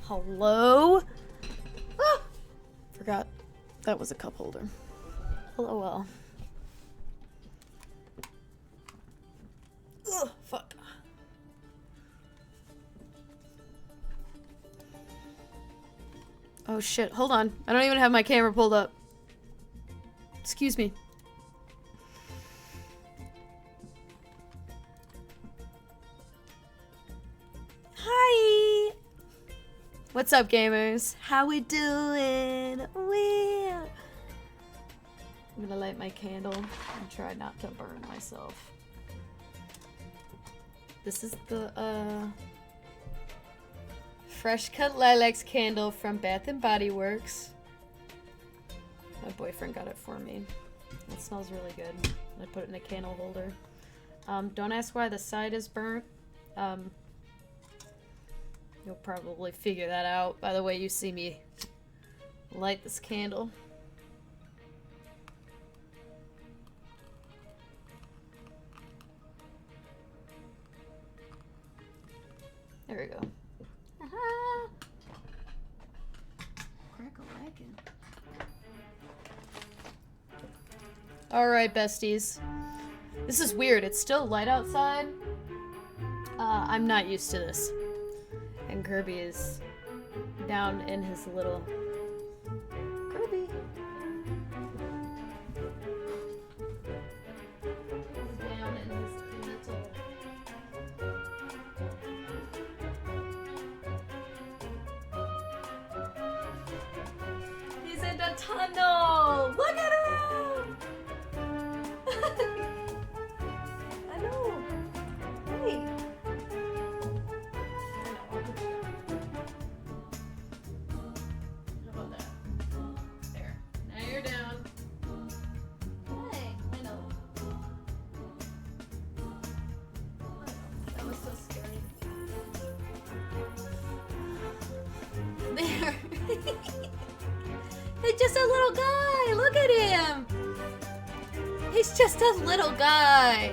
Hello? Ah! Forgot that was a cup holder. LOL. Ugh, fuck. Oh shit, hold on. I don't even have my camera pulled up. Excuse me. Hi! What's up, gamers? How we doing? I'm gonna light my candle and try not to burn myself. This is the, Fresh Cut Lilacs candle from Bath and Body Works. My boyfriend got it for me. It smells really good. I put it in a candle holder. Don't ask why the side is burnt. You'll probably figure that out by the way you see me light this candle. There we go. Aha! Crack-a-lackin'. Alright, besties. This is weird. It's still light outside. I'm not used to this. And Kirby is down in his little... Kirby! He's down in his little... He's in the tunnel! Look at him! I know. Hey. How about that? There. Now you're down. Hey, I know. That was so scary. There. He's just a little guy. Look at him. He's just a little guy.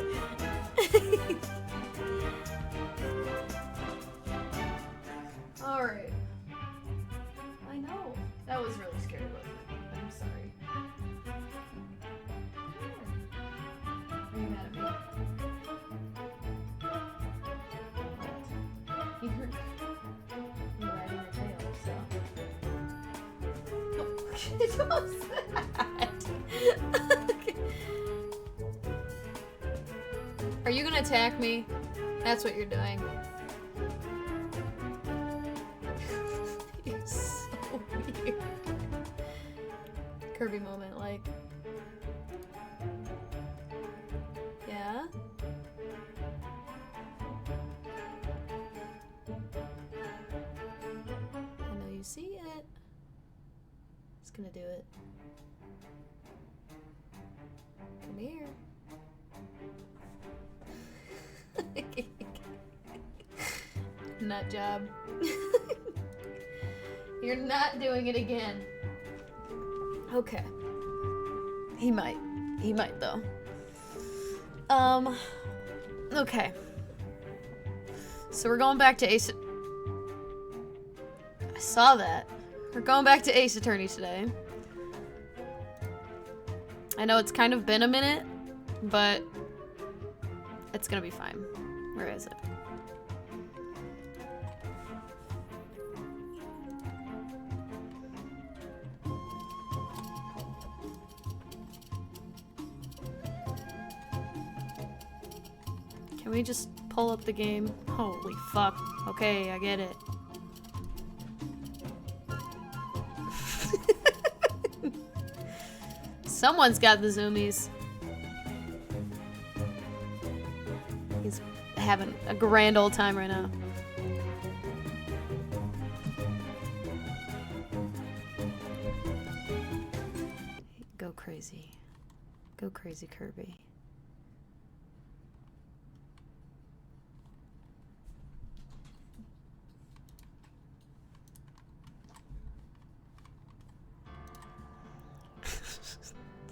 Alright. I know. That was really scary looking. I'm sorry. Are you mad at me? What? You're riding your tail, so. What was that? Okay. Are you gonna attack me? That's what you're doing. You're so weird. Kirby moment, like. Yeah? I know you see it. Just gonna do it. Come here. Nut job. You're not doing it again. Okay. He might. He might though. Okay. So we're going back to Ace. I saw that. We're going back to Ace Attorney today. I know it's kind of been a minute, but it's gonna be fine. Where is it? Can we just pull up the game? Holy fuck. Okay, I get it. Someone's got the zoomies. He's having a grand old time right now. Go crazy. Go crazy, Kirby.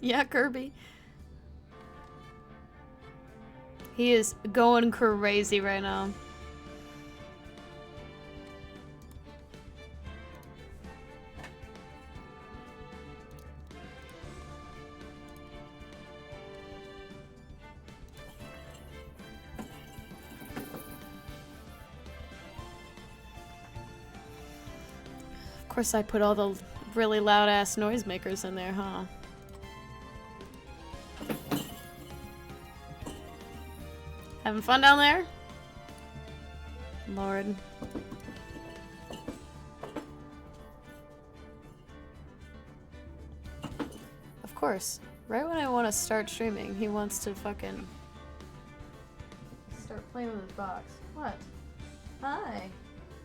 Yeah, Kirby. He is going crazy right now. Of course I put all the really loud-ass noisemakers in there, huh? Having fun down there? Lord. Of course. Right when I want to start streaming, he wants to fucking start playing with his box. What? Hi.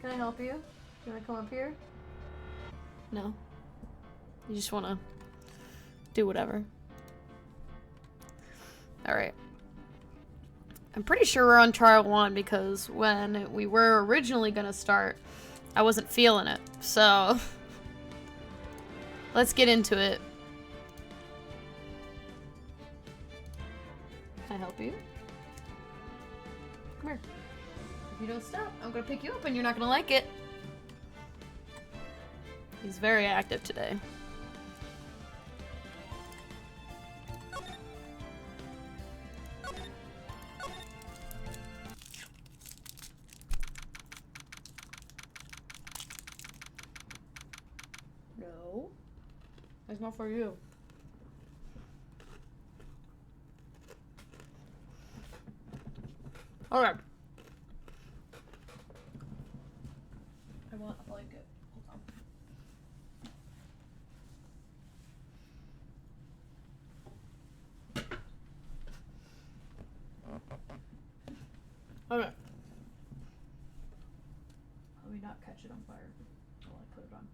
Can I help you? You want to come up here? No. You just want to do whatever. Alright. I'm pretty sure we're on trial 1 because when we were originally gonna start, I wasn't feeling it. So, let's get into it. Can I help you? Come here. If you don't stop, I'm gonna pick you up and you're not gonna like it. He's very active today. No. It's not for you. Alright. I want a blanket. Hold on. Okay. Let me not catch it on fire while I put it on.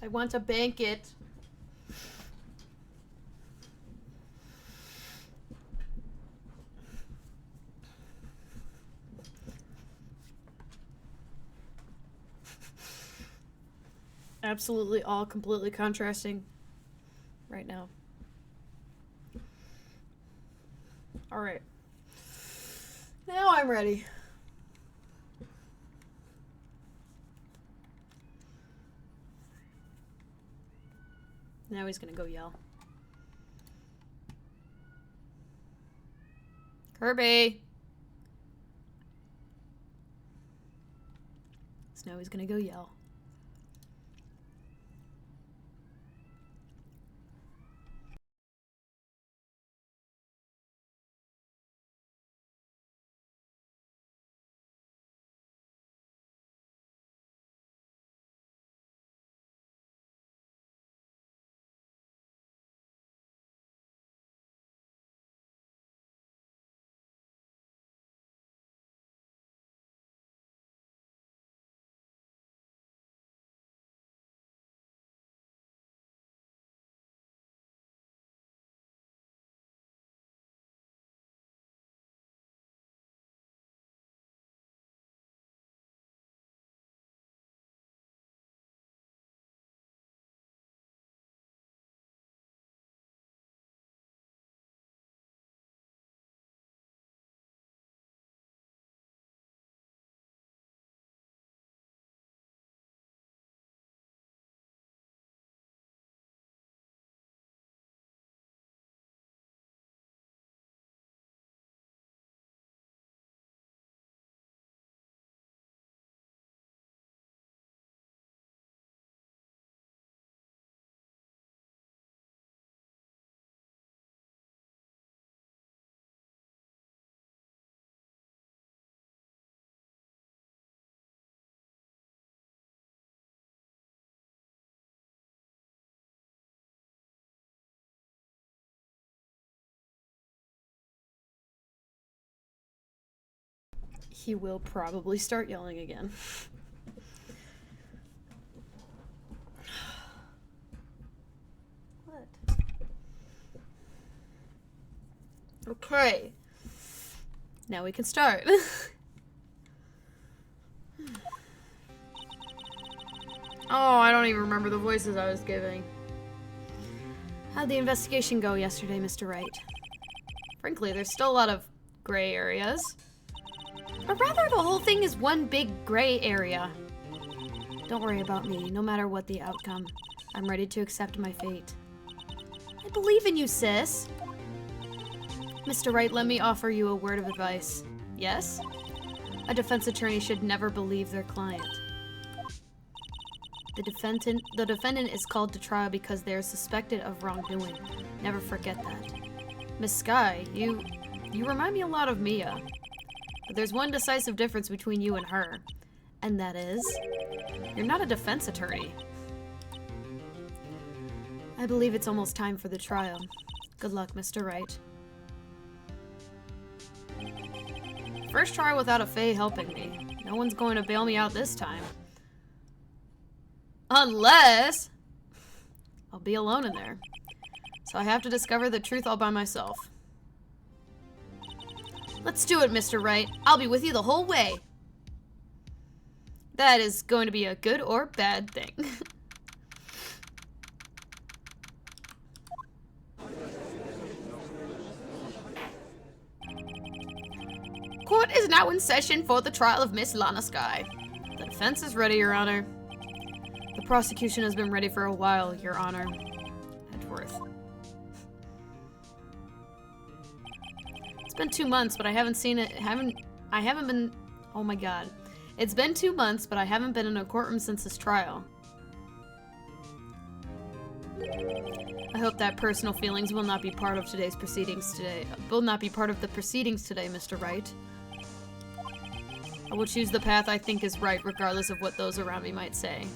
I want to bank it. Absolutely all completely contrasting right now. Alright. Now I'm ready. Now he's gonna go yell. Kirby! So now he's gonna go yell. He will probably start yelling again. What? Okay. Now we can start. Oh, I don't even remember the voices I was giving. How'd the investigation go yesterday, Mr. Wright? Frankly, there's still a lot of gray areas. Or rather, the whole thing is one big gray area. Don't worry about me, no matter what the outcome. I'm ready to accept my fate. I believe in you, sis. Mr. Wright, let me offer you a word of advice. Yes? A defense attorney should never believe their client. The defendant is called to trial because they are suspected of wrongdoing. Never forget that. Miss Skye, you remind me a lot of Mia. But there's one decisive difference between you and her. And that is, you're not a defense attorney. I believe it's almost time for the trial. Good luck, Mr. Wright. First try without a Fae helping me. No one's going to bail me out this time. Unless I'll be alone in there. So I have to discover the truth all by myself. Let's do it, Mr. Wright. I'll be with you the whole way. That is going to be a good or bad thing. Court is now in session for the trial of Miss Lana Skye. The defense is ready, Your Honor. The prosecution has been ready for a while, Your Honor. Edgeworth. It's been 2 months, but I haven't seen it. I haven't been. Oh my God. It's been 2 months, but I haven't been in a courtroom since this trial. I hope that personal feelings will not be part of today's proceedings today. Will not be part of the proceedings today, Mr. Wright. I will choose the path I think is right, regardless of what those around me might say.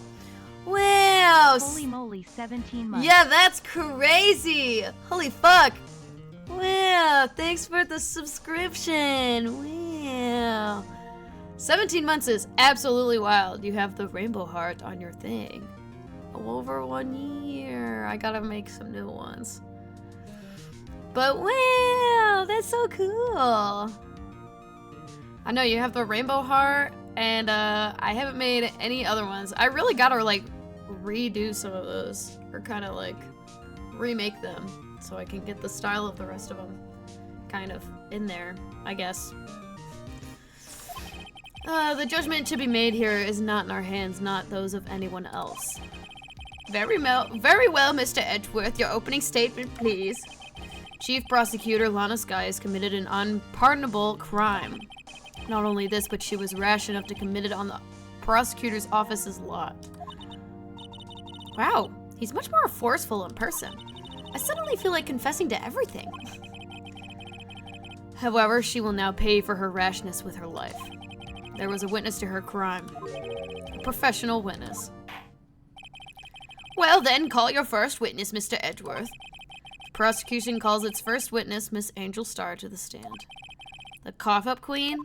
Wow! Holy moly, 17 months. Yeah, that's crazy! Holy fuck! Wow, thanks for the subscription! Wow. 17 months is absolutely wild. You have the rainbow heart on your thing. Over 1 year. I gotta make some new ones. But wow, that's so cool. I know you have the rainbow heart, and I haven't made any other ones. I really gotta like redo some of those, or kind of like remake them, so I can get the style of the rest of them kind of in there, I guess. The judgment to be made here is not in our hands, not those of anyone else. Very well, Mr. Edgeworth. Your opening statement, please. Chief Prosecutor Lana Skye has committed an unpardonable crime. Not only this, but she was rash enough to commit it on the prosecutor's office's lot. Wow, he's much more forceful in person. I suddenly feel like confessing to everything. However, she will now pay for her rashness with her life. There was a witness to her crime. A professional witness. Well then, call your first witness, Mr. Edgeworth. The prosecution calls its first witness, Miss Angel Starr, to the stand. The cough-up queen?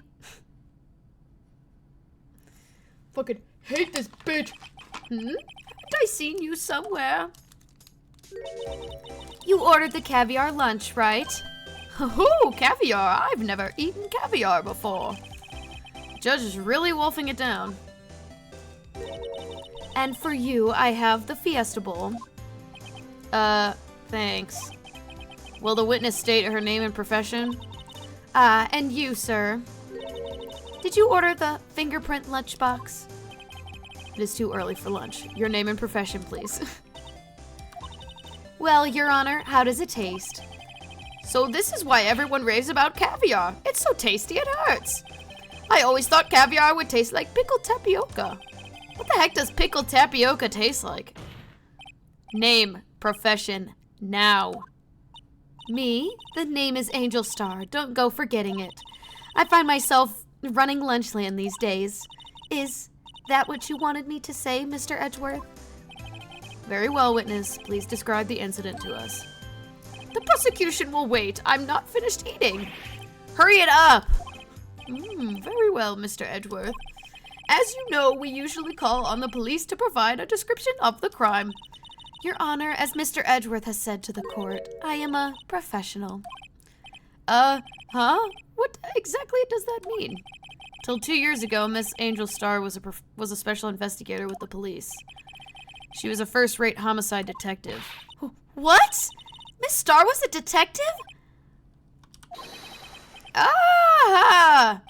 Fucking hate this bitch! Haven't I seen you somewhere? You ordered the caviar lunch, right? Oh, caviar! I've never eaten caviar before. The judge is really wolfing it down. And for you, I have the Fiesta Bowl. Thanks. Will the witness state her name and profession? And you, sir. Did you order the fingerprint lunchbox? It is too early for lunch. Your name and profession, please. Well, Your Honor, how does it taste? So this is why everyone raves about caviar. It's so tasty it hurts. I always thought caviar would taste like pickled tapioca. What the heck does pickled tapioca taste like? Name, profession, now. Me? The name is Angel Starr. Don't go forgetting it. I find myself running Lunchland these days. Is that what you wanted me to say, Mr. Edgeworth? Very well, witness. Please describe the incident to us. The prosecution will wait. I'm not finished eating. Hurry it up. Very well, Mr. Edgeworth. As you know, we usually call on the police to provide a description of the crime. Your Honor, as Mr. Edgeworth has said to the court, I am a professional. Huh? What exactly does that mean? Till 2 years ago, Miss Angel Starr was a special investigator with the police. She was a first-rate homicide detective. What? Miss Starr was a detective? Ah!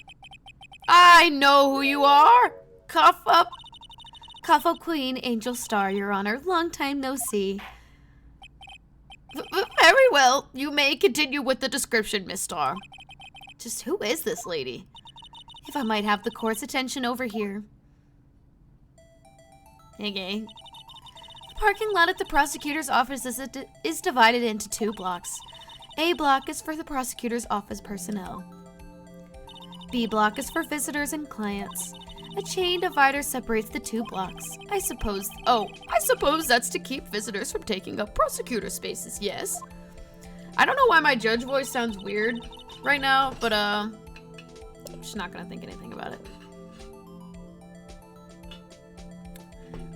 I know who you are. Cough up Queen Angel Starr, Your Honor. Long time no see. Very well. You may continue with the description, Miss Starr. Just who is this lady? If I might have the court's attention over here. Okay. The parking lot at the prosecutor's office is divided into 2 blocks. A block is for the prosecutor's office personnel. B block is for visitors and clients. A chain divider separates the 2 blocks. I suppose that's to keep visitors from taking up prosecutor spaces, yes? I don't know why my judge voice sounds weird right now, but I'm just not gonna think anything about it.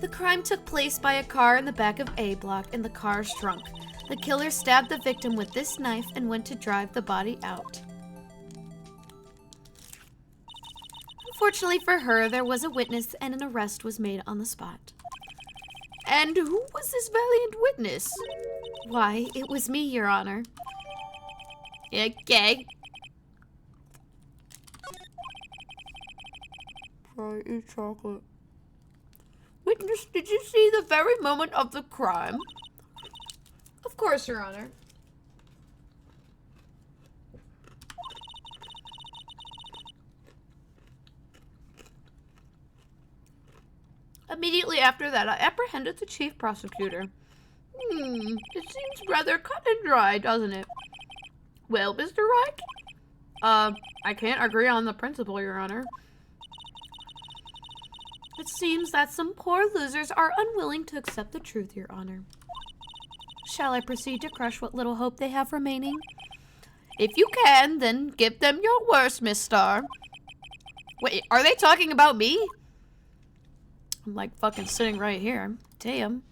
The crime took place by a car in the back of A block in the car's trunk. The killer stabbed the victim with this knife and went to drive the body out. Unfortunately for her, there was a witness and an arrest was made on the spot. And who was this valiant witness? Why, it was me, Your Honor. Okay. Try eat chocolate. Witness, did you see the very moment of the crime? Of course, Your Honor. Immediately after that, I apprehended the chief prosecutor. It seems rather cut and dry, doesn't it? Well, Mr. Wright? I can't agree on the principle, Your Honor. It seems that some poor losers are unwilling to accept the truth, Your Honor. Shall I proceed to crush what little hope they have remaining? If you can, then give them your worst, Miss Starr. Wait, are they talking about me? I'm like fucking sitting right here. Damn.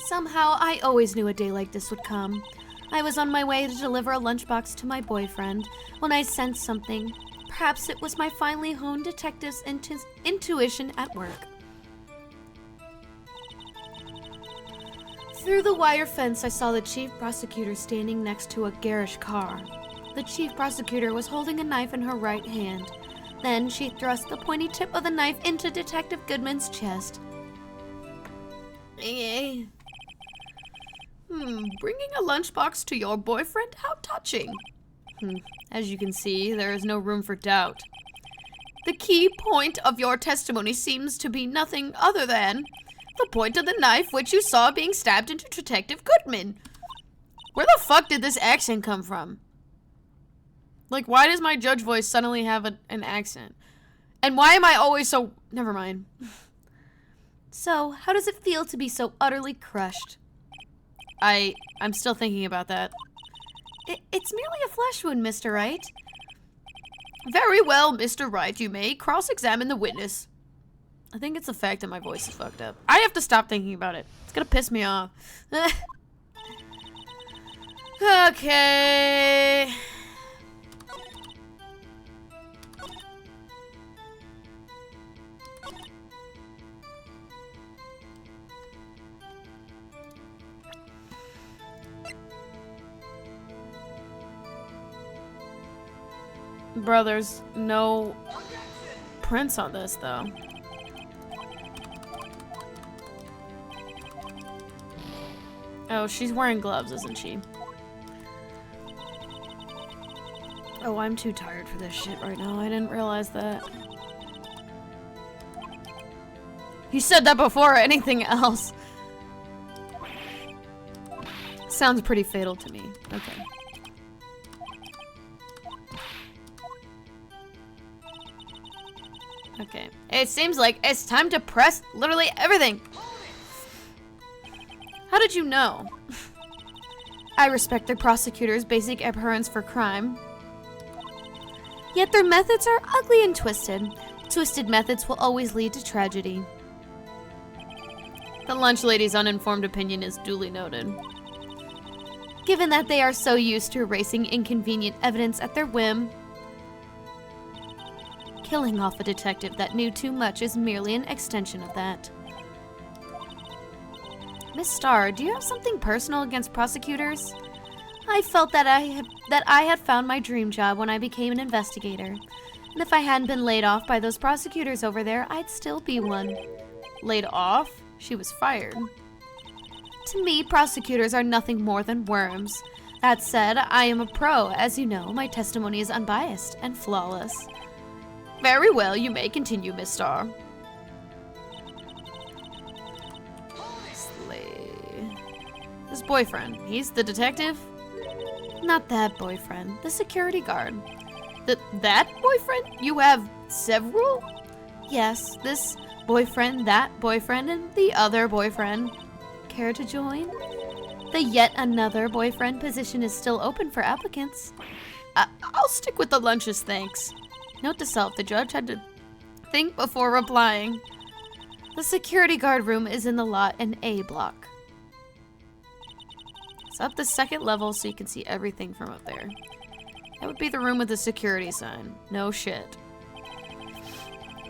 Somehow, I always knew a day like this would come. I was on my way to deliver a lunchbox to my boyfriend when I sensed something. Perhaps it was my finely honed detective's intuition at work. Through the wire fence, I saw the chief prosecutor standing next to a garish car. The chief prosecutor was holding a knife in her right hand. Then she thrust the pointy tip of the knife into Detective Goodman's chest. Bringing a lunchbox to your boyfriend? How touching. As you can see, there is no room for doubt. The key point of your testimony seems to be nothing other than the point of the knife which you saw being stabbed into Detective Goodman. Where the fuck did this accent come from? Like, why does my judge voice suddenly have an accent? And why am I always so... Never mind. So, how does it feel to be so utterly crushed? I'm still thinking about that. It's merely a flesh wound, Mr. Wright. Very well, Mr. Wright. You may cross-examine the witness. I think it's the fact that my voice is fucked up. I have to stop thinking about it. It's gonna piss me off. Okay... Bro, there's no prints on this, though. Oh, she's wearing gloves, isn't she? Oh, I'm too tired for this shit right now. I didn't realize that. You said that before anything else. Sounds pretty fatal to me. Okay. Okay. It seems like it's time to press literally everything. How did you know? I respect the prosecutor's basic abhorrence for crime. Yet their methods are ugly and twisted. Twisted methods will always lead to tragedy. The lunch lady's uninformed opinion is duly noted. Given that they are so used to erasing inconvenient evidence at their whim, killing off a detective that knew too much is merely an extension of that. Miss Starr, do you have something personal against prosecutors? I felt that I had found my dream job when I became an investigator. And if I hadn't been laid off by those prosecutors over there, I'd still be one. Laid off? she was fired. To me, prosecutors are nothing more than worms. That said, I am a pro. As you know, my testimony is unbiased and flawless. Very well, you may continue, Miss Starr. His boyfriend, he's the detective? Not that boyfriend, the security guard. That boyfriend? You have several? Yes, this boyfriend, that boyfriend, and the other boyfriend. Care to join? The yet another boyfriend position is still open for applicants. I'll stick with the lunches, thanks. Note to self, the judge had to think before replying. The security guard room is in the lot in A block. It's up the second level so you can see everything from up there. That would be the room with the security sign. No shit.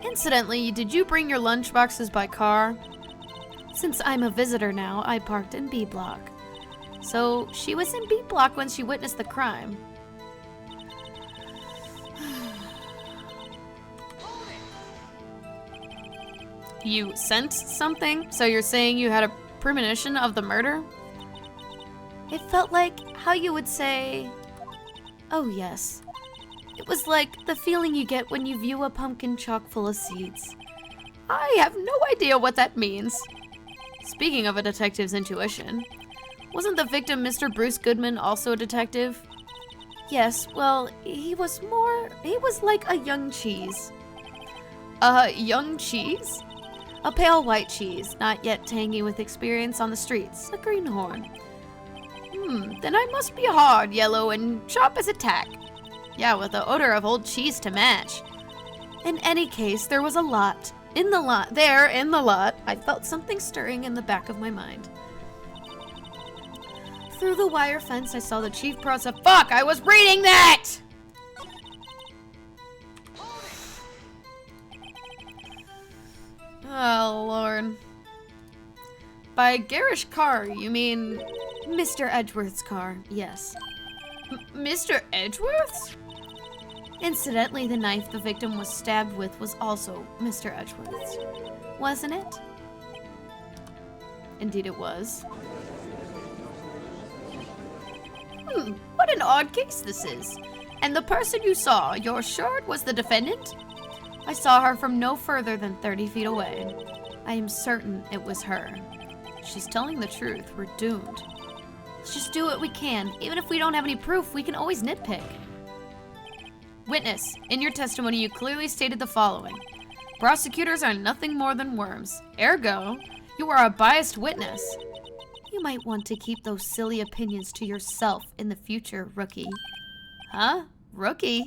Incidentally, did you bring your lunch boxes by car? Since I'm a visitor now, I parked in B block. So, she was in B block when she witnessed the crime. You sensed something? So you're saying you had a premonition of the murder? It felt like how you would say... Oh yes. It was like the feeling you get when you view a pumpkin chock full of seeds. I have no idea what that means. Speaking of a detective's intuition, wasn't the victim Mr. Bruce Goodman also a detective? Yes, well, he was like a young cheese. A young cheese? A pale white cheese, not yet tangy with experience on the streets, a greenhorn. Then I must be hard, yellow, and sharp as a tack. Yeah, with the odor of old cheese to match. In any case, there was a lot. In the lot, I felt something stirring in the back of my mind. Through the wire fence, I saw the chief process. Fuck, I was reading that! Oh, Lord. By garish car, you mean... Mr. Edgeworth's car, yes. Mr. Edgeworth's? Incidentally, the knife the victim was stabbed with was also Mr. Edgeworth's. Wasn't it? Indeed it was. What an odd case this is. And the person you saw, you're sure it was the defendant? I saw her from no further than 30 feet away. I am certain it was her. She's telling the truth. We're doomed. Let's just do what we can. Even if we don't have any proof, we can always nitpick. Witness, in your testimony you clearly stated the following. Prosecutors are nothing more than worms. Ergo, you are a biased witness. You might want to keep those silly opinions to yourself in the future, rookie. Huh? Rookie?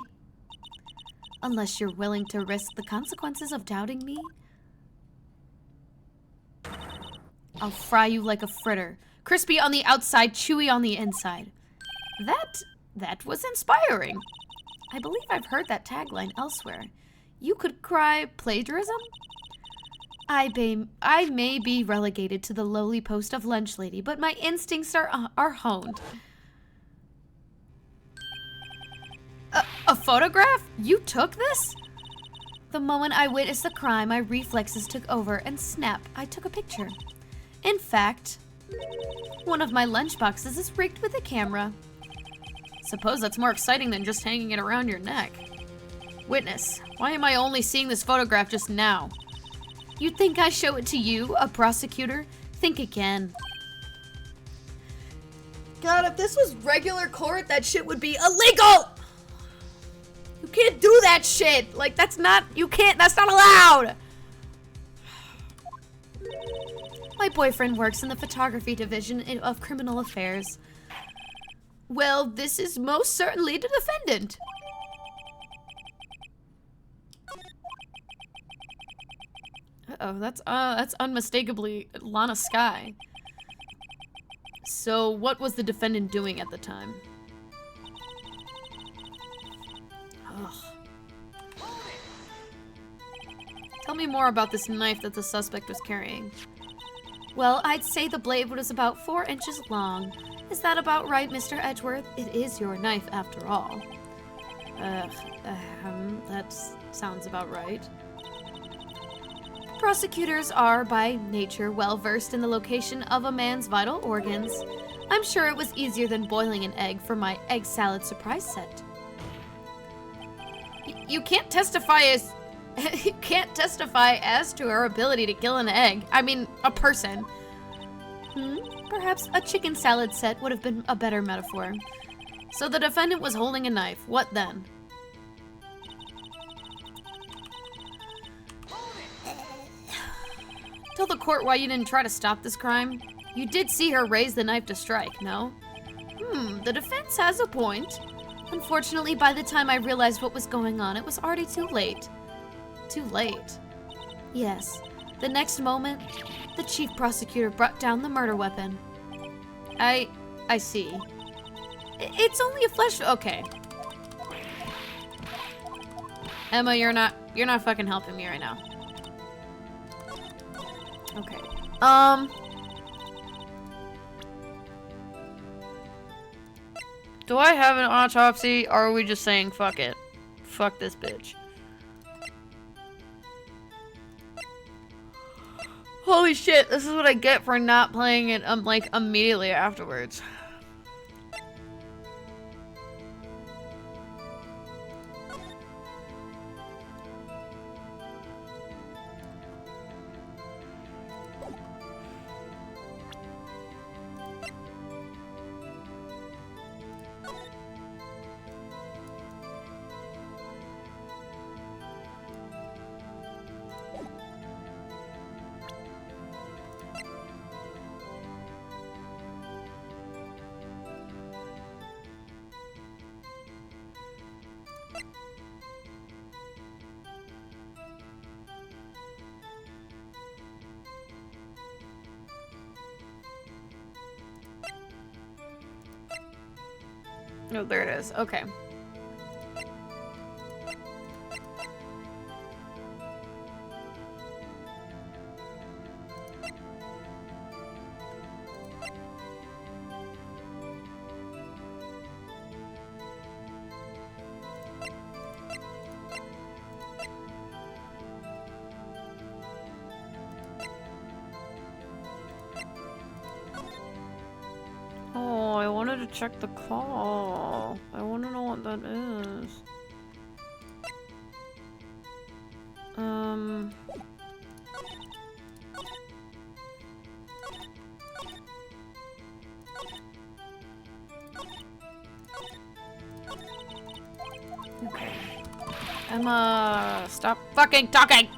Unless you're willing to risk the consequences of doubting me. I'll fry you like a fritter. Crispy on the outside, chewy on the inside. That was inspiring. I believe I've heard that tagline elsewhere. You could cry plagiarism? I may be relegated to the lowly post of lunch lady, but my instincts are honed. A photograph? You took this? The moment I witnessed the crime, my reflexes took over and snap, I took a picture. In fact, one of my lunch boxes is rigged with a camera. Suppose that's more exciting than just hanging it around your neck. Witness, why am I only seeing this photograph just now? You think I show it to you, a prosecutor? Think again. God, if this was regular court, that shit would be illegal! You can't do that shit! Like, that's not allowed! My boyfriend works in the photography division of criminal affairs. Well, this is most certainly the defendant. Uh-oh, that's unmistakably Lana Skye. So, what was the defendant doing at the time? Ugh. Tell me more about this knife that the suspect was carrying. Well, I'd say the blade was about 4 inches long. Is that about right, Mr. Edgeworth? It is your knife, after all. That sounds about right. Prosecutors are, by nature, well versed in the location of a man's vital organs. I'm sure it was easier than boiling an egg for my egg salad surprise set. You can't testify as you can't testify as to her ability to kill an egg. I mean, a person. Perhaps a chicken salad set would have been a better metaphor. So the defendant was holding a knife. What then? Tell the court why you didn't try to stop this crime. You did see her raise the knife to strike, no? The defense has a point. Unfortunately, by the time I realized what was going on, it was already too late. Too late? Yes. The next moment, the chief prosecutor brought down the murder weapon. I see. It's only a flesh... Okay. Emma, you're not fucking helping me right now. Okay. Do I have an autopsy, or are we just saying fuck it? Fuck this bitch. Holy shit, this is what I get for not playing it, like, immediately afterwards. Oh, there it is. Okay. Oh, I wanted to check the call. I want to know what that is. Okay. Emma, stop fucking talking!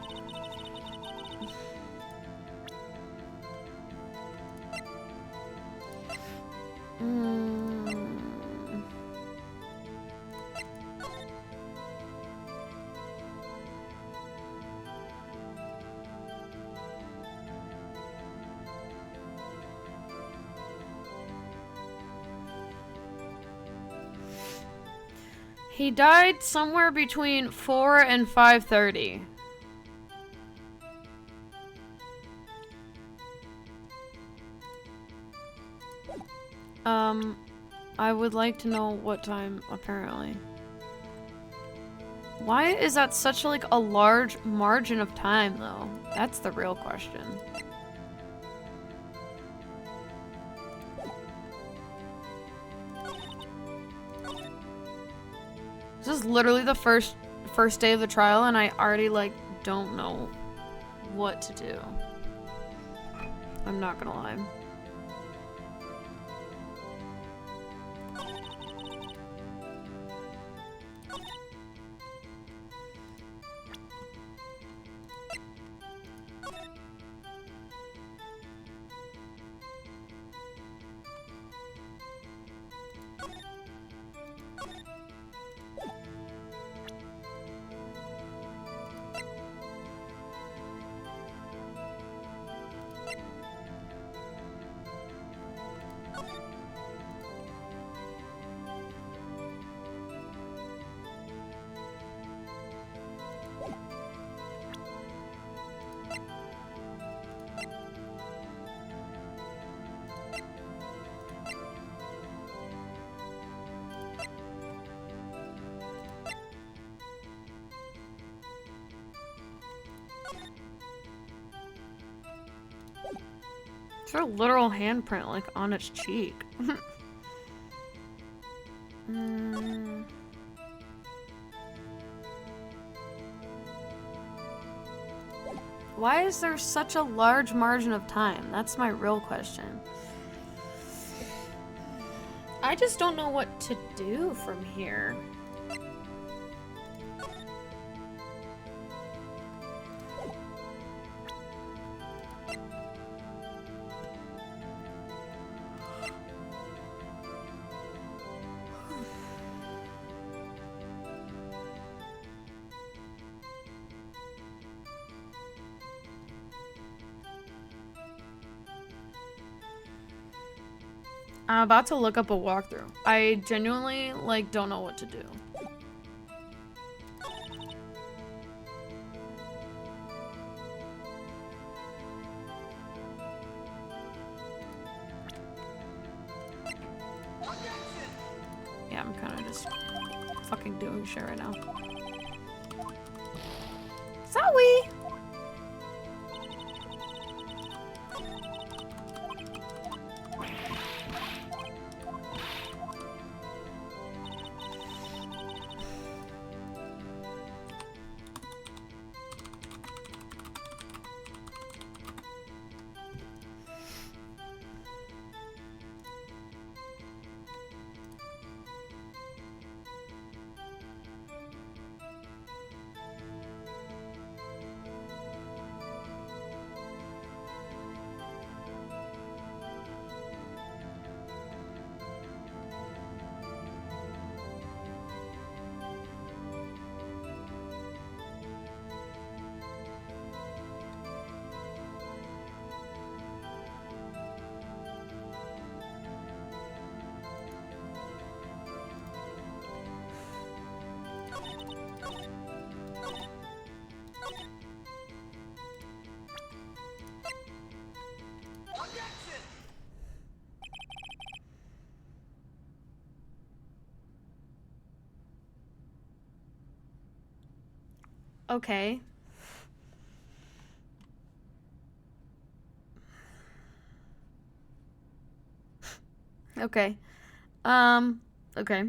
He died somewhere between 4 and 5:30. I would like to know what time, apparently. Why is that such like a large margin of time, though? That's the real question. This is literally the first day of the trial, and I already like don't know what to do. I'm not gonna lie. It's her literal handprint, like, on its cheek. Why is there such a large margin of time? That's my real question. I just don't know what to do from here. I'm about to look up a walkthrough. I genuinely, like, don't know what to do. Yeah, I'm kind of just fucking doing shit right now. Sorry! Okay. Okay. Okay.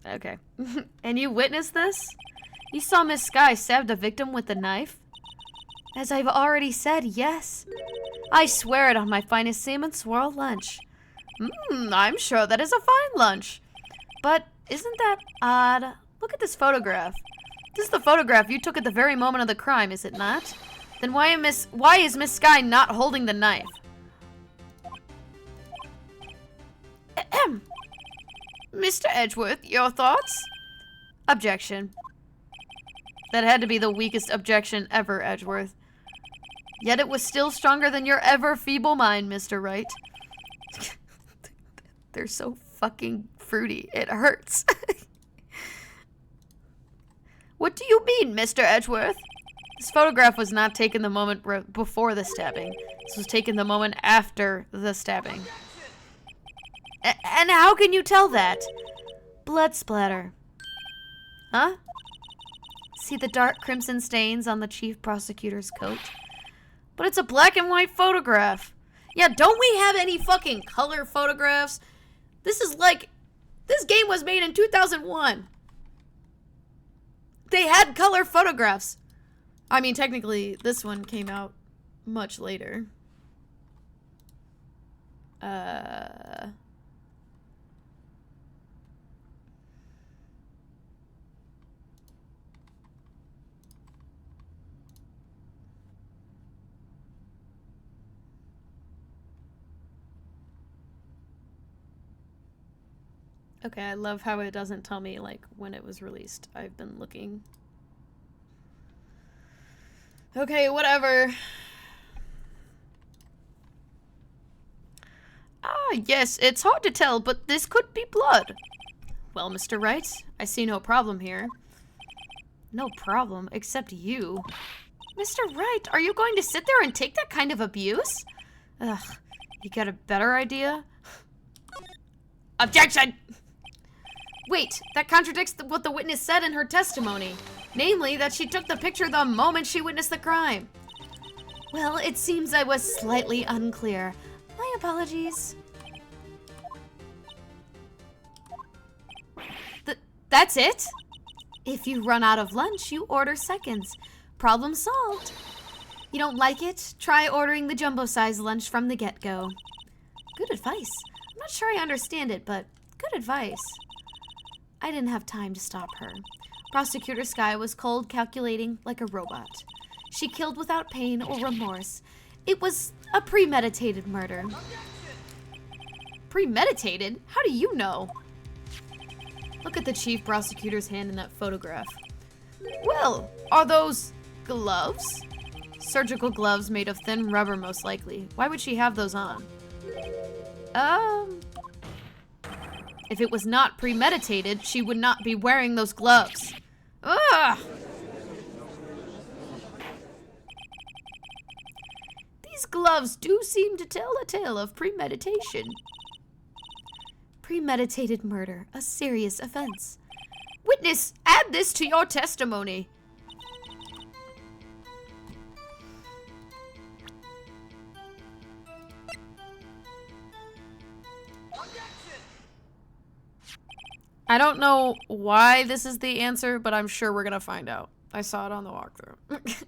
Okay. And you witnessed this? You saw Miss Sky stab the victim with the knife? As I've already said, yes. I swear it on my finest salmon swirl lunch. I'm sure that is a fine lunch. But isn't that odd? Look at this photograph. This is the photograph you took at the very moment of the crime, is it not? Then why is Miss Sky not holding the knife? Ahem. Mr. Edgeworth, your thoughts? Objection. That had to be the weakest objection ever, Edgeworth. Yet it was still stronger than your ever feeble mind, Mr. Wright. They're so fucking fruity. It hurts. What do you mean, Mr. Edgeworth? This photograph was not taken the moment before the stabbing. This was taken the moment after the stabbing. And how can you tell that? Blood splatter. Huh? See the dark crimson stains on the chief prosecutor's coat? But it's a black and white photograph. Yeah, don't we have any fucking color photographs? This is like... This game was made in 2001. They had color photographs. I mean, technically, this one came out much later. Okay, I love how it doesn't tell me, like, when it was released. I've been looking. Okay, whatever. Ah, yes, it's hard to tell, but this could be blood. Well, Mr. Wright, I see no problem here. No problem, except you. Mr. Wright, are you going to sit there and take that kind of abuse? Ugh, you got a better idea? Objection! Wait, that contradicts what the witness said in her testimony. Namely, that she took the picture the moment she witnessed the crime. Well, it seems I was slightly unclear. My apologies. That's it? If you run out of lunch, you order seconds. Problem solved. You don't like it? Try ordering the jumbo-size lunch from the get-go. Good advice. I'm not sure I understand it, but good advice. I didn't have time to stop her. Prosecutor Sky was cold, calculating like a robot. She killed without pain or remorse. It was a premeditated murder. Premeditated? How do you know? Look at the chief prosecutor's hand in that photograph. Well, are those gloves? Surgical gloves made of thin rubber, most likely. Why would she have those on? If it was not premeditated, she would not be wearing those gloves. Ugh! These gloves do seem to tell a tale of premeditation. Premeditated murder, a serious offense. Witness, add this to your testimony. I don't know why this is the answer, but I'm sure we're gonna find out. I saw it on the walkthrough.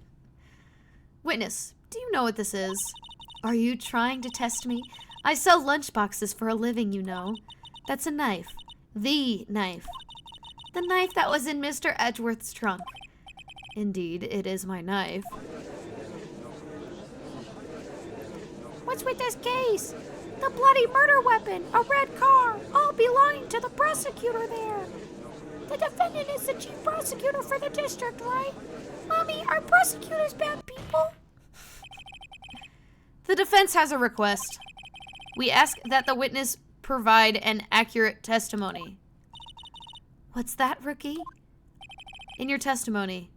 Witness, do you know what this is? Are you trying to test me? I sell lunchboxes for a living, you know. That's a knife. The knife. The knife that was in Mr. Edgeworth's trunk. Indeed, it is my knife. What's with this case? The bloody murder weapon, a red car, all belonging to the prosecutor there. The defendant is the chief prosecutor for the district, right? Mommy, are prosecutors bad people? The defense has a request. We ask that the witness provide an accurate testimony. What's that, rookie? In your testimony,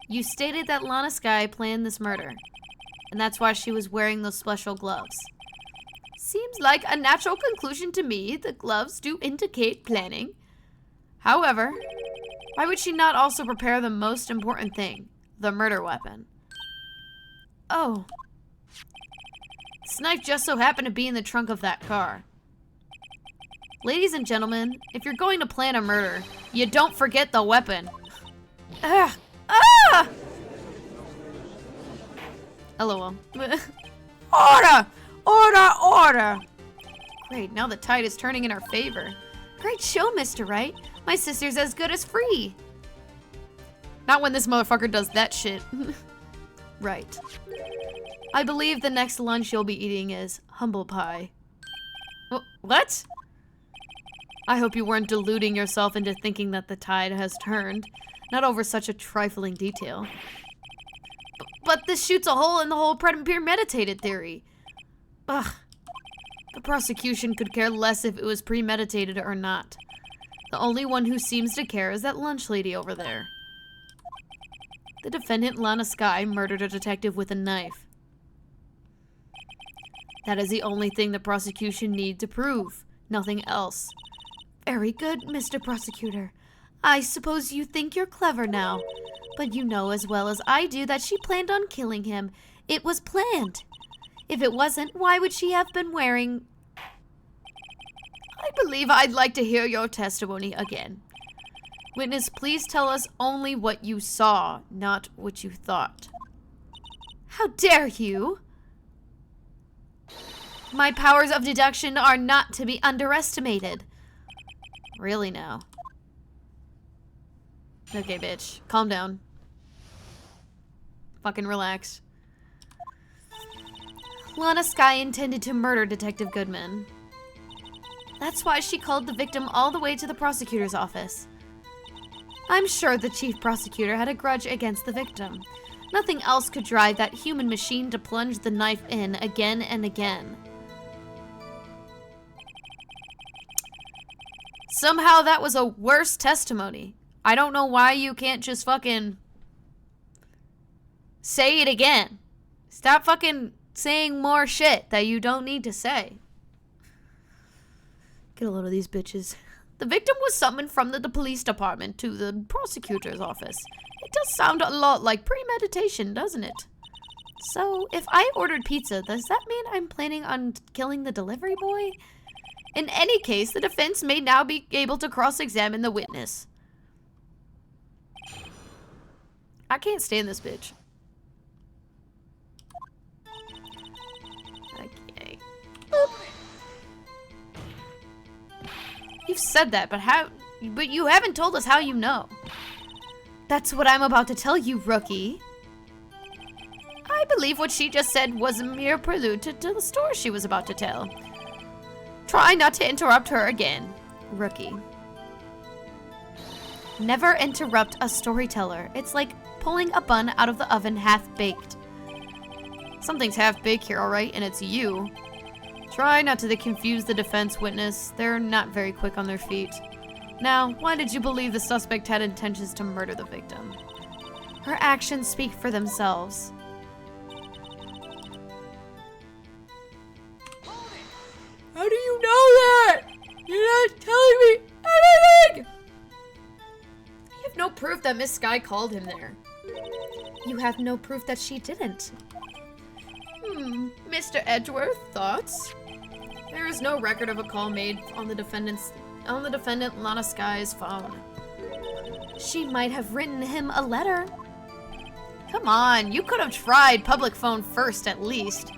you stated that Lana Skye planned this murder, and that's why she was wearing those special gloves. Seems like a natural conclusion to me. The gloves do indicate planning. However, why would she not also prepare the most important thing, the murder weapon? Oh. This knife just so happened to be in the trunk of that car. Ladies and gentlemen, if you're going to plan a murder, you don't forget the weapon. Ugh. Ah! LOL. Order! Order! Order! Great, now the tide is turning in our favor. Great show, Mr. Wright. My sister's as good as free. Not when this motherfucker does that shit. Right. I believe the next lunch you'll be eating is humble pie. What? I hope you weren't deluding yourself into thinking that the tide has turned. Not over such a trifling detail. But this shoots a hole in the whole premeditated theory. Ugh. The prosecution could care less if it was premeditated or not. The only one who seems to care is that lunch lady over there. The defendant, Lana Skye, murdered a detective with a knife. That is the only thing the prosecution need to prove. Nothing else. Very good, Mr. Prosecutor. I suppose you think you're clever now. But you know as well as I do that she planned on killing him. It was planned. If it wasn't, why would she have been wearing... I believe I'd like to hear your testimony again. Witness, please tell us only what you saw, not what you thought. How dare you? My powers of deduction are not to be underestimated. Really now? Okay, bitch. Calm down. Fucking relax. Lana Skye intended to murder Detective Goodman. That's why she called the victim all the way to the prosecutor's office. I'm sure the chief prosecutor had a grudge against the victim. Nothing else could drive that human machine to plunge the knife in again and again. Somehow that was a worse testimony. I don't know why you can't just fucking say it again. Stop fucking saying more shit that you don't need to say. Get a load of these bitches. The victim was summoned from the police department to the prosecutor's office. It does sound a lot like premeditation, doesn't it? So, if I ordered pizza, does that mean I'm planning on killing the delivery boy? In any case, the defense may now be able to cross-examine the witness. I can't stand this bitch. Okay. Boop. You've said that, but you haven't told us how you know. That's what I'm about to tell you, rookie. I believe what she just said was a mere prelude to the story she was about to tell. Try not to interrupt her again, rookie. Never interrupt a storyteller. It's like pulling a bun out of the oven half-baked. Something's half-baked here, alright, and it's you. Try not to confuse the defense witness. They're not very quick on their feet. Now, why did you believe the suspect had intentions to murder the victim? Her actions speak for themselves. How do you know that? You're not telling me anything! You have no proof that Miss Sky called him there. You have no proof that she didn't. Mr. Edgeworth, thoughts? There is no record of a call made on the defendant Lana Sky's phone. She might have written him a letter. Come on, you could have tried public phone first at least.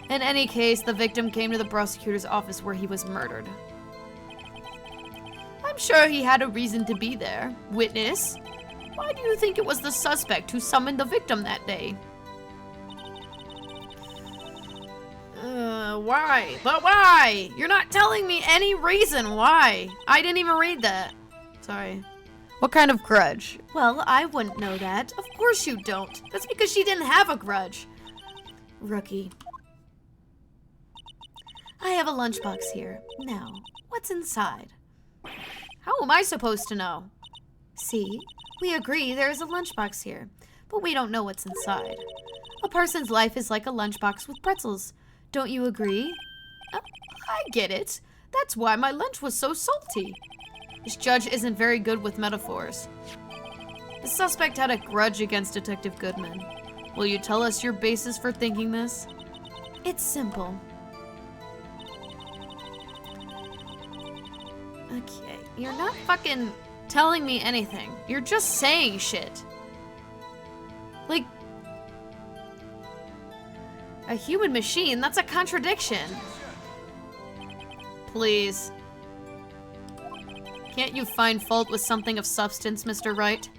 In any case, the victim came to the prosecutor's office where he was murdered. I'm sure he had a reason to be there. Witness, why do you think it was the suspect who summoned the victim that day? Why? But why? You're not telling me any reason why. I didn't even read that. Sorry. What kind of grudge? Well, I wouldn't know that. Of course you don't. That's because she didn't have a grudge. Rookie. I have a lunchbox here. Now, what's inside? How am I supposed to know? See, we agree there is a lunchbox here, but we don't know what's inside. A person's life is like a lunchbox with pretzels. Don't you agree? I get it. That's why my lunch was so salty. This judge isn't very good with metaphors. The suspect had a grudge against Detective Goodman. Will you tell us your basis for thinking this? It's simple. Okay, you're not fucking telling me anything. You're just saying shit. Like, a human machine? That's a contradiction. Please. Can't you find fault with something of substance, Mr. Wright?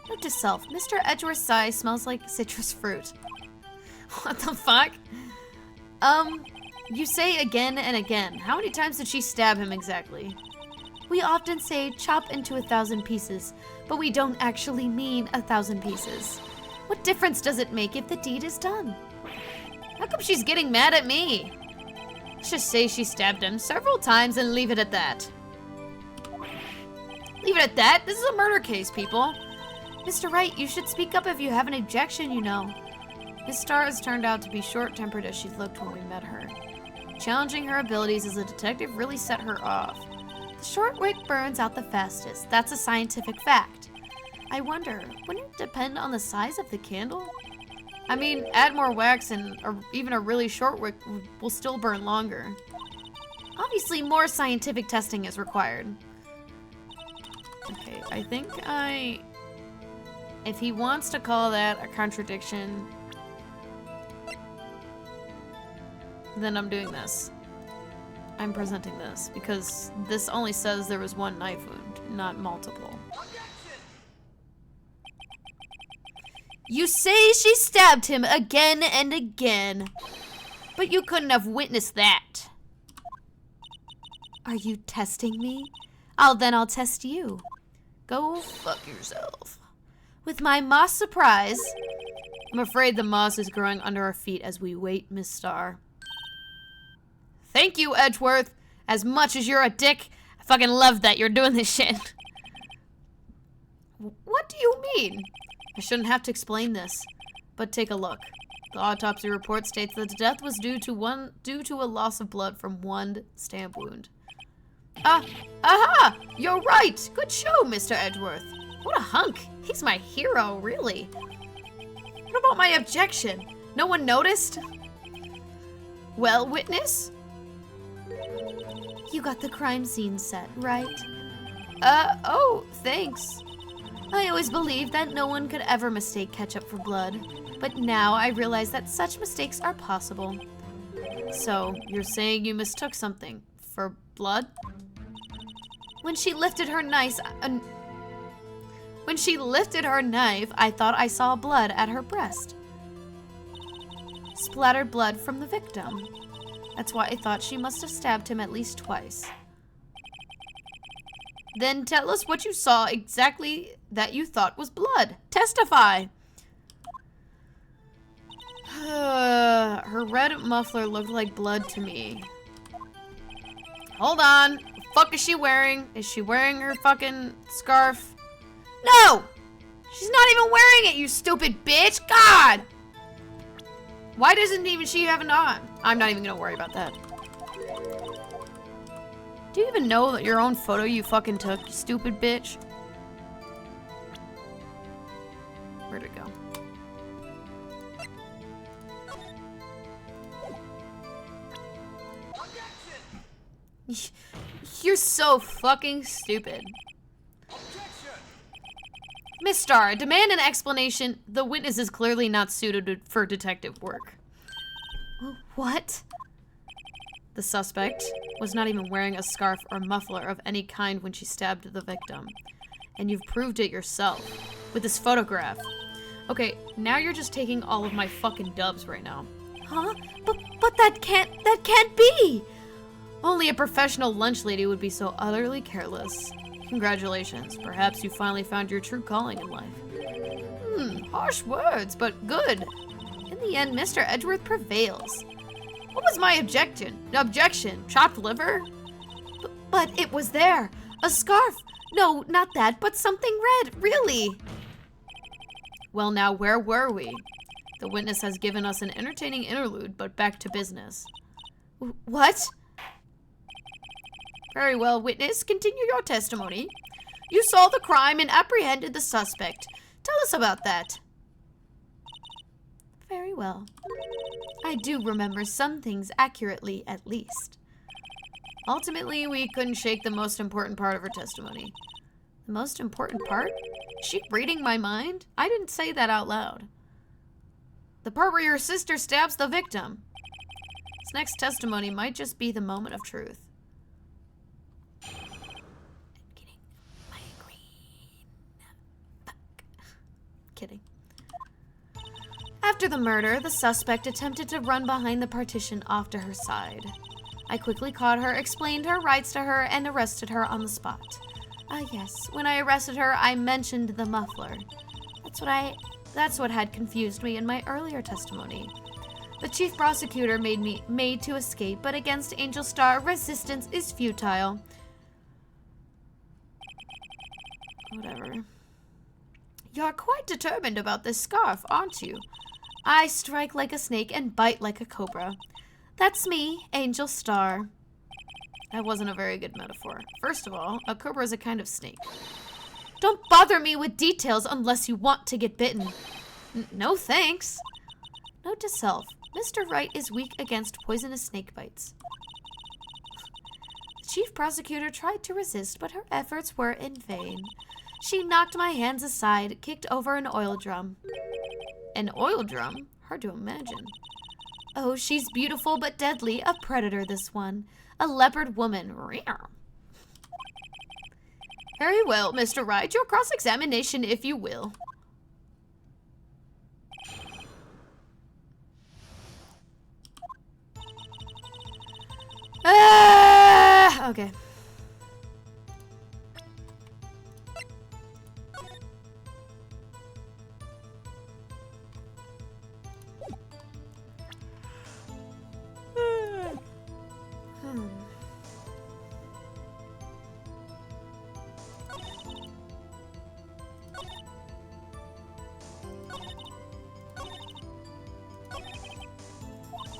Note to self, Mr. Edgeworth's sigh smells like citrus fruit. What the fuck? You say again and again. How many times did she stab him exactly? We often say chop into 1,000 pieces, but we don't actually mean 1,000 pieces. What difference does it make if the deed is done? How come she's getting mad at me? Let's just say she stabbed him several times and leave it at that. Leave it at that? This is a murder case, people. Mr. Wright, you should speak up if you have an objection, you know. Miss Starr has turned out to be short-tempered as she looked when we met her. Challenging her abilities as a detective really set her off. The short wick burns out the fastest. That's a scientific fact. I wonder, wouldn't it depend on the size of the candle? I mean, add more wax and even a really short wick will still burn longer. Obviously, more scientific testing is required. Okay, I think if he wants to call that a contradiction, then I'm doing this. I'm presenting this, because this only says there was one knife wound, not multiple. You say she stabbed him again and again, but you couldn't have witnessed that. Are you testing me? Then I'll test you. Go fuck yourself. With my moss surprise. I'm afraid the moss is growing under our feet as we wait, Miss Starr. Thank you, Edgeworth. As much as you're a dick, I fucking love that you're doing this shit. What do you mean? I shouldn't have to explain this, but take a look. The autopsy report states that the death was due to a loss of blood from one stab wound. Aha! You're right! Good show, Mr. Edgeworth. What a hunk. He's my hero, really. What about my objection? No one noticed? Well, witness? You got the crime scene set, right? Oh, thanks. I always believed that no one could ever mistake ketchup for blood, but now I realize that such mistakes are possible. So, you're saying you mistook something for blood? When she lifted her knife, I thought I saw blood at her breast. Splattered blood from the victim. That's why I thought she must have stabbed him at least twice. Then tell us what you saw exactly that you thought was blood. Testify! Her red muffler looked like blood to me. Hold on. What the fuck is she wearing? Is she wearing her fucking scarf? No! She's not even wearing it, you stupid bitch! God! Why doesn't even she have it on? I'm not even gonna worry about that. Do you even know that your own photo you fucking took, you stupid bitch? Where'd it go? You're so fucking stupid. Miss Starr, demand an explanation. The witness is clearly not suited for detective work. What? The suspect was not even wearing a scarf or muffler of any kind when she stabbed the victim. And you've proved it yourself with this photograph. Okay, now you're just taking all of my fucking dubs right now. Huh? But that can't be! Only a professional lunch lady would be so utterly careless. Congratulations. Perhaps you finally found your true calling in life. Harsh words, but good. In the end, Mr. Edgeworth prevails. What was my objection? Chopped liver? But it was there. A scarf. No, not that, but something red, really. Well, now, where were we? The witness has given us an entertaining interlude, but back to business. What? Very well, witness. Continue your testimony. You saw the crime and apprehended the suspect. Tell us about that. Very well. I do remember some things accurately, at least. Ultimately, we couldn't shake the most important part of her testimony. The most important part? Is she reading my mind? I didn't say that out loud. The part where your sister stabs the victim. This next testimony might just be the moment of truth. Kidding. After the murder, the suspect attempted to run behind the partition off to her side. I quickly caught her, explained her rights to her, and arrested her on the spot. Yes, when I arrested her, I mentioned the muffler. That's what had confused me in my earlier testimony. The chief prosecutor made to escape, but against Angel Star, resistance is futile. Whatever. You're quite determined about this scarf, aren't you? I strike like a snake and bite like a cobra. That's me, Angel Star. That wasn't a very good metaphor. First of all, a cobra is a kind of snake. Don't bother me with details unless you want to get bitten. No thanks. Note to self, Mr. Wright is weak against poisonous snake bites. The chief prosecutor tried to resist, but her efforts were in vain. She knocked my hands aside, kicked over an oil drum. An oil drum? Hard to imagine. Oh, she's beautiful but deadly. A predator, this one. A leopard woman. Very well, Mr. Wright. Your cross-examination, if you will. Okay.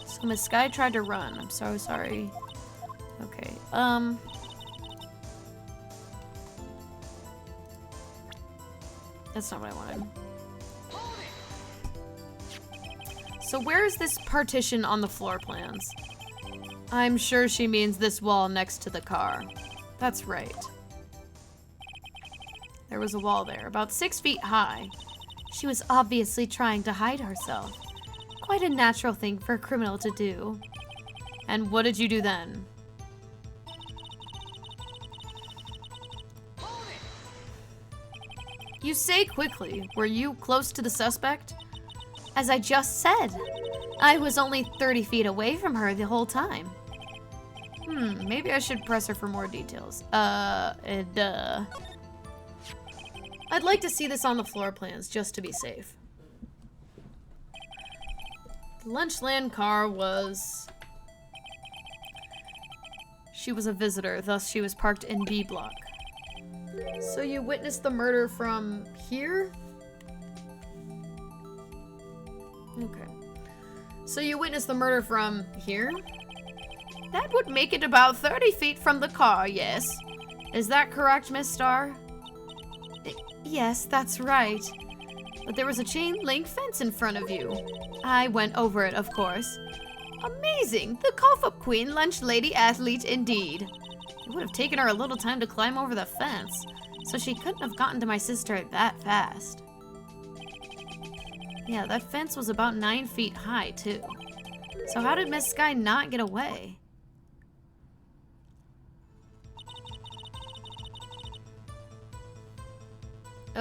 So Miss Sky tried to run. I'm so sorry. Okay, that's not what I wanted. So where is this partition on the floor plans? I'm sure she means this wall next to the car. That's right. There was a wall there, about 6 feet high. She was obviously trying to hide herself. Quite a natural thing for a criminal to do. And what did you do then? You say quickly. Were you close to the suspect? As I just said, I was only 30 feet away from her the whole time. Maybe I should press her for more details. I'd like to see this on the floor plans, just to be safe. The Lunchland car was... She was a visitor, thus she was parked in B block. So you witnessed the murder from here? Okay. So you witnessed the murder from here? That would make it about 30 feet from the car, yes. Is that correct, Miss Starr? Yes, that's right. But there was a chain link fence in front of you. I went over it, of course. Amazing! The cough-up queen lunch lady athlete indeed. It would have taken her a little time to climb over the fence, so she couldn't have gotten to my sister that fast. Yeah, that fence was about 9 feet high, too. So how did Miss Sky not get away?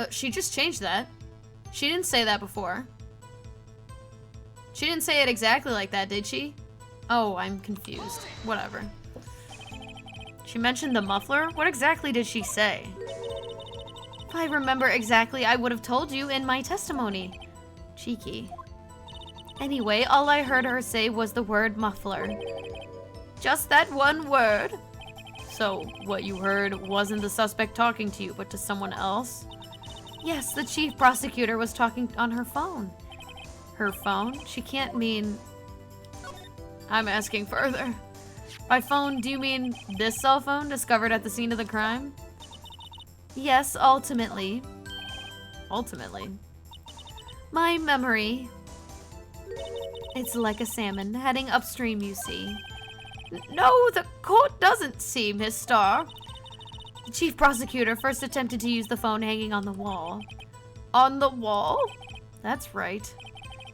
She just changed that. She didn't say that before. She didn't say it exactly like that, did she? Oh, I'm confused. Whatever. She mentioned the muffler? What exactly did she say? If I remember exactly, I would have told you in my testimony. Cheeky. Anyway, all I heard her say was the word muffler. Just that one word? So, what you heard wasn't the suspect talking to you, but to someone else? Yes, the chief prosecutor was talking on her phone. Her phone? She can't mean... I'm asking further. By phone, do you mean this cell phone discovered at the scene of the crime? Yes, ultimately. Ultimately. My memory. It's like a salmon heading upstream, you see. No, the court doesn't see, Miss Starr. The chief prosecutor first attempted to use the phone hanging on the wall. On the wall? That's right.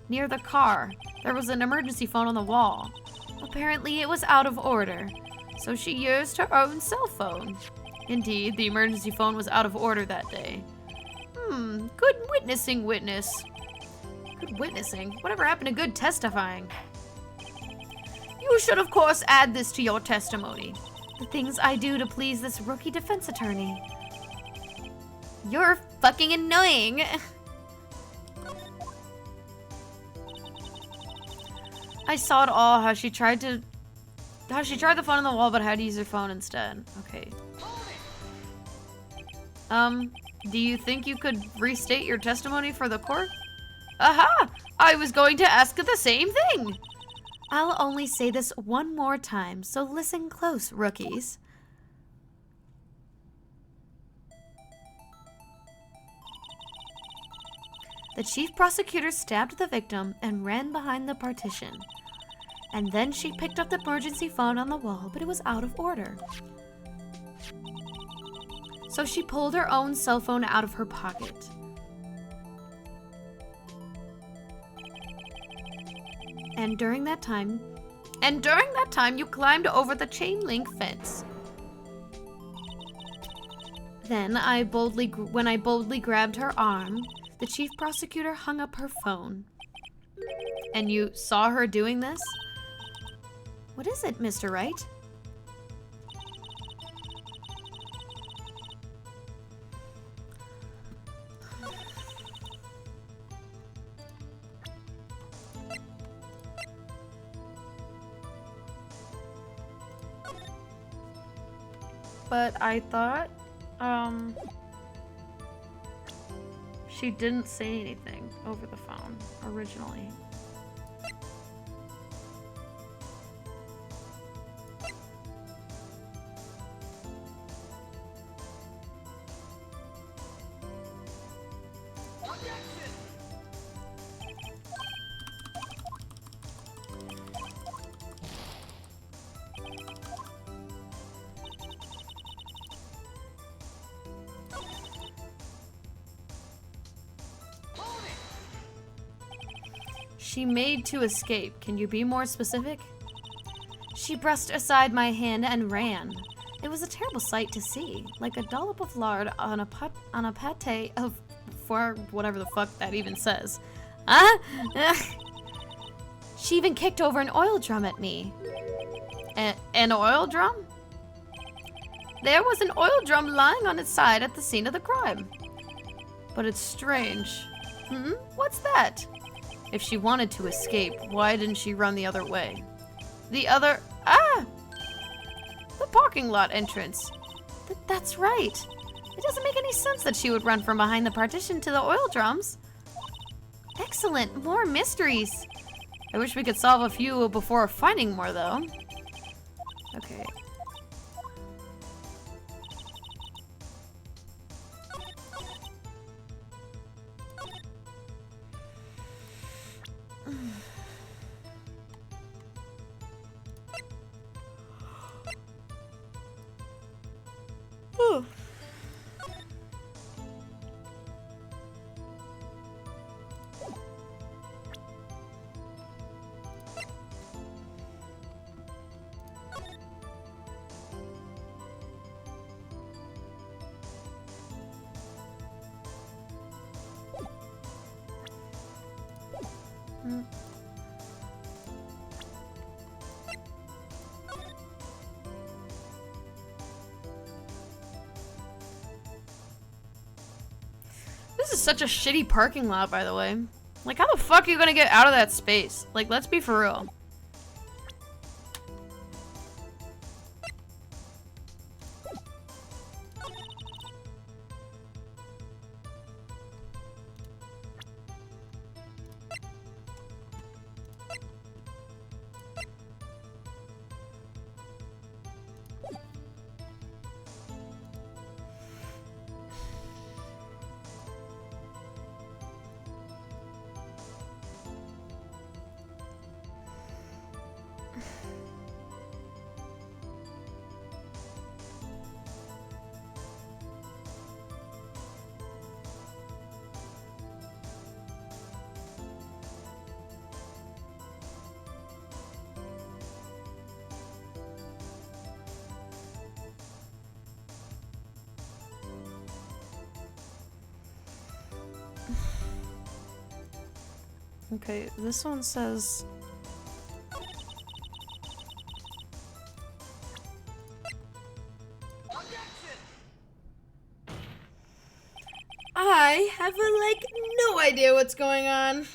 Near the car, there was an emergency phone on the wall. Apparently it was out of order, so she used her own cell phone. Indeed, the emergency phone was out of order that day. Good witnessing, witness. Good witnessing? Whatever happened to good testifying? You should, of course, add this to your testimony. The things I do to please this rookie defense attorney. You're fucking annoying. I saw it all, how she tried the phone on the wall, but had to use her phone instead. Okay. Do you think you could restate your testimony for the court? Aha! I was going to ask the same thing! I'll only say this one more time, so listen close, rookies. The chief prosecutor stabbed the victim and ran behind the partition. And then she picked up the emergency phone on the wall, but it was out of order. So she pulled her own cell phone out of her pocket. And during that time, you climbed over the chain link fence. Then when I boldly grabbed her arm, the chief prosecutor hung up her phone. And you saw her doing this? What is it, Mr. Wright? But I thought, she didn't say anything over the phone originally. she made to escape. Can you be more specific? She brushed aside my hand and ran. It was a terrible sight to see, like a dollop of lard on a pate of for whatever the fuck that even says. Huh? She even kicked over an oil drum at me. An oil drum? There was an oil drum lying on its side at the scene of the crime. But it's strange. What's that? If she wanted to escape, why didn't she run the other way? The parking lot entrance. That's right. It doesn't make any sense that she would run from behind the partition to the oil drums. Excellent, more mysteries. I wish we could solve a few before finding more, though. Okay. This is such a shitty parking lot, by the way. Like, how the fuck are you gonna get out of that space? Like, let's be for real. Okay, this one says... I have, no idea what's going on.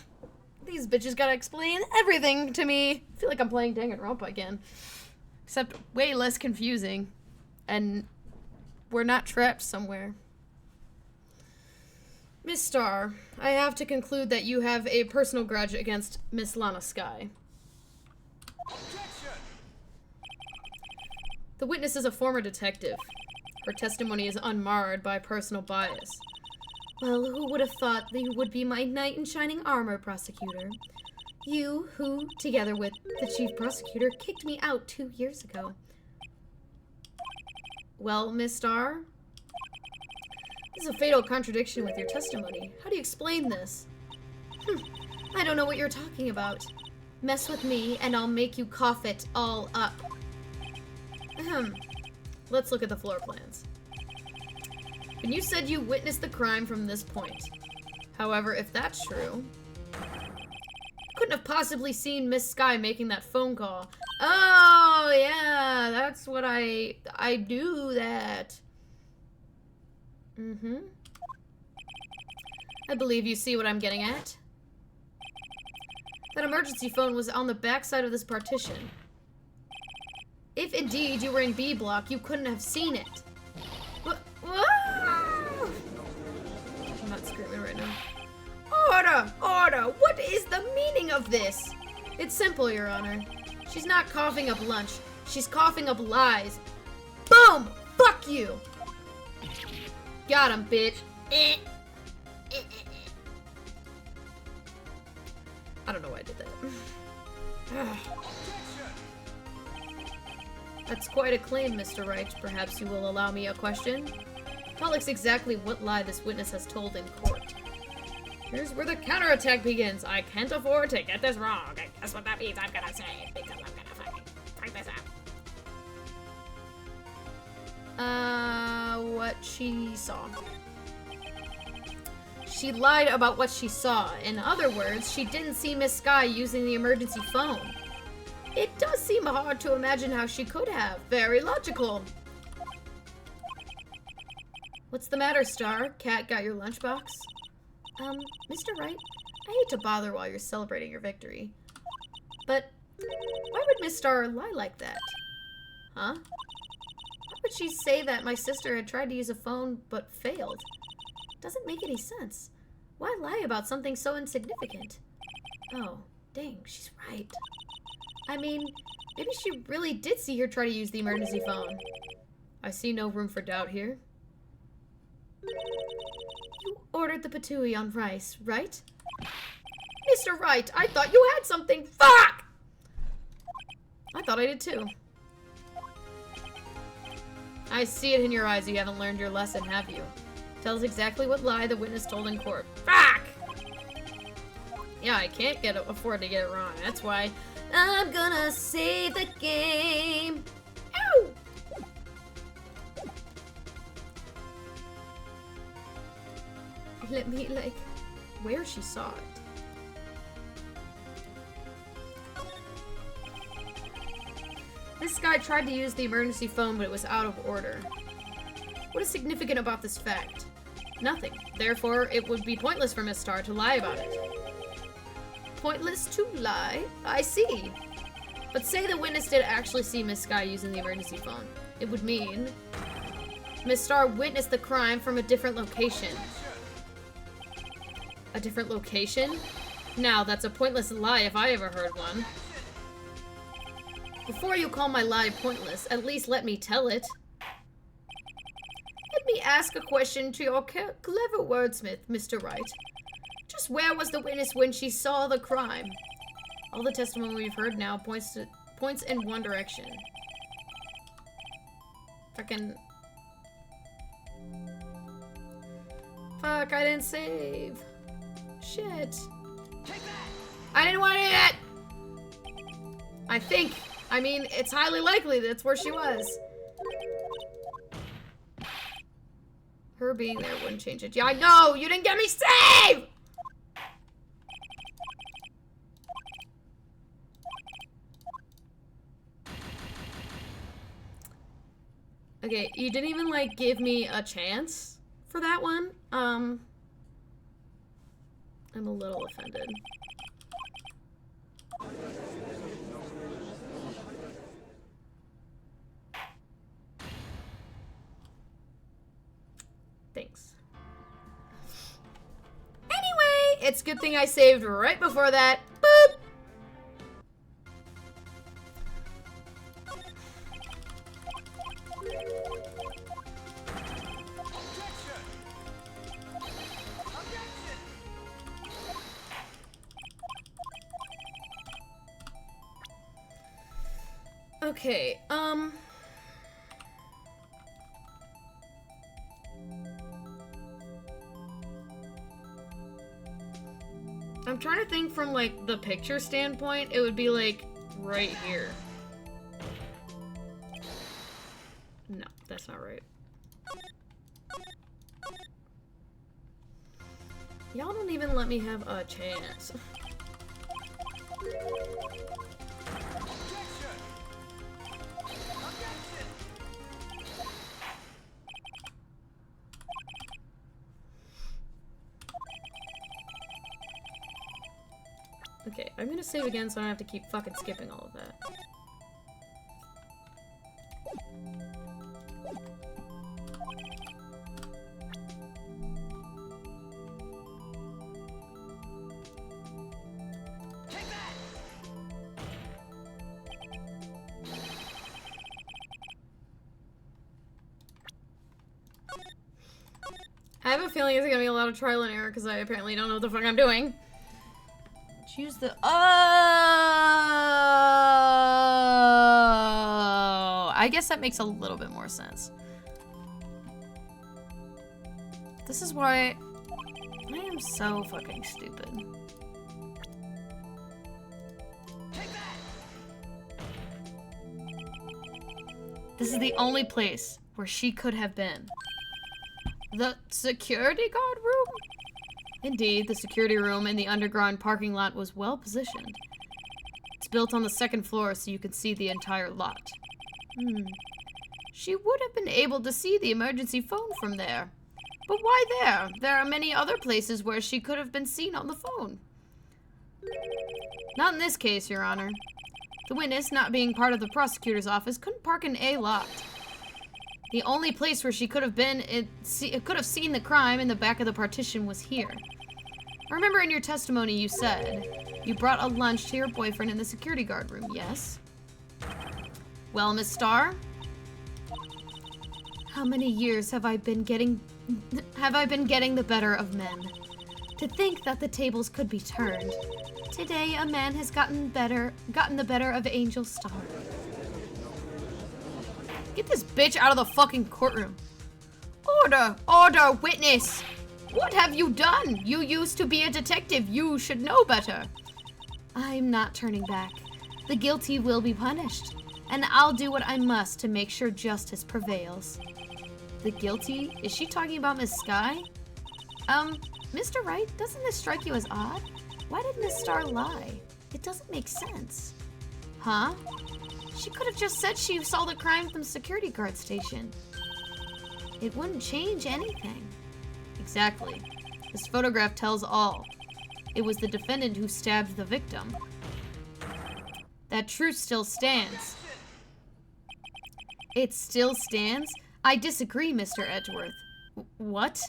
These bitches gotta explain everything to me. I feel like I'm playing Danganronpa again. Except way less confusing. And we're not trapped somewhere. Miss Starr, I have to conclude that you have a personal grudge against Miss Lana Skye. Objection! The witness is a former detective. Her testimony is unmarred by personal bias. Well, who would have thought that you would be my knight in shining armor, prosecutor? You, who, together with the chief prosecutor, kicked me out 2 years ago. Well, Miss Starr? This is a fatal contradiction with your testimony. How do you explain this? I don't know what you're talking about. Mess with me, and I'll make you cough it all up. Let's look at the floor plans. And you said you witnessed the crime from this point. However, if that's true, couldn't have possibly seen Miss Skye making that phone call. Oh, yeah, that's what I do that. I believe you see what I'm getting at. That emergency phone was on the back side of this partition. If indeed you were in B block, you couldn't have seen it. I'm not screaming right now. Order! Order! What is the meaning of this? It's simple, Your Honor. She's not coughing up lunch. She's coughing up lies. Boom! Fuck you! Got him, bitch. I don't know why I did that. That's quite a claim, Mr. Wright. Perhaps you will allow me a question? Tell us exactly what lie this witness has told in court. Here's where the counterattack begins. I can't afford to get this wrong. That's what that means. I'm gonna say it because I'm gonna fucking fuck this up. What she saw. She lied about what she saw. In other words, she didn't see Miss Sky using the emergency phone. It does seem hard to imagine how she could have. Very logical. What's the matter, Star? Cat got your lunchbox? Mr. Wright, I hate to bother while you're celebrating your victory. But why would Miss Star lie like that? Huh? Why would she say that my sister had tried to use a phone but failed? Doesn't make any sense. Why lie about something so insignificant? Oh, dang, she's right. I mean, maybe she really did see her try to use the emergency phone. I see no room for doubt here. You ordered the patooey on rice, right? Mr. Wright, I thought you had something. Fuck! I thought I did too. I see it in your eyes. You haven't learned your lesson, have you? Tell us exactly what lie the witness told in court. Fuck! Yeah, I can't afford to get it wrong. That's why I'm gonna save the game. Ow! Let me, like, where she saw it. This guy tried to use the emergency phone, but it was out of order. What is significant about this fact? Nothing. Therefore, it would be pointless for Miss Star to lie about it. Pointless to lie? I see. But say the witness did actually see Miss Sky using the emergency phone. It would mean Miss Star witnessed the crime from a different location. A different location? Now, that's a pointless lie if I ever heard one. Before you call my lie pointless, at least let me tell it. Let me ask a question to your clever wordsmith, Mr. Wright. Just where was the witness when she saw the crime? All the testimony we've heard now points in one direction. Fucking... Fuck, I didn't save. Shit. I didn't want to do that! I mean, it's highly likely that's where she was. Her being there wouldn't change it. Yeah, I know! You didn't get me saved! Okay, you didn't even, like, give me a chance for that one. I'm a little offended. Thanks. Anyway, it's a good thing I saved right before that. Boop! Okay, I'm trying to think from, like, the picture standpoint. It would be, like, right here. No, that's not right. Y'all don't even let me have a chance. Okay, I'm gonna save again so I don't have to keep fucking skipping all of that. I have a feeling it's gonna be a lot of trial and error because I apparently don't know what the fuck I'm doing. Choose the... Oh! I guess that makes a little bit more sense. This is why I am I'm so fucking stupid. This is the only place where she could have been. The security guard room? Indeed, the security room in the underground parking lot was well positioned. It's built on the second floor so you can see the entire lot. She would have been able to see the emergency phone from there. But why there? There are many other places where she could have been seen on the phone. Not in this case, Your Honor. The witness, not being part of the prosecutor's office, couldn't park in A lot. The only place where she could have been, it could have seen the crime in the back of the partition was here. I remember in your testimony you said you brought a lunch to your boyfriend in the security guard room, yes? Well, Miss Starr? How many years have I been getting the better of men? To think that the tables could be turned. Today, a man has gotten the better of Angel Starr. Get this bitch out of the fucking courtroom. Order! Order, witness! What have you done? You used to be a detective. You should know better. I'm not turning back. The guilty will be punished. And I'll do what I must to make sure justice prevails. The guilty? Is she talking about Miss Skye? Mr. Wright, doesn't this strike you as odd? Why did Miss Starr lie? It doesn't make sense. Huh? She could have just said she saw the crime from the security guard station. It wouldn't change anything. Exactly. This photograph tells all. It was the defendant who stabbed the victim. That truth still stands. It still stands? I disagree, Mr. Edgeworth. What?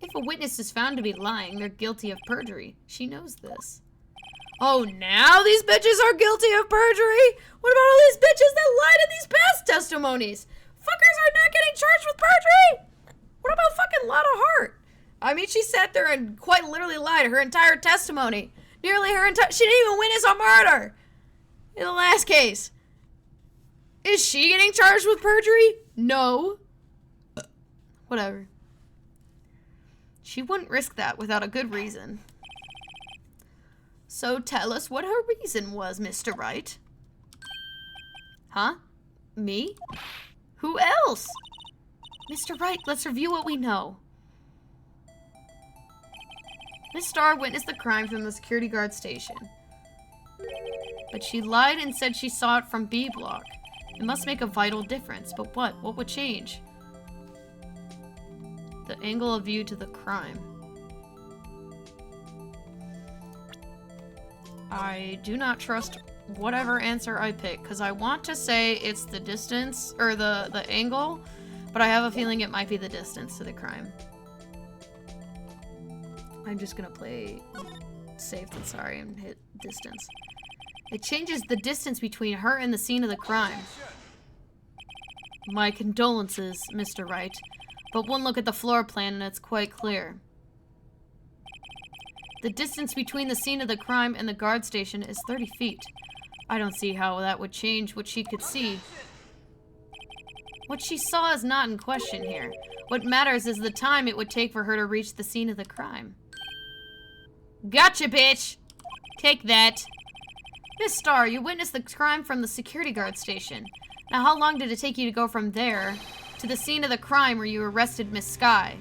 If a witness is found to be lying, they're guilty of perjury. She knows this. Oh, now these bitches are guilty of perjury? What about all these bitches that lied in these past testimonies? Fuckers are not getting charged with perjury? What about fucking Lotta Hart? I mean, she sat there and quite literally lied her entire testimony. Nearly her entire... She didn't even witness a murder in the last case. Is she getting charged with perjury? No. Whatever. She wouldn't risk that without a good reason. So tell us what her reason was, Mr. Wright. Huh? Me? Who else? Mr. Wright, let's review what we know. Miss Starr witnessed the crime from the security guard station. But she lied and said she saw it from B block. It must make a vital difference, but what? What would change? The angle of view to the crime. I do not trust whatever answer I pick, because I want to say it's the distance, or the angle, but I have a feeling it might be the distance to the crime. I'm just gonna play safe and sorry and hit distance. It changes the distance between her and the scene of the crime. My condolences, Mr. Wright, but one look at the floor plan and it's quite clear. The distance between the scene of the crime and the guard station is 30 feet. I don't see how that would change what she could see. What she saw is not in question here. What matters is the time it would take for her to reach the scene of the crime. Gotcha, bitch! Take that. Miss Starr, you witnessed the crime from the security guard station. Now, how long did it take you to go from there to the scene of the crime where you arrested Miss Skye?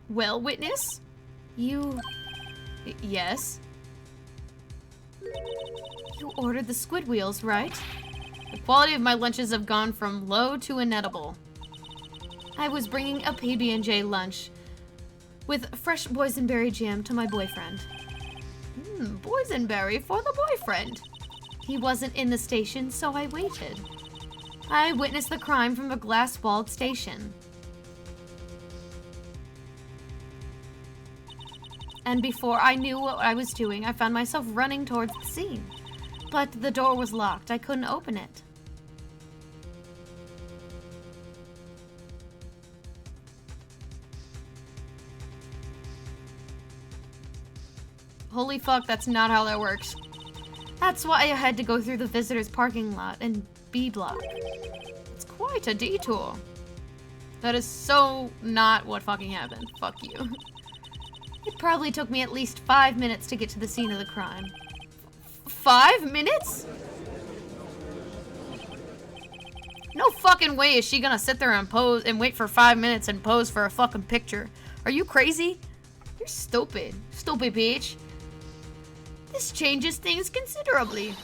Well, witness? Yes? You ordered the squid wheels, right? The quality of my lunches have gone from low to inedible. I was bringing a PB&J lunch with fresh boysenberry jam to my boyfriend. Boysenberry for the boyfriend. He wasn't in the station, so I waited. I witnessed the crime from a glass-walled station. And before I knew what I was doing, I found myself running towards the scene. But the door was locked. I couldn't open it. Holy fuck, that's not how that works. That's why I had to go through the visitors' parking lot and B block. It's quite a detour. That is so not what fucking happened. Fuck you. It probably took me at least 5 minutes to get to the scene of the crime. 5 minutes? No fucking way is she gonna sit there and pose and wait for 5 minutes and pose for a fucking picture. Are you crazy? You're stupid. Stupid bitch. This changes things considerably.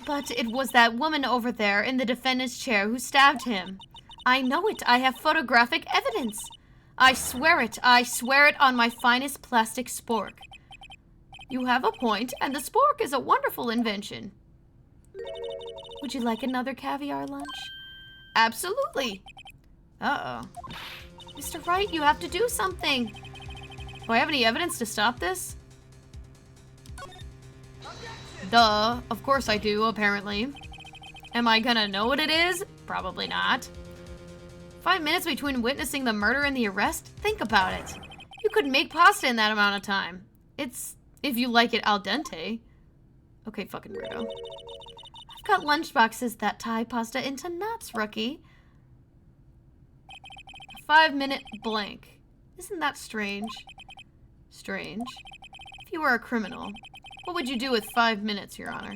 But it was that woman over there in the defendant's chair who stabbed him. I know it. I have photographic evidence. I swear it. I swear it on my finest plastic spork. You have a point, and the spork is a wonderful invention. Would you like another caviar lunch? Absolutely. Uh-oh. Mr. Wright, you have to do something. Do I have any evidence to stop this? Duh. Of course I do, apparently. Am I gonna know what it is? Probably not. 5 minutes between witnessing the murder and the arrest? Think about it. You could make pasta in that amount of time. It's, if you like it al dente. Okay, fucking weirdo. I've got lunchboxes that tie pasta into knots, rookie. A 5-minute blank. Isn't that strange? Strange. If you were a criminal, what would you do with 5 minutes, Your Honor?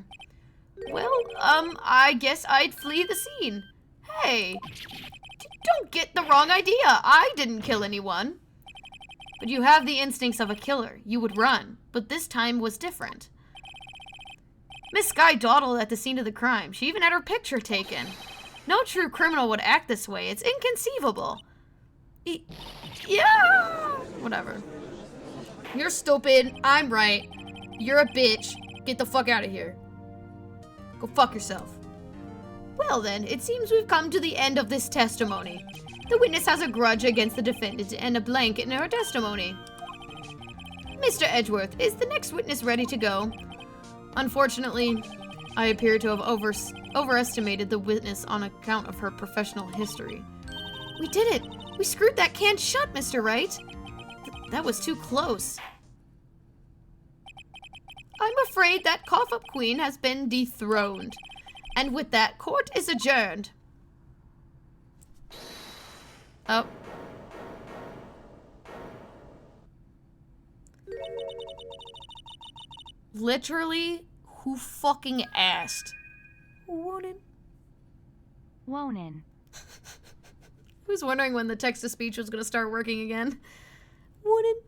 Well, I guess I'd flee the scene. Hey, don't get the wrong idea. I didn't kill anyone. But you have the instincts of a killer. You would run, but this time was different. Miss Skye dawdled at the scene of the crime. She even had her picture taken. No true criminal would act this way. It's inconceivable. Yeah! Whatever. You're stupid. I'm right. You're a bitch. Get the fuck out of here. Go fuck yourself. Well then, it seems we've come to the end of this testimony. The witness has a grudge against the defendant and a blank in her testimony. Mr. Edgeworth, is the next witness ready to go? Unfortunately, I appear to have overestimated the witness on account of her professional history. We did it! We screwed that can shut, Mr. Wright! That was too close. I'm afraid that cough-up queen has been dethroned. And with that, court is adjourned. Oh. Literally, who fucking asked? Wonin. Wonin. Who's wondering when the text-to-speech was gonna start working again? Wonin.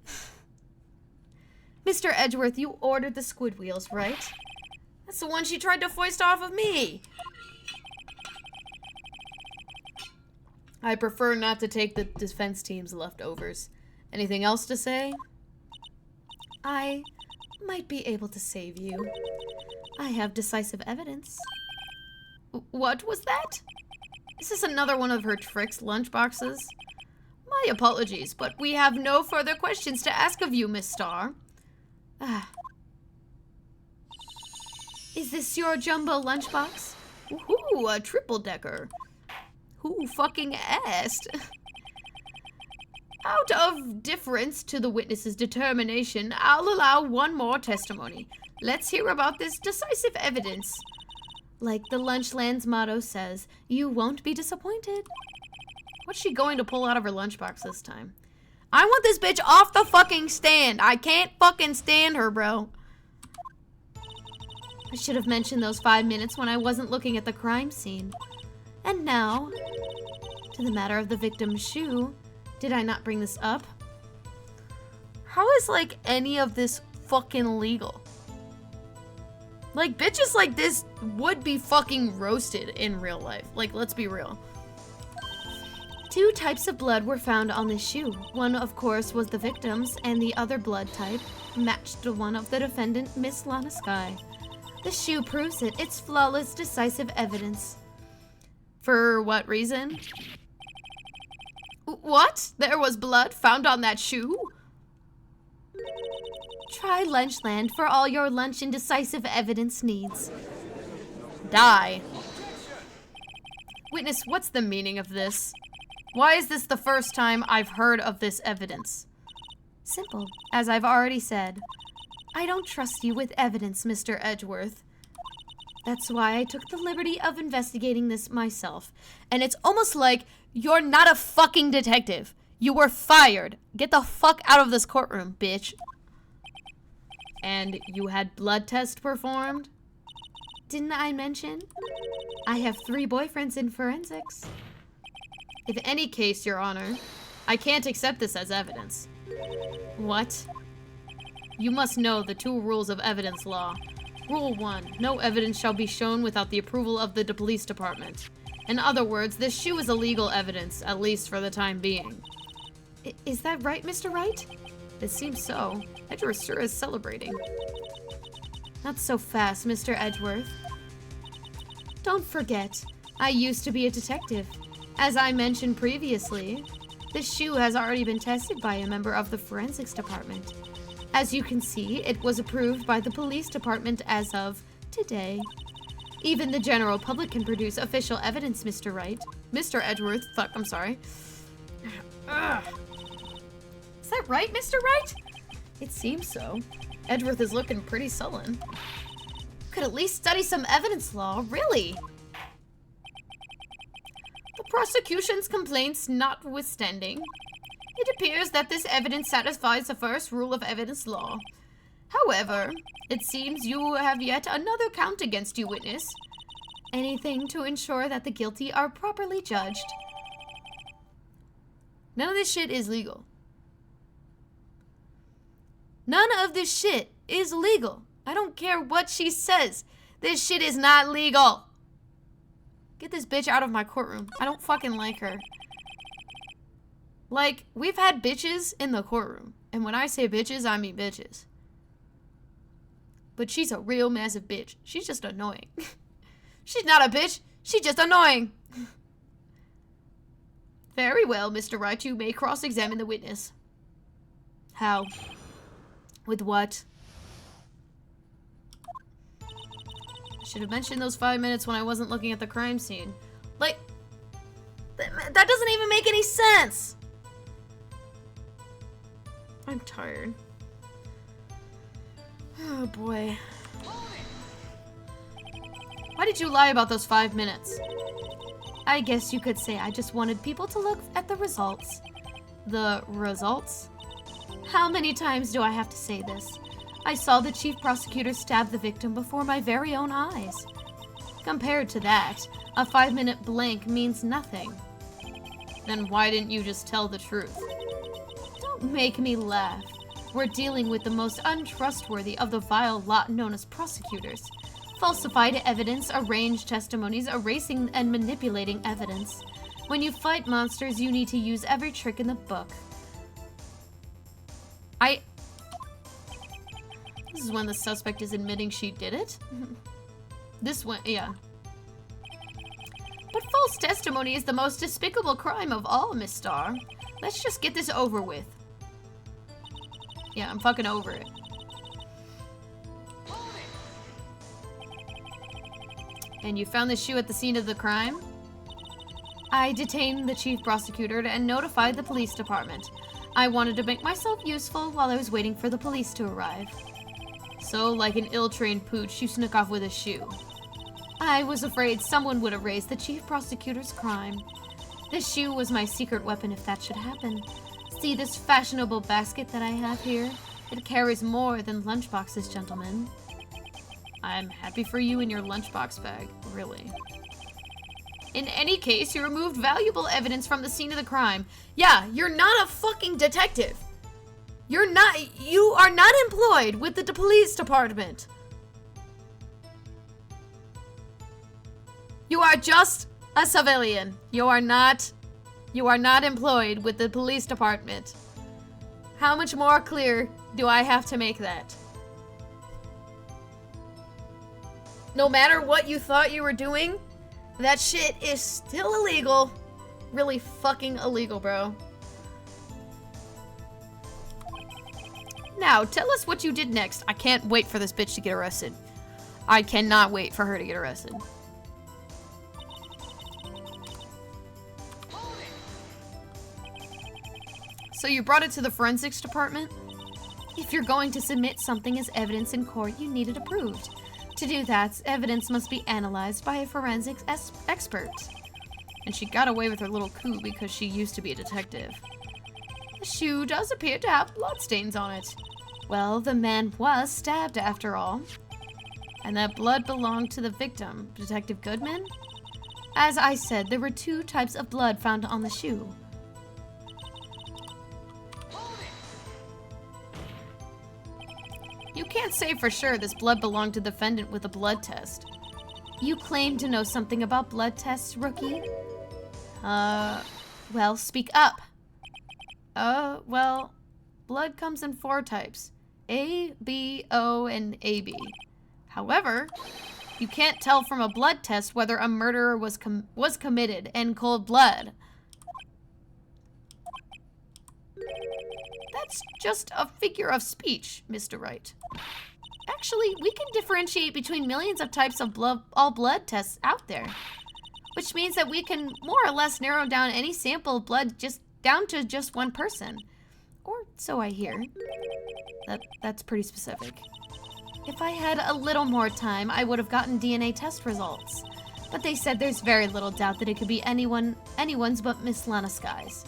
Mr. Edgeworth, you ordered the squid wheels, right? That's the one she tried to foist off of me. I prefer not to take the defense team's leftovers. Anything else to say? I might be able to save you. I have decisive evidence. What was that? Is this another one of her tricks, lunchboxes? My apologies, but we have no further questions to ask of you, Miss Starr. Is this your jumbo lunchbox? Ooh, a triple-decker. Who fucking asked? Out of deference to the witness's determination, I'll allow one more testimony. Let's hear about this decisive evidence. Like the Lunchland's motto says, you won't be disappointed. What's she going to pull out of her lunchbox this time? I want this bitch off the fucking stand. I can't fucking stand her, bro. I should have mentioned those 5 minutes when I wasn't looking at the crime scene. And now, to the matter of the victim's shoe. Did I not bring this up? How is, like, any of this fucking legal? Like, bitches like this would be fucking roasted in real life. Like, let's be real. 2 types of blood were found on this shoe. One, of course, was the victim's, and the other blood type matched the one of the defendant, Miss Lana Skye. The shoe proves it. It's flawless, decisive evidence. For what reason? What? There was blood found on that shoe? Try Lunchland for all your lunch and decisive evidence needs. Die. Witness, what's the meaning of this? Why is this the first time I've heard of this evidence? Simple. As I've already said, I don't trust you with evidence, Mr. Edgeworth. That's why I took the liberty of investigating this myself. And it's almost like You're not a fucking detective. You were fired. Get the fuck out of this courtroom, bitch. And you had blood tests performed? Didn't I mention? I have 3 boyfriends in forensics. If any case, Your Honor, I can't accept this as evidence. What? You must know the 2 rules of evidence law. Rule 1, no evidence shall be shown without the approval of the police department. In other words, this shoe is illegal evidence, at least for the time being. Is that right, Mr. Wright? It seems so. Edgeworth sure is celebrating. Not so fast, Mr. Edgeworth. Don't forget, I used to be a detective. As I mentioned previously, this shoe has already been tested by a member of the forensics department. As you can see, it was approved by the police department as of today. Even the general public can produce official evidence, Mr. Wright. Mr. Edgeworth, fuck, I'm sorry. Ugh. Is that right, Mr. Wright? It seems so. Edgeworth is looking pretty sullen. Could at least study some evidence law, really. The prosecution's complaints notwithstanding, it appears that this evidence satisfies the first rule of evidence law. However, it seems you have yet another count against you, witness. Anything to ensure that the guilty are properly judged. None of this shit is legal. None of this shit is legal. I don't care what she says. This shit is not legal. Get this bitch out of my courtroom. I don't fucking like her. Like, we've had bitches in the courtroom. And when I say bitches, I mean bitches. But she's a real massive bitch. She's just annoying. She's not a bitch. She's just annoying. Very well, Mr. Wright. You may cross-examine the witness. How? With what? I should have mentioned those 5 minutes when I wasn't looking at the crime scene. Like, that doesn't even make any sense. I'm tired. Oh boy. Why did you lie about those 5 minutes? I guess you could say I just wanted people to look at the results. The results? How many times do I have to say this? I saw the chief prosecutor stab the victim before my very own eyes. Compared to that, a 5-minute blank means nothing. Then why didn't you just tell the truth? Don't make me laugh. We're dealing with the most untrustworthy of the vile lot known as prosecutors. Falsified evidence, arranged testimonies, erasing and manipulating evidence. When you fight monsters, you need to use every trick in the book. This is when the suspect is admitting she did it? This one, yeah. But false testimony is the most despicable crime of all, Miss Starr. Let's just get this over with. Yeah, I'm fucking over it. And you found the shoe at the scene of the crime? I detained the chief prosecutor and notified the police department. I wanted to make myself useful while I was waiting for the police to arrive. So, like an ill-trained pooch, you snuck off with a shoe. I was afraid someone would erase the chief prosecutor's crime. This shoe was my secret weapon if that should happen. See this fashionable basket that I have here? It carries more than lunchboxes, gentlemen. I'm happy for you in your lunchbox bag, really. In any case, you removed valuable evidence from the scene of the crime. Yeah, you're not a fucking detective. You are not employed with the police department. You are just a civilian. You are not employed with the police department. How much more clear do I have to make that? No matter what you thought you were doing, that shit is still illegal. Really fucking illegal, bro. Now, tell us what you did next. I can't wait for this bitch to get arrested. I cannot wait for her to get arrested. So you brought it to the forensics department? If you're going to submit something as evidence in court, you need it approved. To do that, evidence must be analyzed by a forensics expert. and she got away with her little coup because she used to be a detective. The shoe does appear to have bloodstains on it. Well, the man was stabbed after all. And that blood belonged to the victim, Detective Goodman? As I said, there were 2 types of blood found on the shoe. You can't say for sure this blood belonged to the defendant with a blood test. You claim to know something about blood tests, rookie? Well, speak up. Well, blood comes in 4 types. A, B, O, and AB. However, you can't tell from a blood test whether a murder was committed in cold blood. That's just a figure of speech, Mr. Wright. Actually, we can differentiate between millions of types of all blood tests out there, which means that we can more or less narrow down any sample of blood down to just 1 person. Or so I hear. That's pretty specific. If I had a little more time, I would have gotten DNA test results. But they said there's very little doubt that it could be anyone's but Miss Lana Sky's.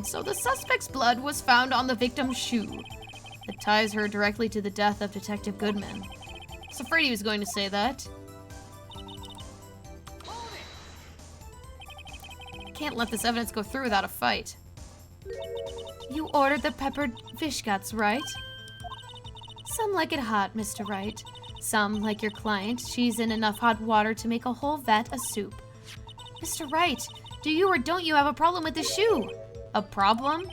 So the suspect's blood was found on the victim's shoe. It ties her directly to the death of Detective Goodman. I was afraid he was going to say that. Can't let this evidence go through without a fight. You ordered the peppered fish guts, right? Some like it hot, Mr. Wright. Some, like your client, season enough hot water to make a whole vat of soup. Mr. Wright, do you or don't you have a problem with the shoe? A problem?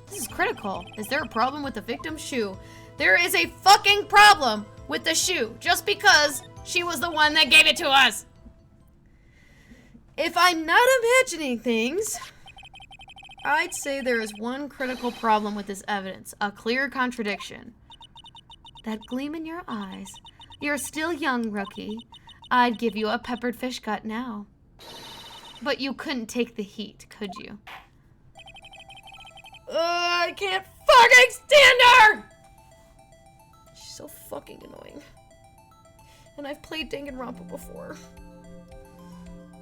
This is critical. Is there a problem with the victim's shoe? There is a fucking problem with the shoe, just because she was the one that gave it to us. If I'm not imagining things, I'd say there is one critical problem with this evidence, a clear contradiction. That gleam in your eyes. You're still young, rookie. I'd give you a peppered fish gut now. But you couldn't take the heat, could you? I can't fucking stand her! She's so fucking annoying. And I've played Danganronpa before.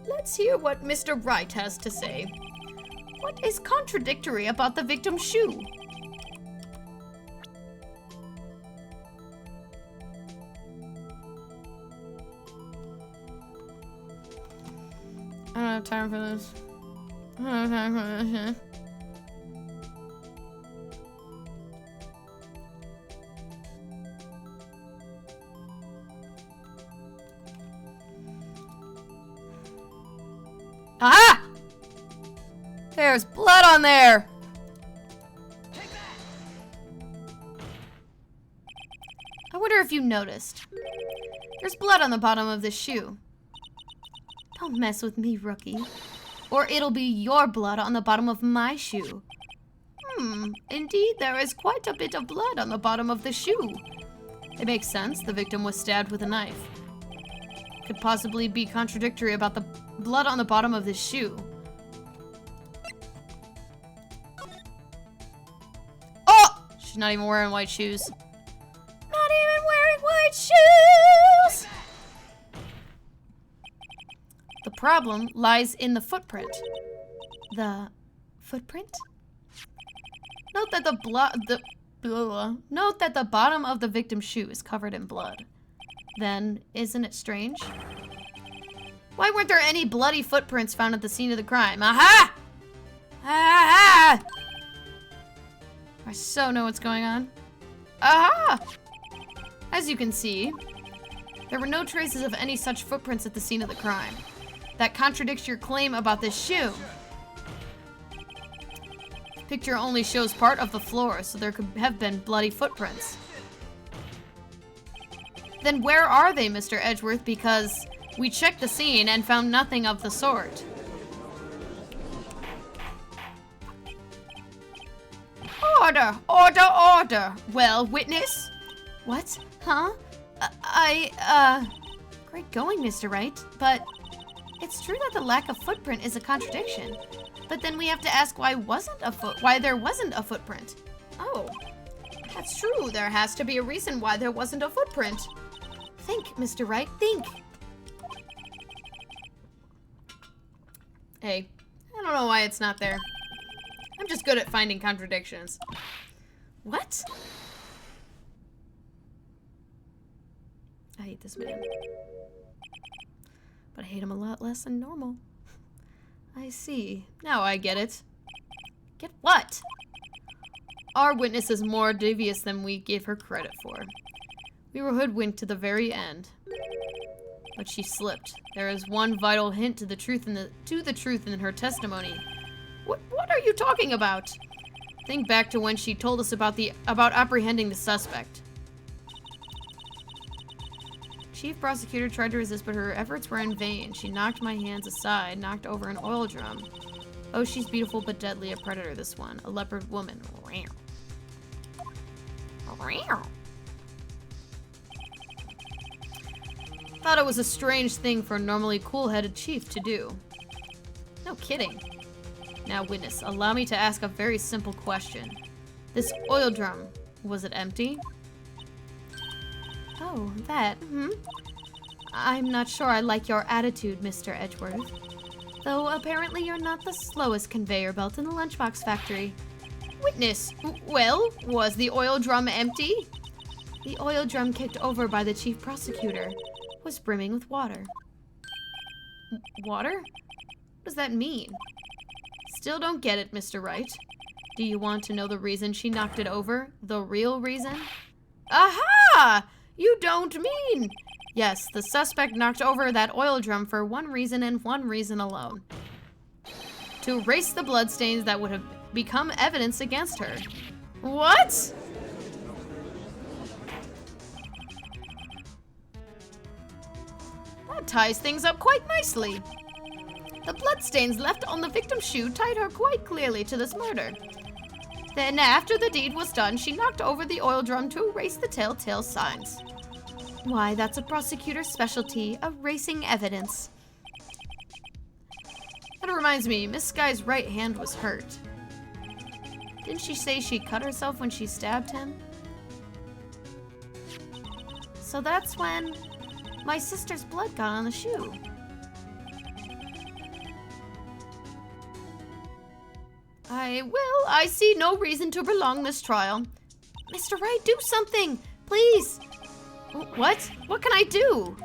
Let's hear what Mr. Wright has to say. What is contradictory about the victim's shoe? I don't have time for this. I don't have time for this shit. Ah! There's blood on there! I wonder if you noticed. There's blood on the bottom of this shoe. Don't mess with me, rookie. Or it'll be your blood on the bottom of my shoe. Indeed, there is quite a bit of blood on the bottom of the shoe. It makes sense. The victim was stabbed with a knife. Could possibly be contradictory about the blood on the bottom of this shoe. Oh! She's not even wearing white shoes. Not even wearing white shoes! The problem lies in the footprint. The footprint? Note that Note that the bottom of the victim's shoe is covered in blood. Then, isn't it strange? Why weren't there any bloody footprints found at the scene of the crime? Aha! Aha! I so know what's going on. Aha! As you can see, there were no traces of any such footprints at the scene of the crime. That contradicts your claim about this shoe. The picture only shows part of the floor, so there could have been bloody footprints. Then where are they, Mr. Edgeworth? Because we checked the scene and found nothing of the sort. Order! Order! Order! Well, witness? What? Huh? Great going, Mr. Wright, but it's true that the lack of footprint is a contradiction. But then we have to ask why there wasn't a footprint. Oh, that's true. There has to be a reason why there wasn't a footprint. Think, Mr. Wright, think. Hey, I don't know why it's not there. I'm just good at finding contradictions. What? I hate this man. But I hate him a lot less than normal. I see. Now I get it. Get what? Our witness is more devious than we give her credit for. We were hoodwinked to the very end. But she slipped. There is one vital hint to the truth in her testimony. What are you talking about? Think back to when she told us about apprehending the suspect. Chief prosecutor tried to resist, but her efforts were in vain. She knocked my hands aside, knocked over an oil drum. Oh, she's beautiful but deadly, a predator, this one. A leopard woman. Thought it was a strange thing for a normally cool-headed chief to do. No kidding. Now, witness, allow me to ask a very simple question. This oil drum, was it empty? Oh, that, I'm not sure I like your attitude, Mr. Edgeworth. Though apparently you're not the slowest conveyor belt in the lunchbox factory. Witness, well, was the oil drum empty? The oil drum kicked over by the chief prosecutor was brimming with water. Water? What does that mean? Still don't get it, Mr. Wright. Do you want to know the reason she knocked it over? The real reason? Aha! You don't mean... Yes, the suspect knocked over that oil drum for one reason and one reason alone. To erase the bloodstains that would have become evidence against her. What? That ties things up quite nicely. The bloodstains left on the victim's shoe tied her quite clearly to this murder. Then, after the deed was done, she knocked over the oil drum to erase the telltale signs. Why, that's a prosecutor's specialty, erasing evidence. That reminds me, Miss Sky's right hand was hurt. Didn't she say she cut herself when she stabbed him? So that's when my sister's blood got on the shoe. I see no reason to prolong this trial. Mr. Wright, do something, please. What? What can I do?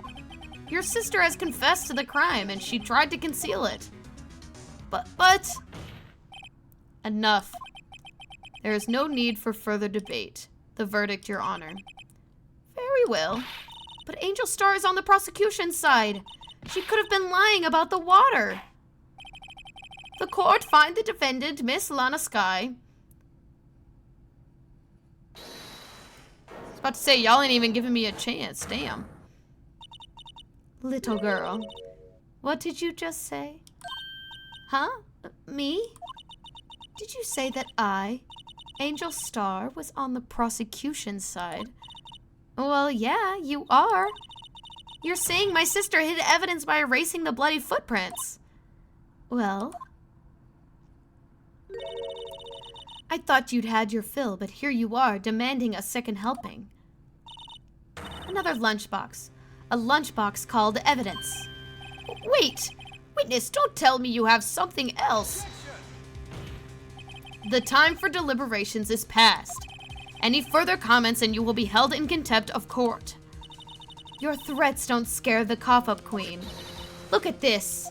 Your sister has confessed to the crime and she tried to conceal it. But... Enough. There is no need for further debate. The verdict, Your Honor. Very well. But Angel Star is on the prosecution's side. She could have been lying about the water. The court find the defendant, Miss Lana Sky. I was about to say, y'all ain't even giving me a chance. Damn. Little girl, what did you just say? Huh? Me? Did you say that I, Angel Star, was on the prosecution's side? Well, yeah, you are. You're saying my sister hid evidence by erasing the bloody footprints. Well... I thought you'd had your fill, but here you are, demanding a second helping. Another lunchbox. A lunchbox called evidence. Wait! Witness, don't tell me you have something else. The time for deliberations is past. Any further comments and you will be held in contempt of court. Your threats don't scare the cough-up queen. Look at this.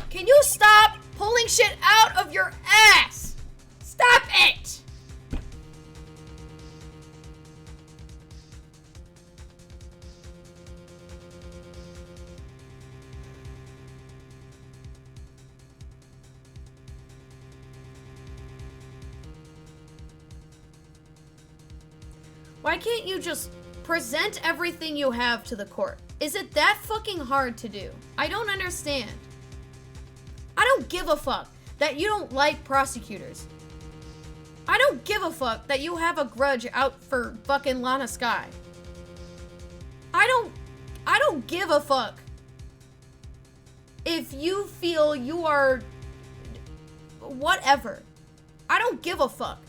Can you stop pulling shit out of your ass? Stop it! Why can't you just present everything you have to the court? Is it that fucking hard to do? I don't understand. I don't give a fuck that you don't like prosecutors. I don't give a fuck that you have a grudge out for fucking Lana Sky. I don't give a fuck if you feel you are whatever. I don't give a fuck.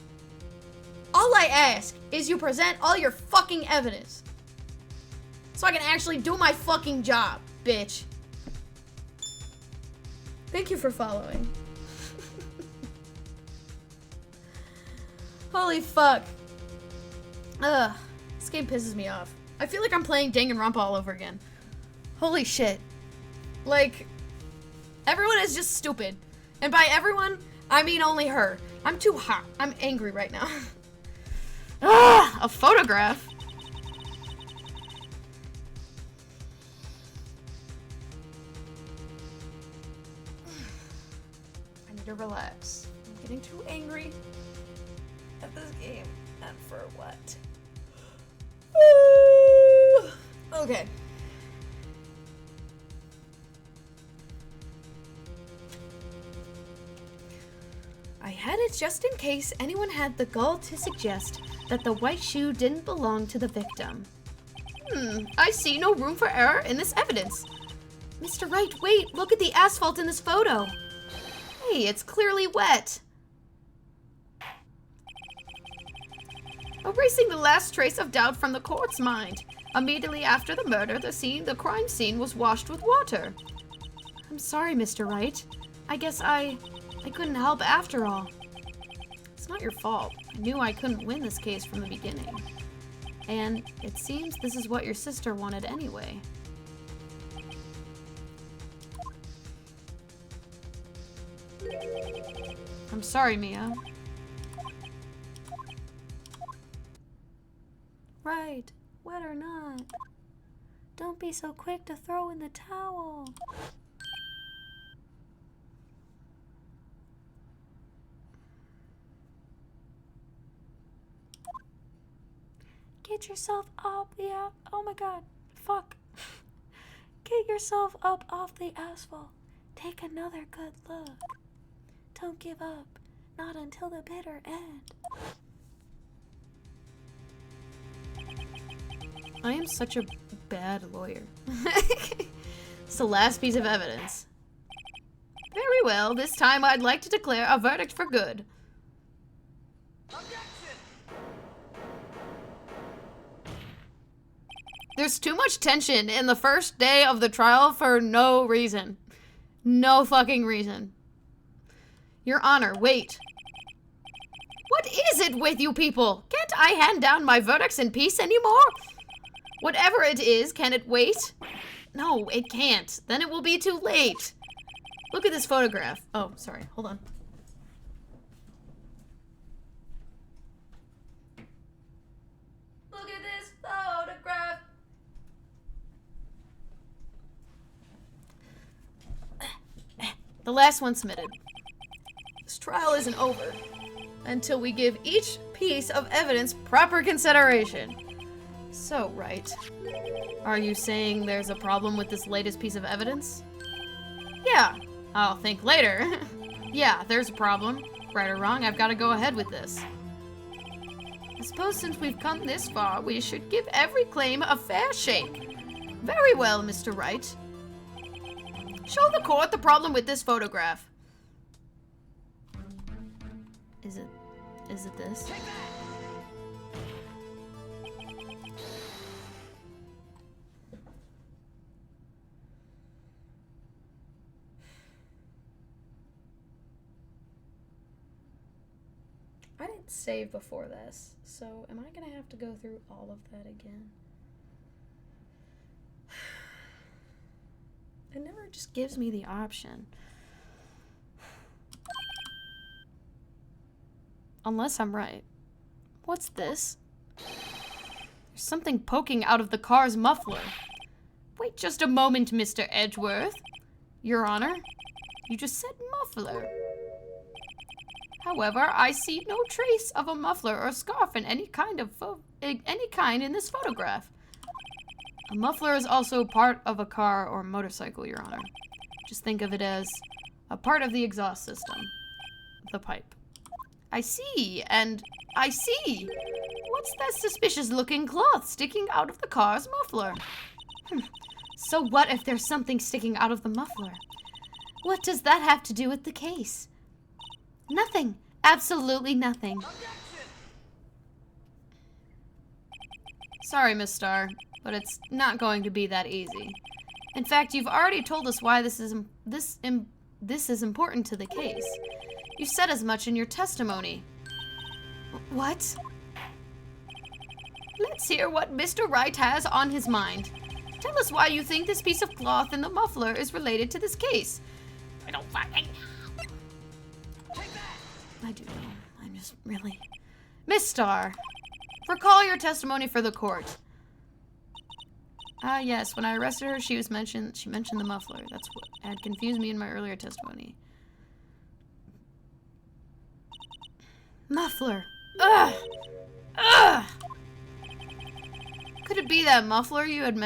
All I ask is you present all your fucking evidence so I can actually do my fucking job, bitch. Thank you for following. Holy fuck. Ugh. This game pisses me off. I feel like I'm playing Danganronpa all over again. Holy shit. Like, everyone is just stupid. And by everyone, I mean only her. I'm too hot. I'm angry right now. Ah, a photograph. I need to relax. I'm getting too angry at this game. And for what? Okay. I had it just in case anyone had the gall to suggest that the white shoe didn't belong to the victim. I see no room for error in this evidence. Mr. Wright, wait, look at the asphalt in this photo. Hey, it's clearly wet. Erasing the last trace of doubt from the court's mind. Immediately after the murder, the crime scene was washed with water. I'm sorry, Mr. Wright. I guess I couldn't help after all. It's not your fault. I knew I couldn't win this case from the beginning. And it seems this is what your sister wanted anyway. I'm sorry, Mia. Right, wet or not. Don't be so quick to throw in the towel. Get yourself up, yeah. Oh my god, fuck. Get yourself up off the asphalt. Take another good look. Don't give up, not until the bitter end. I am such a bad lawyer. It's the last piece of evidence. Very well, this time I'd like to declare a verdict for good. There's too much tension in the first day of the trial for no reason. No fucking reason. Your Honor, wait. What is it with you people? Can't I hand down my verdicts in peace anymore? Whatever it is, can it wait? No, it can't. Then it will be too late. Look at this photograph. Oh, sorry. Hold on. Look at this photograph. The last one submitted. This trial isn't over until we give each piece of evidence proper consideration. So, Wright, are you saying there's a problem with this latest piece of evidence? Yeah, I'll think later. Yeah, there's a problem. Right or wrong, I've got to go ahead with this. I suppose since we've come this far, we should give every claim a fair shake. Very well, Mr. Wright. Show the court the problem with this photograph. Is it this? I didn't save before this, so am I gonna have to go through all of that again? It never just gives me the option. Unless I'm right. What's this? There's something poking out of the car's muffler. Wait just a moment, Mr. Edgeworth. Your Honor, you just said muffler. However, I see no trace of a muffler or scarf in any kind in this photograph. A muffler is also part of a car or motorcycle, Your Honor. Just think of it as a part of the exhaust system. The pipe. I see, and I see. What's that suspicious-looking cloth sticking out of the car's muffler? So what if there's something sticking out of the muffler? What does that have to do with the case? Nothing. Absolutely nothing. Sorry, Miss Starr, but it's not going to be that easy. In fact, you've already told us why this this is important to the case. You said as much in your testimony. What? Let's hear what Mr. Wright has on his mind. Tell us why you think this piece of cloth in the muffler is related to this case. I don't fucking know. I do know. I'm just really... Miss Starr, recall your testimony for the court. Yes, when I arrested her, she mentioned the muffler. That's what had confused me in my earlier testimony. Muffler. Ugh! Ugh! Could it be that muffler you heard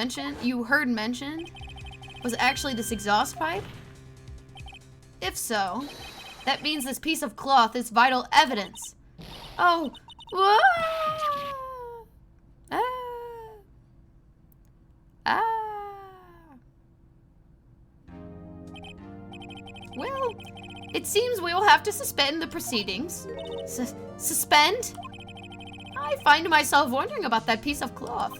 mentioned, was actually this exhaust pipe? If so, that means this piece of cloth is vital evidence. Oh, whoa! Well, it seems we will have to suspend the proceedings. Suspend? I find myself wondering about that piece of cloth.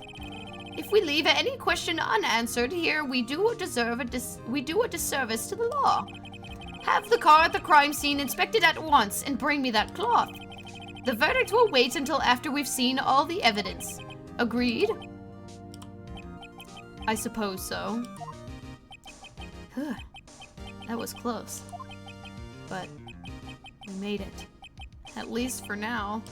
If we leave any question unanswered here, we do a disservice to the law. Have the car at the crime scene inspected at once and bring me that cloth. The verdict will wait until after we've seen all the evidence. Agreed? I suppose so. That was close. But we made it. At least for now.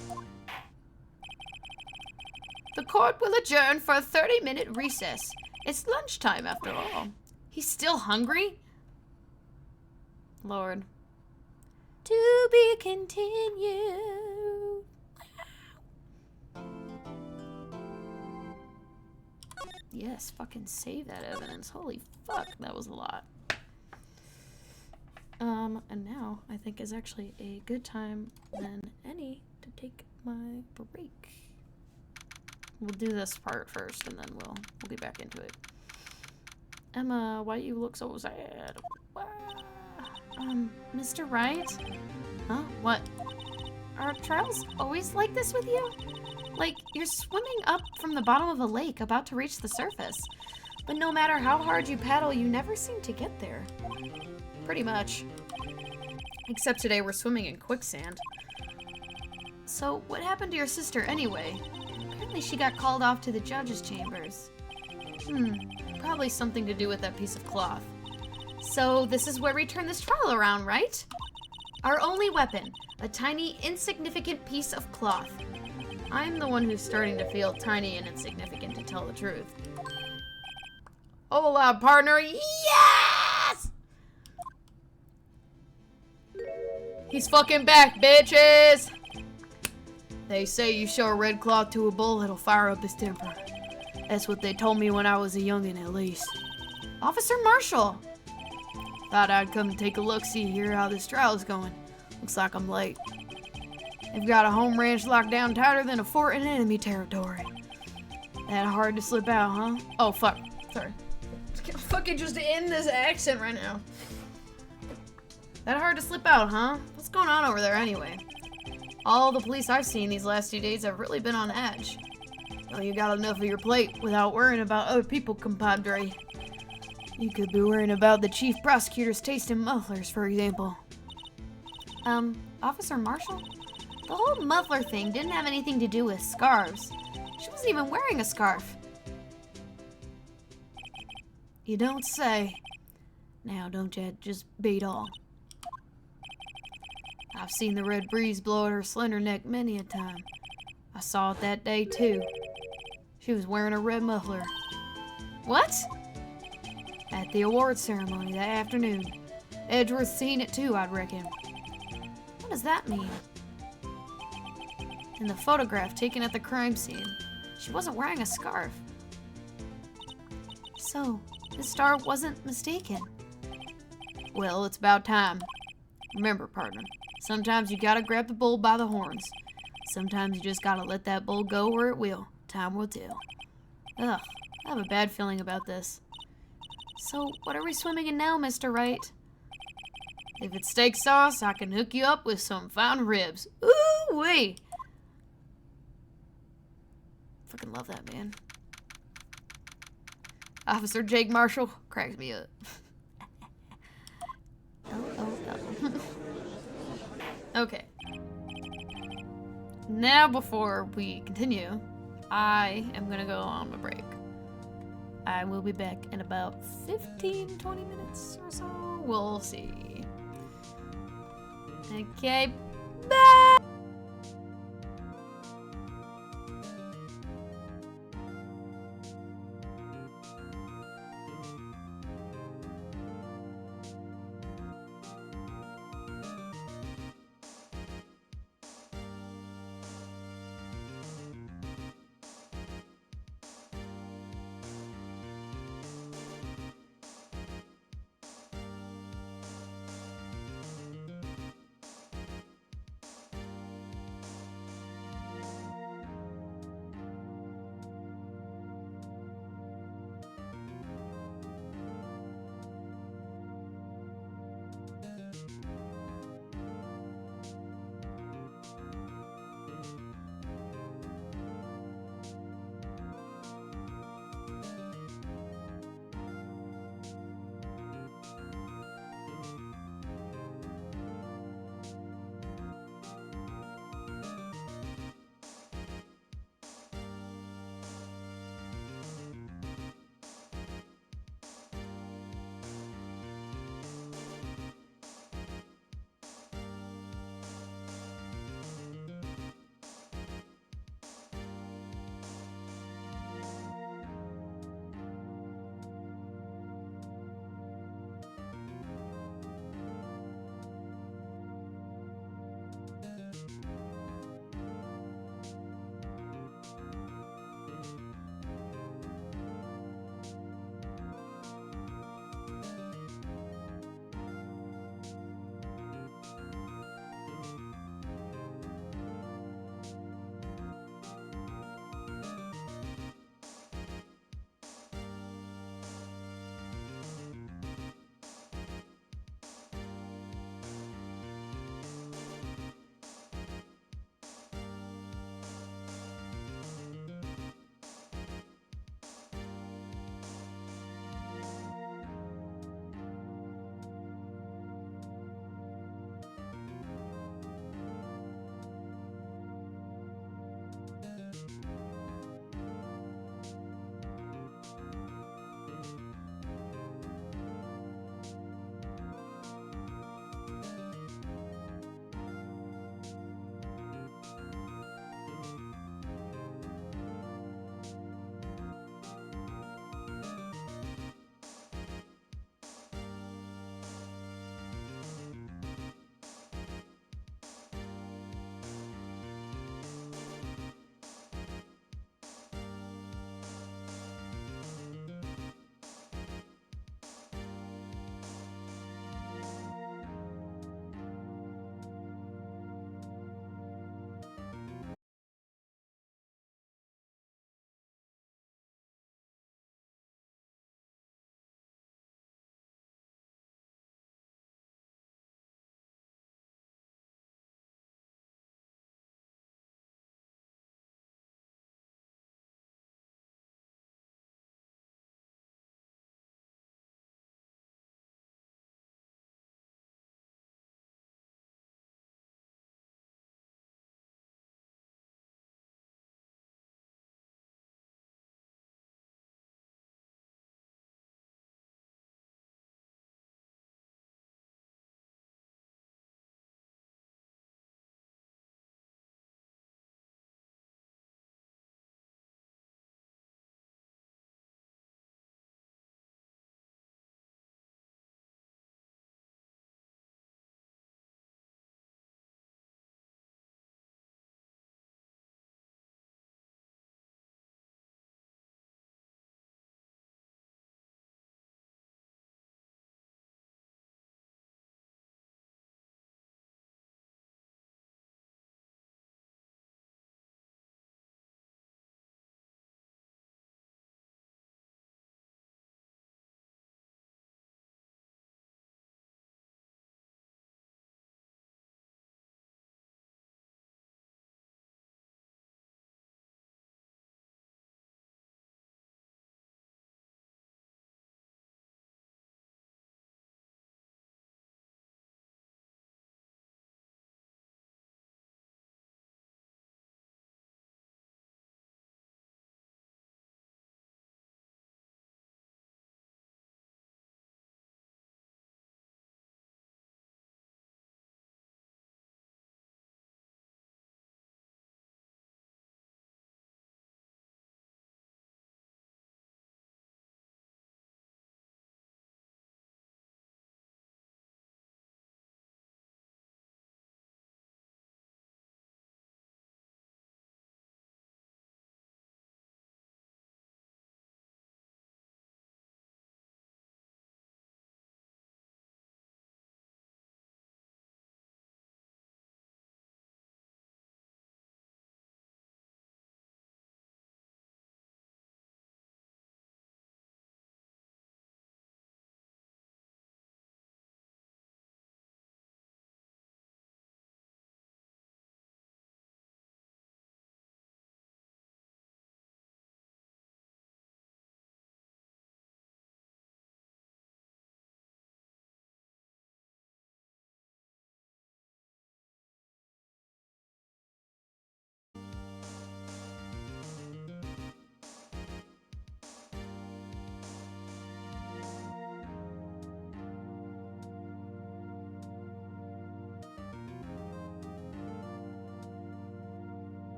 The court will adjourn for a 30-minute recess. It's lunchtime after all. He's still hungry? Lord. To be continued. Yes, fucking save that evidence. Holy fuck, that was a lot. And now I think is actually a good time than any to take my break. We'll do this part first and then we'll get back into it. Emma, why you look so sad? Mr. Wright? Huh? What? Are trials always like this with you? Like, you're swimming up from the bottom of a lake about to reach the surface. But no matter how hard you paddle, you never seem to get there. Pretty much. Except today we're swimming in quicksand. So, what happened to your sister anyway? Apparently she got called off to the judge's chambers. Probably something to do with that piece of cloth. So, this is where we turn this trial around, right? Our only weapon, a tiny, insignificant piece of cloth. I'm the one who's starting to feel tiny and insignificant, to tell the truth. Hola, partner! Yes! He's fucking back, bitches! They say you show a red cloth to a bull, it'll fire up his temper. That's what they told me when I was a youngin', at least. Officer Marshall! Thought I'd come and take a look-see, hear how this trial's going. Looks like I'm late. They've got a home ranch locked down tighter than a fort in enemy territory. That hard to slip out, huh? Oh, fuck. Sorry. Fucking just end this accent right now. That hard to slip out, huh? What's going on over there anyway? All the police I've seen these last 2 days have really been on edge. Well, you got enough of your plate without worrying about other people, compadre. You could be worrying about the chief prosecutor's taste in mufflers, for example. Officer Marshall? The whole muffler thing didn't have anything to do with scarves. She wasn't even wearing a scarf. You don't say. Now, don't you just beat all. I've seen the red breeze blow at her slender neck many a time. I saw it that day, too. She was wearing a red muffler. What? At the award ceremony that afternoon. Edgeworth seen it too, I'd reckon. What does that mean? In the photograph taken at the crime scene, she wasn't wearing a scarf. So, Miss Starr wasn't mistaken. Well, it's about time. Remember, partner, sometimes you gotta grab the bull by the horns. Sometimes you just gotta let that bull go where it will. Time will tell. Ugh, I have a bad feeling about this. So, what are we swimming in now, Mr. Wright? If it's steak sauce, I can hook you up with some fine ribs. Ooh-wee! Fucking love that, man. Officer Jake Marshall cracks me up. Okay. Now, before we continue, I am gonna go on a break. I will be back in about 15, 20 minutes or so. We'll see. Okay, bye!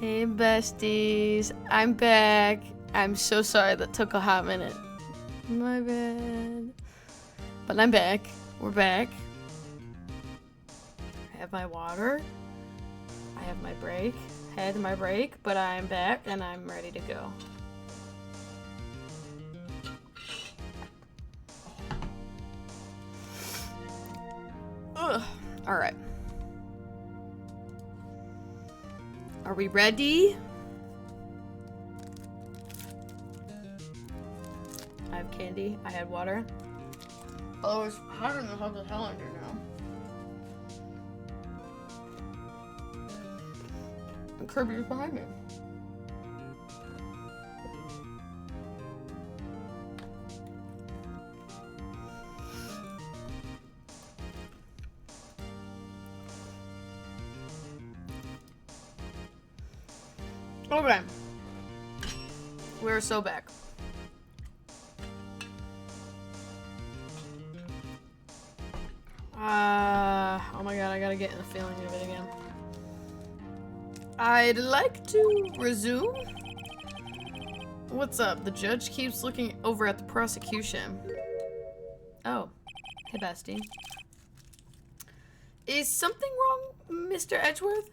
Hey besties, I'm back. I'm so sorry that took a hot minute. My bad. But I'm back. We're back. I have my water. I have my break. Had my break, but I'm back and I'm ready to go. Ugh. All right. Are we ready? I have candy. I had water. Oh, it's hotter than the hell under now. And Kirby's behind me. Okay. We're so back. Oh my god, I gotta get in the feeling of it again. I'd like to resume. What's up? The judge keeps looking over at the prosecution. Oh. Hey, bestie. Is something wrong, Mr. Edgeworth?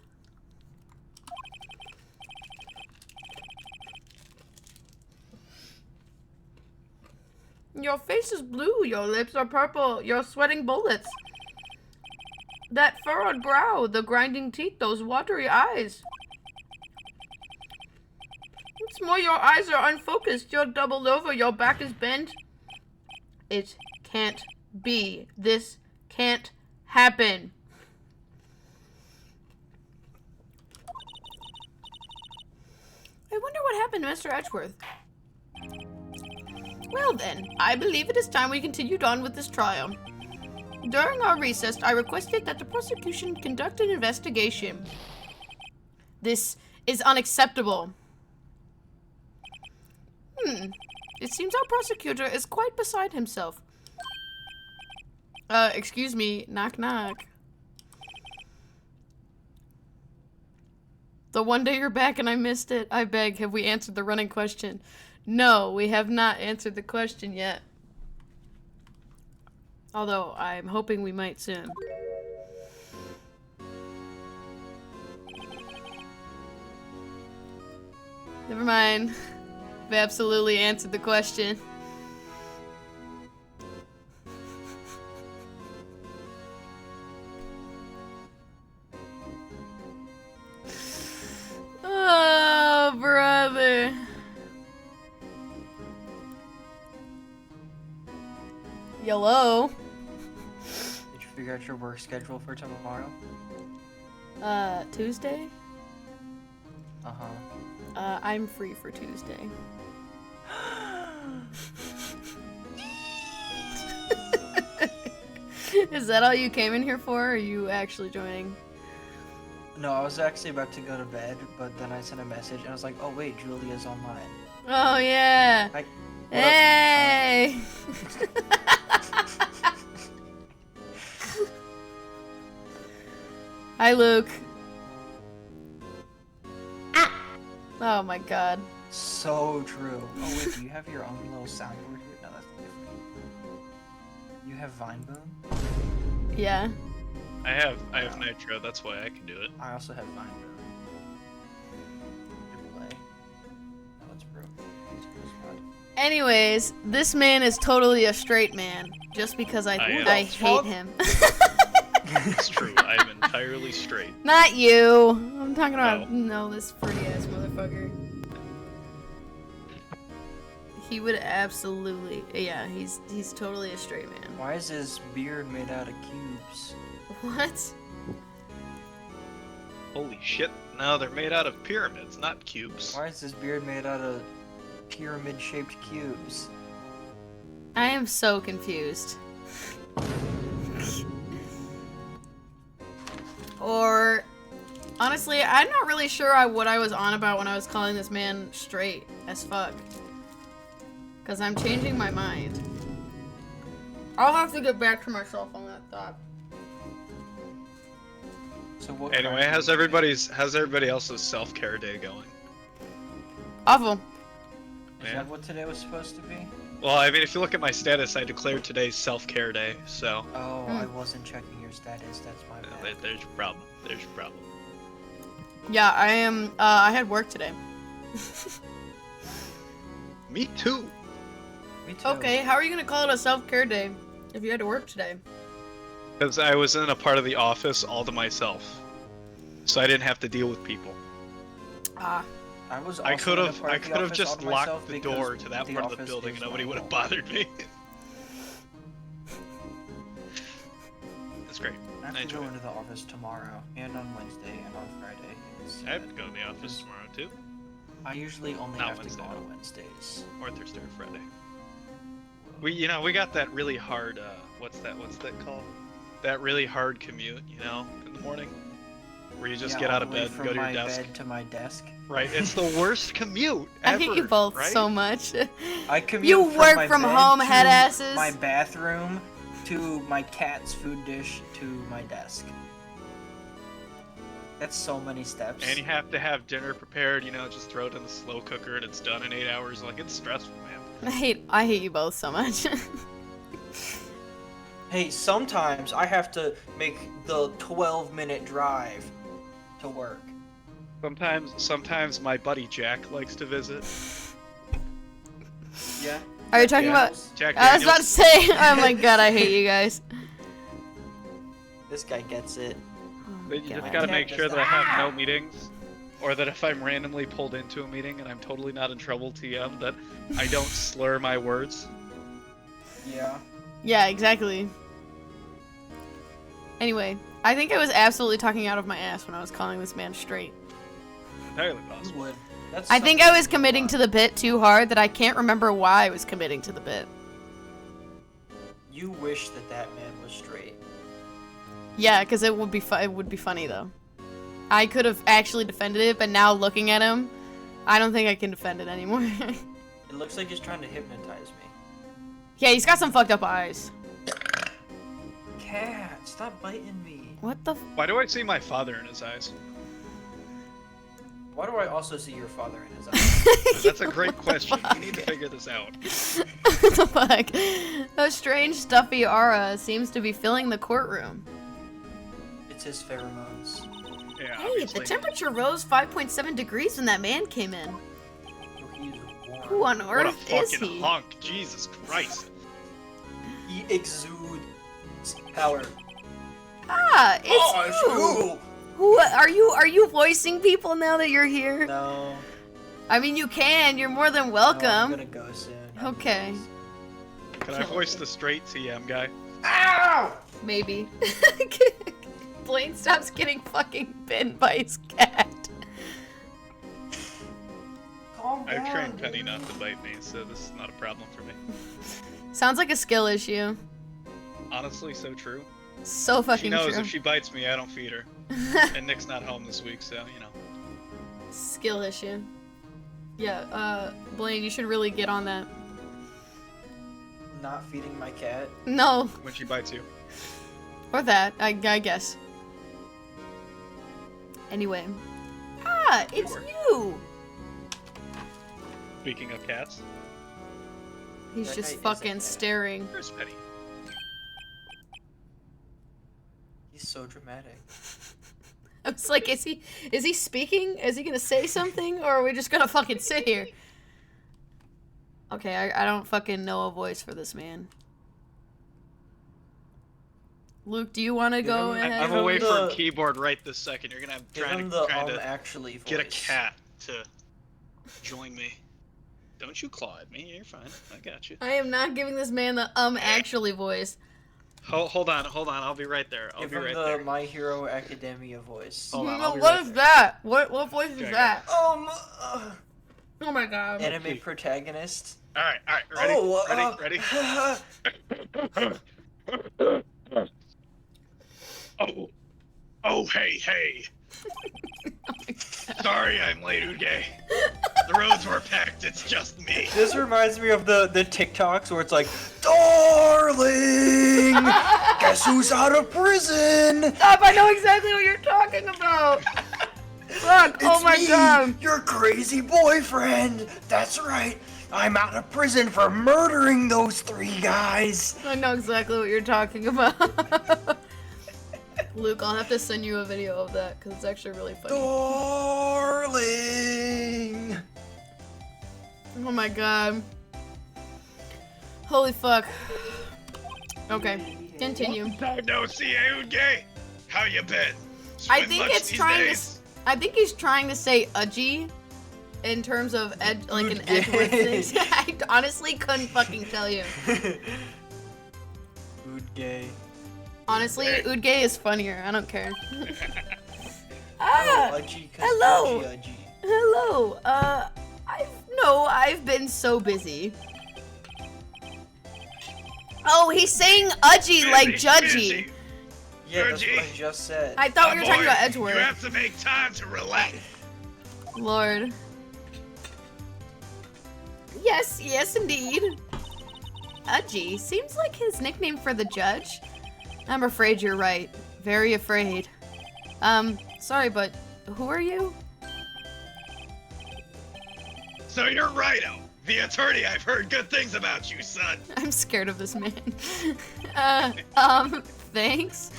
Your face is blue, your lips are purple, you're sweating bullets. That furrowed brow, the grinding teeth, those watery eyes. What's more, your eyes are unfocused, you're doubled over, your back is bent. It can't be. This can't happen. I wonder what happened to Mr. Edgeworth. Well then, I believe it is time we continued on with this trial. During our recess, I requested that the prosecution conduct an investigation. This is unacceptable. It seems our prosecutor is quite beside himself. Excuse me, knock knock. The one day you're back and I missed it. I beg, have we answered the running question? No, we have not answered the question yet. Although, I'm hoping we might soon. Never mind. We've absolutely answered the question. Oh, brother. Hello. Did you figure out your work schedule for tomorrow? Tuesday? Uh-huh. I'm free for Tuesday. Is that all you came in here for, or are you actually joining? No, I was actually about to go to bed, but then I sent a message and I was like, oh wait, Julia's online. Oh, yeah. Hi. Hey! Hi, Luke. Ah! Oh my god. So true. Oh wait, do you have your own little soundboard here? No, that's different. You have Vineboom? Yeah. I have Nitro, that's why I can do it. I also have Vineboom. Play. No, it's broken. It's close. Anyways, this man is totally a straight man. Just because I hate him. It's true, I am entirely straight. Not you. I'm talking about this pretty ass motherfucker. He would absolutely, yeah. He's totally a straight man. Why is his beard made out of cubes? What? Holy shit, now they're made out of pyramids, not cubes. Why is his beard made out of pyramid-shaped cubes? I am so confused. Or, honestly, I'm not really sure what I was on about when I was calling this man straight as fuck. Because I'm changing my mind. I'll have to get back to myself on that thought. So what? Anyway, crime how's did you how's everybody else's self-care day going? Awful. commit? Is that what today was supposed to be? Well, I mean, if you look at my status, I declared today's self-care day, so Oh, I wasn't checking your status. That's my bad. there's your problem. There's your problem. Yeah, I am. I had work today. Me too. Me too. Okay, how are you gonna call it a self-care day if you had to work today? Because I was in a part of the office all to myself, so I didn't have to deal with people. Ah. I was. I Also could in a have part of the office just all to myself locked the because door to that part of the office building, is and nobody my would have home. bothered me. That's great. I have I to enjoy go it. into the office tomorrow, and on Wednesday, and on Friday. I have to go to the office tomorrow too, I usually only Not have Wednesday. to go on Wednesdays. or Thursday or Friday. We got that really hard. What's that called? That really hard commute, in the morning, where you just Yeah, get all out the of way bed and from go to your my desk. bed to my desk. Right, it's the worst commute I ever. hate you both right? so much. I commute You from work my from bed home, to head asses. my bathroom, to my cat's food dish, to my desk. That's so many steps. And you have to have dinner prepared. Just throw it in the slow cooker and it's done in 8 hours. Like, it's stressful, man. I hate you both so much. Hey, sometimes I have to make the 12-minute drive to work. Sometimes my buddy Jack likes to visit. Yeah. Are you talking Yeah. about? Jack I was about to Daniels. say. Oh my god, I hate you guys. This guy gets it. But you just God. gotta Yeah, make just sure that I that. have no meetings, or that if I'm randomly pulled into a meeting and I'm totally not in trouble, TM, that I don't slur my words. Yeah. Yeah, exactly. Anyway, I think I was absolutely talking out of my ass when I was calling this man straight. Entirely You possible. would. That's I think something I was to committing to the bit too hard that I can't remember why I was committing to the bit. You wish that man was straight. Yeah, because it would be funny though. I could have actually defended it, but now looking at him, I don't think I can defend it anymore. It looks like he's trying to hypnotize me. Yeah, he's got some fucked up eyes. Cat, stop biting me. What the? Why do I see my father in his eyes? Why do I also see your father in his eyes? That's a great question. You need to figure this out. What the fuck? A strange stuffy aura seems to be filling the courtroom. It's his pheromones. Yeah, Hey, obviously. the temperature rose 5.7 degrees when that man came in. So he's warm. Who on What a earth is fucking he? hunk. Jesus Christ. He exudes power. Ah, it's you. you! Who are you? Are you voicing people now that you're here? No. I mean, you can. You're more than No, I'm welcome. gonna go soon. Okay. Can I voice the straight TM guy? Ow! Maybe. Blaine stops getting fucking bitten by his cat. Calm down. I've trained Penny not to bite me, so this is not a problem for me. Sounds like a skill issue. Honestly, so true. So She fucking knows true. if she bites me, I don't feed her. And Nick's not home this week, so, Skill issue. Yeah, Blaine, you should really get on that. Not feeding my cat. No, when she bites you. or that, I guess. Anyway. Ah, it's Sure. you! Speaking of cats, He's That just guy is a fucking cat. staring. where's Penny? He's so dramatic. I was like, is he speaking? Is he gonna say something? Or are we just gonna fucking sit here? Okay, I don't fucking know a voice for this man. Luke, do you want to go him- ahead? I'm Give him away from the- keyboard right this second. You're gonna have Give trying him to the actually voice. get a cat to join me. Don't you claw at me. You're fine. I got you. I am not giving this man the actually voice. Hold on. I'll be right there. I'll Give be him right the there. My Hero Academia voice. Hold on, No, I'll be what right is there. that? What voice is Okay. that? Uh, Oh my god. anime protagonist. All right. Ready? Oh, ready? Oh, hey. Sorry, I'm late, Uge. The roads were packed, it's just me. This reminds me of the TikToks where it's like, darling, guess who's out of prison? Stop, I know exactly what you're talking about. Fuck, oh It's my me, god. your crazy boyfriend. That's right. I'm out of prison for murdering those 3 guys. I know exactly what you're talking about. Luke, I'll have to send you a video of that because it's actually really funny. Darling. Oh my god. Holy fuck. Okay, continue. No, see, Uge. How you been? I Swim think much it's these trying days? I think he's trying to say udgy in terms of like an Good Edgeworth gay. thing. I honestly couldn't fucking tell you. Food gay. Honestly, Udgay is funnier. I don't care. Oh, udgy, 'cause hello. Udgy. Hello. I've been so busy. Oh, he's saying udgy like judgy. Yeah, that's what I just said. I thought we My were talking boy, about Edgeworth. You have to make time to relax. Lord. Yes, yes indeed. Udgy seems like his nickname for the judge. I'm afraid you're right. Very afraid. Sorry, but who are you? So you're Righto, the attorney. I've heard good things about you, son. I'm scared of this man. Thanks.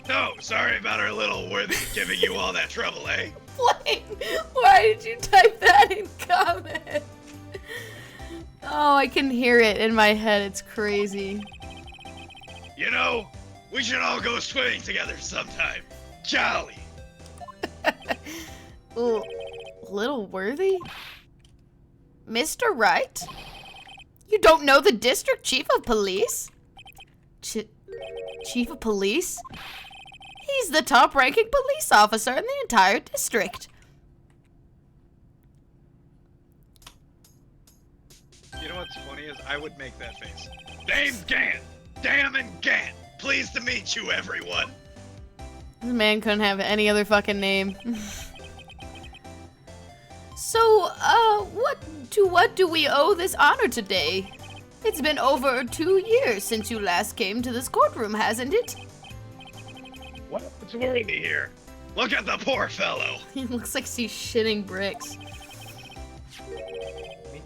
No, sorry about our little worthy giving you all that trouble, eh? Wait, why did you type that in comment? Oh, I can hear it in my head. It's crazy. You know, we should all go swimming together sometime. Jolly. Ooh, little worthy? Mr. Wright? You don't know the district chief of police? Chief of police? He's the top-ranking police officer in the entire district. You know what's funny is I would make that face. Name's Gant. Damn and Gant. Pleased to meet you, everyone. This man couldn't have any other fucking name. So, what do we owe this honor today? It's been over 2 years since you last came to this courtroom, hasn't it? What's worthy here? Look at the poor fellow. He looks like he's shitting bricks.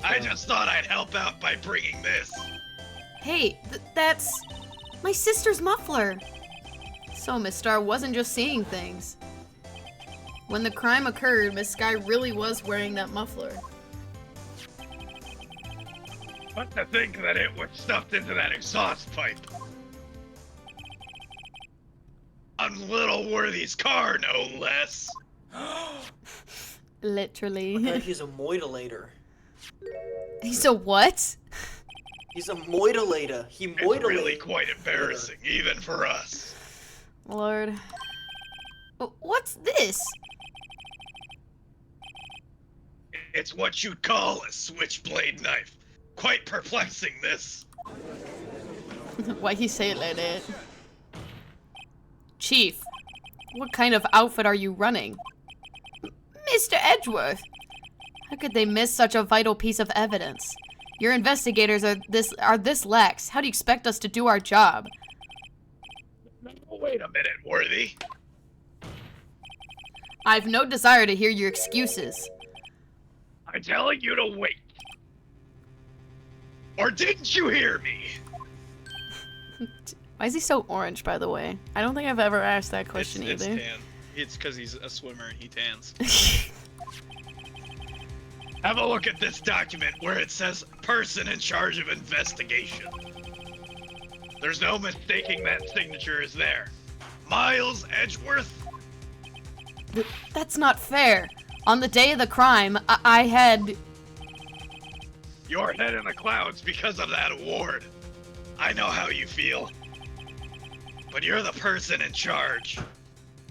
I just thought I'd help out by bringing this. Hey, that's my sister's muffler. So Miss Star wasn't just seeing things. When the crime occurred, Miss Sky really was wearing that muffler. But to think that it was stuffed into that exhaust pipe. On little Worthy's car, no less. Literally. I heard he's a moidulator. He's a what? He's a moidulator. He It's moidulates. really quite embarrassing, even for us. Lord. What's this? It's what you'd call a switchblade knife. Quite perplexing, this. Why he say it like that? Chief, what kind of outfit are you running? Mr. Edgeworth! How could they miss such a vital piece of evidence? Your investigators are this lax. How do you expect us to do our job? Wait a minute, Worthy. I've no desire to hear your excuses. I'm telling you to wait. Or didn't you hear me? Why is he so orange, by the way? I don't think I've ever asked that question It's either. tan. It's because he's a swimmer and he tans. Have a look at this document where it says person in charge of investigation. There's no mistaking that signature is there. Miles Edgeworth? That's not fair. On the day of the crime, I had... Your head in the clouds because of that award. I know how you feel. But you're the person in charge.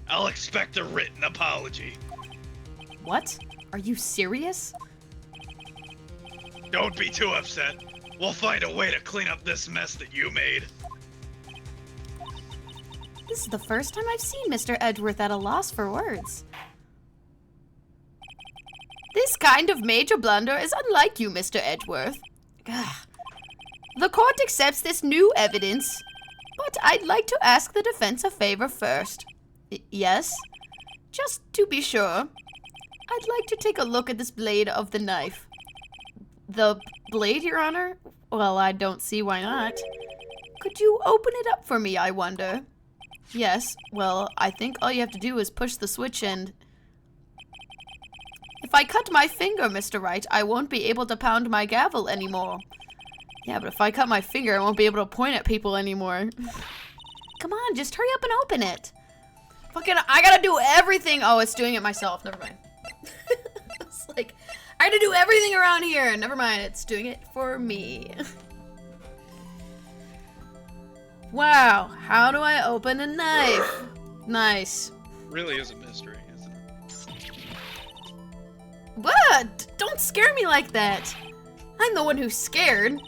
I'll expect a written apology. What? Are you serious? Don't be too upset. We'll find a way to clean up this mess that you made. This is the first time I've seen Mr. Edgeworth at a loss for words. This kind of major blunder is unlike you, Mr. Edgeworth. The court accepts this new evidence, but I'd like to ask the defense a favor first. Yes? Just to be sure, I'd like to take a look at this blade of the knife. The blade, Your Honor? Well, I don't see why not. Could you open it up for me, I wonder? Yes, well, I think all you have to do is push the switch and... If I cut my finger, Mr. Wright, I won't be able to pound my gavel anymore. Yeah, but if I cut my finger, I won't be able to point at people anymore. Come on, just hurry up and open it. Fucking, I gotta do everything. Oh, it's doing it myself. Never mind. It's like, I gotta do everything around here. Never mind, it's doing it for me. Wow, how do I open a knife? Nice. Really is a mystery, isn't it? What? Don't scare me like that. I'm the one who's scared.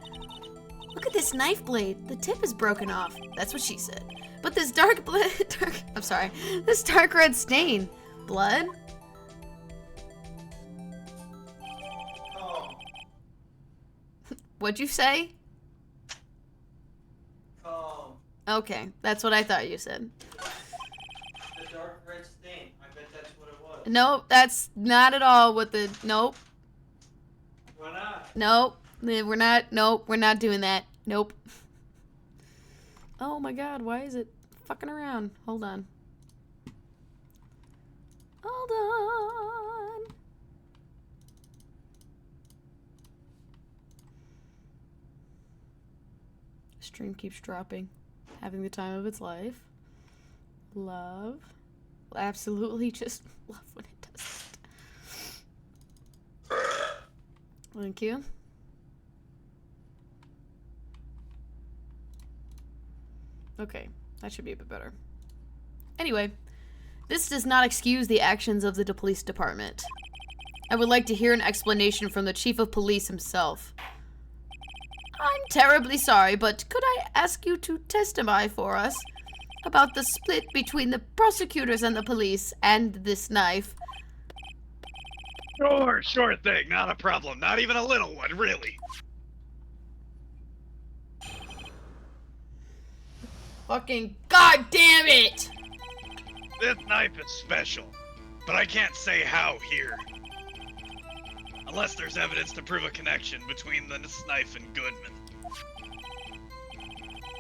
Look at this knife blade. The tip is broken off. That's what she said. But this this dark red stain. Blood? Oh. What'd you say? Oh. Okay, that's what I thought you said. The dark red stain. I bet that's what it was. Nope, that's not at all what the... Nope. Why not? Nope. We're not... Nope, we're not doing that. Nope. Oh my god, why is it fucking around? Hold on. Hold on. Stream keeps dropping. Having the time of its life. Love. Absolutely just love when it does that. Thank you. Okay, that should be a bit better. Anyway, this does not excuse the actions of the police department. I would like to hear an explanation from the chief of police himself. I'm terribly sorry, but could I ask you to testify for us about the split between the prosecutors and the police and this knife? Sure thing, not a problem. Not even a little one, really. Fucking goddamn it! This knife is special, but I can't say how here. Unless there's evidence to prove a connection between this knife and Goodman.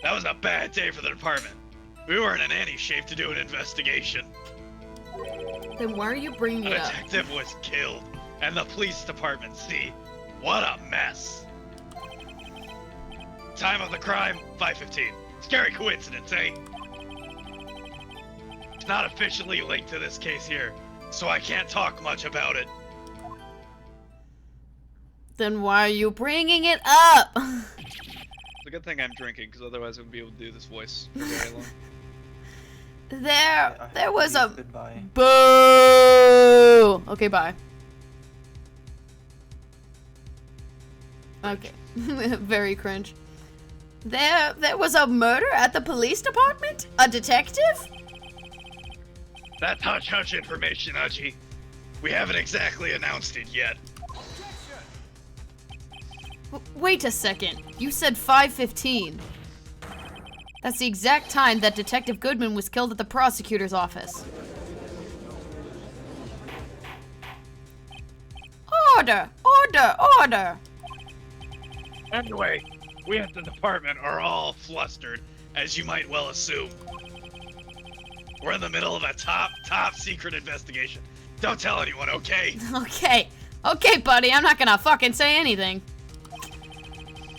That was a bad day for the department. We weren't in any shape to do an investigation. Then why are you bringing A it up? detective was killed, and the police department, see? What a mess. Time of the crime, 5:15. Scary coincidence, eh? It's not officially linked to this case here, so I can't talk much about it. Then why are you bringing it up? It's a good thing I'm drinking, because otherwise I wouldn't be able to do this voice for very long. There was a... Goodbye. Boo! Okay, bye. Okay. Very cringe. There was a murder at the police department? A detective? That's hush-hush information, Uchi. We haven't exactly announced it yet. Wait a second. You said 5:15. That's the exact time that Detective Goodman was killed at the prosecutor's office. Order! Order! Order! Anyway, we at the department are all flustered, as you might well assume. We're in the middle of a top secret investigation. Don't tell anyone, okay? Okay. Okay, buddy, I'm not gonna fucking say anything.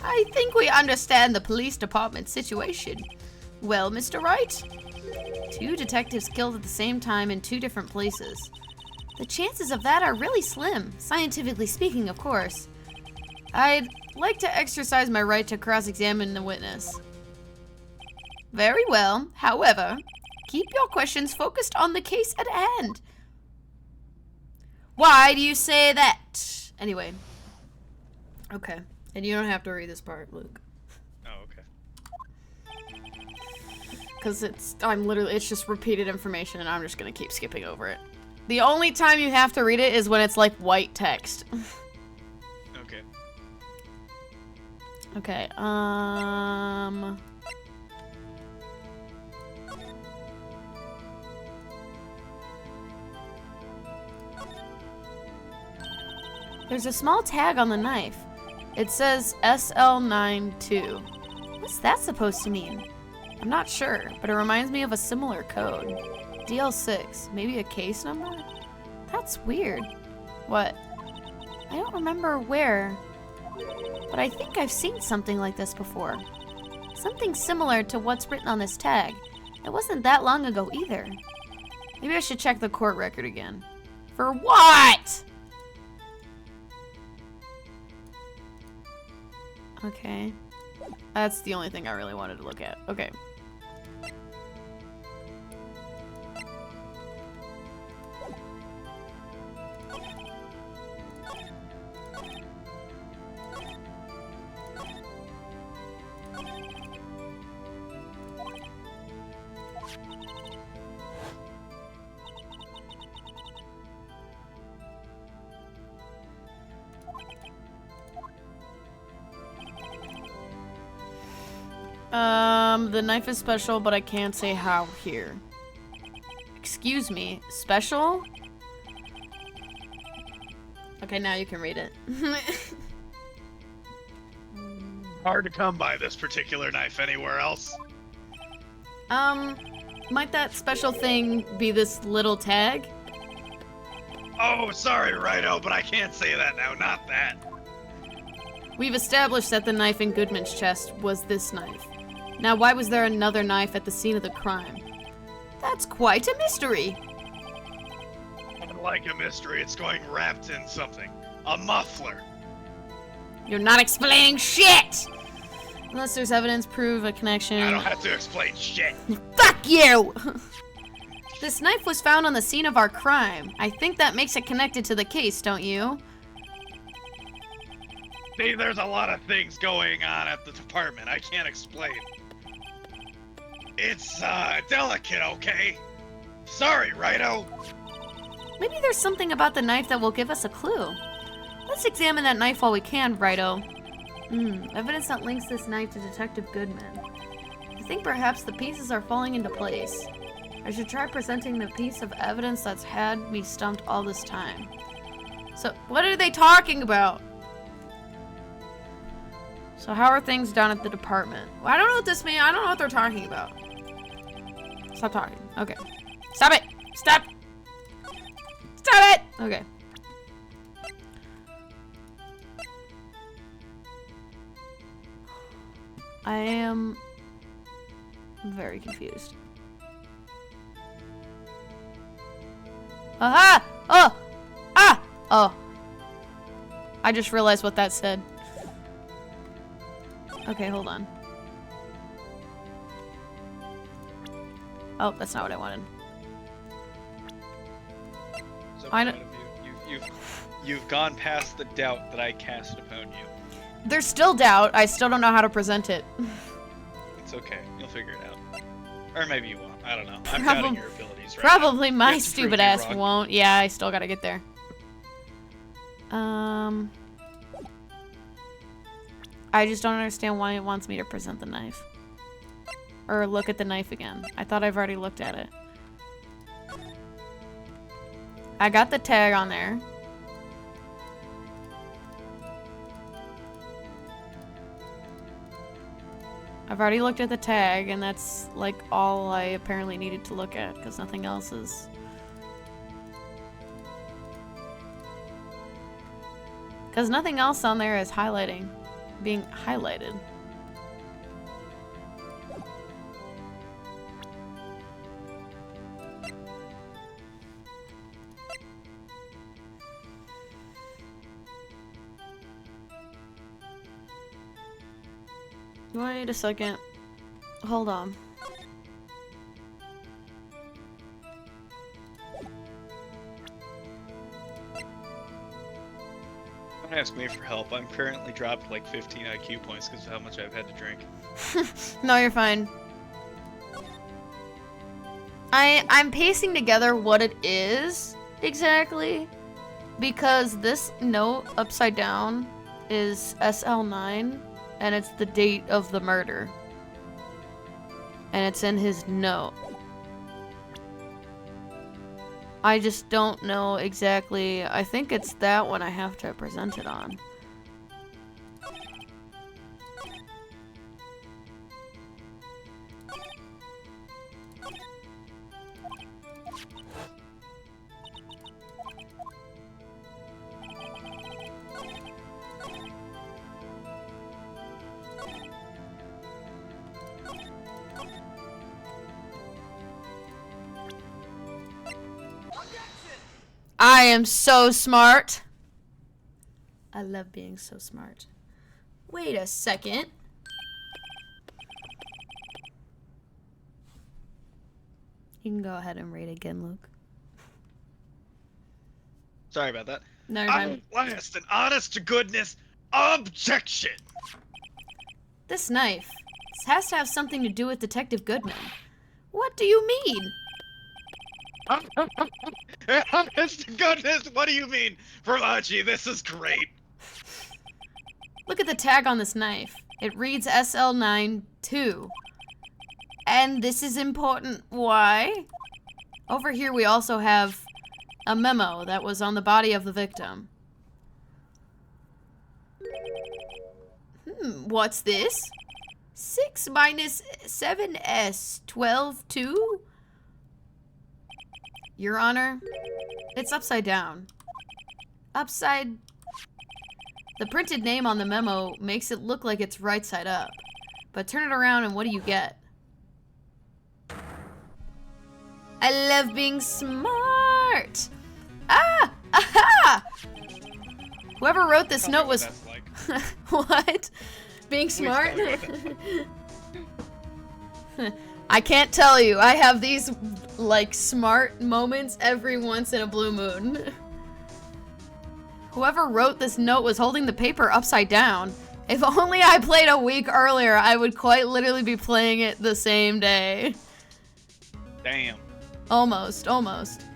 I think we understand the police department situation. Well, Mr. Wright? 2 detectives killed at the same time in 2 different places. The chances of that are really slim, scientifically speaking, of course. I'd like to exercise my right to cross-examine the witness. Very well. However, keep your questions focused on the case at hand. Why do you say that? Anyway. Okay. And you don't have to read this part, Luke. Oh, okay. Because it's just repeated information and I'm just gonna keep skipping over it. The only time you have to read it is when it's like white text. Okay. Okay, there's a small tag on the knife. It says SL92. What's that supposed to mean? I'm not sure, but it reminds me of a similar code. DL6, maybe a case number? That's weird. What? I don't remember where, but I think I've seen something like this before. Something similar to what's written on this tag. It wasn't that long ago either. Maybe I should check the court record again. For what? Okay. That's the only thing I really wanted to look at. Okay. The knife is special, but I can't say how here. Excuse me, special? Okay, now you can read it. Hard to come by this particular knife anywhere else. Might that special thing be this little tag? Oh, sorry, Righto, but I can't say that now, not that. We've established that the knife in Goodman's chest was this knife. Now, why was there another knife at the scene of the crime? That's quite a mystery. Like a mystery, it's going wrapped in something. A muffler. You're not explaining shit! Unless there's evidence prove a connection. I don't have to explain shit. Fuck you! This knife was found on the scene of our crime. I think that makes it connected to the case, don't you? See, there's a lot of things going on at the department I can't explain. It's, delicate, okay? Sorry, Righto. Maybe there's something about the knife that will give us a clue. Let's examine that knife while we can, Righto. Evidence that links this knife to Detective Goodman. I think perhaps the pieces are falling into place. I should try presenting the piece of evidence that's had me stumped all this time. So, what are they talking about? So how are things down at the department? Well, I don't know what this means. I don't know what they're talking about. Stop talking. Okay. Stop it! Stop! Stop it! Okay. I am very confused. Aha! Oh! Ah! Oh. I just realized what that said. Okay, hold on. Oh, that's not what I wanted. So I proud of you. You've gone past the doubt that I cast upon you. There's still doubt. I still don't know how to present it. It's okay. You'll figure it out. Or maybe you won't. I don't know. I'm doubting your abilities right Probably now. my You have to prove stupid me ass wrong. won't. Yeah, I still gotta get there. I just don't understand why it wants me to present the knife. Or look at the knife again. I thought I've already looked at it. I got the tag on there. I've already looked at the tag, and that's like all I apparently needed to look at, because nothing else is... Because nothing else on there is being highlighted. Wait a second. Hold on. Don't ask me for help. I'm currently dropped like 15 IQ points because of how much I've had to drink. No, you're fine. I'm piecing together what it is exactly? Because this note upside down is SL9, and it's the date of the murder. And it's in his note. I just don't know exactly. I think it's that one I have to present it on. I am so smart. I love being so smart. Wait a second. You can go ahead and read again, Luke. Sorry about that. No, you're I'm fine. last and honest to goodness objection. This knife. This has to have something to do with Detective Goodman. What do you mean? Honest to goodness, what do you mean? Verlachi, this is great. Look at the tag on this knife. It reads SL92. And this is important. Why? Over here we also have a memo that was on the body of the victim. What's this? 6 minus 7s 12 2? Your Honor, it's upside down. Upside... The printed name on the memo makes it look like it's right side up. But turn it around and what do you get? I love being smart! Ah! Aha! Whoever wrote this note was... That's like. What? Being smart? tell me what I can't tell you. I have these, like, smart moments every once in a blue moon. Whoever wrote this note was holding the paper upside down. If only I played a week earlier, I would quite literally be playing it the same day. Damn. Almost, almost.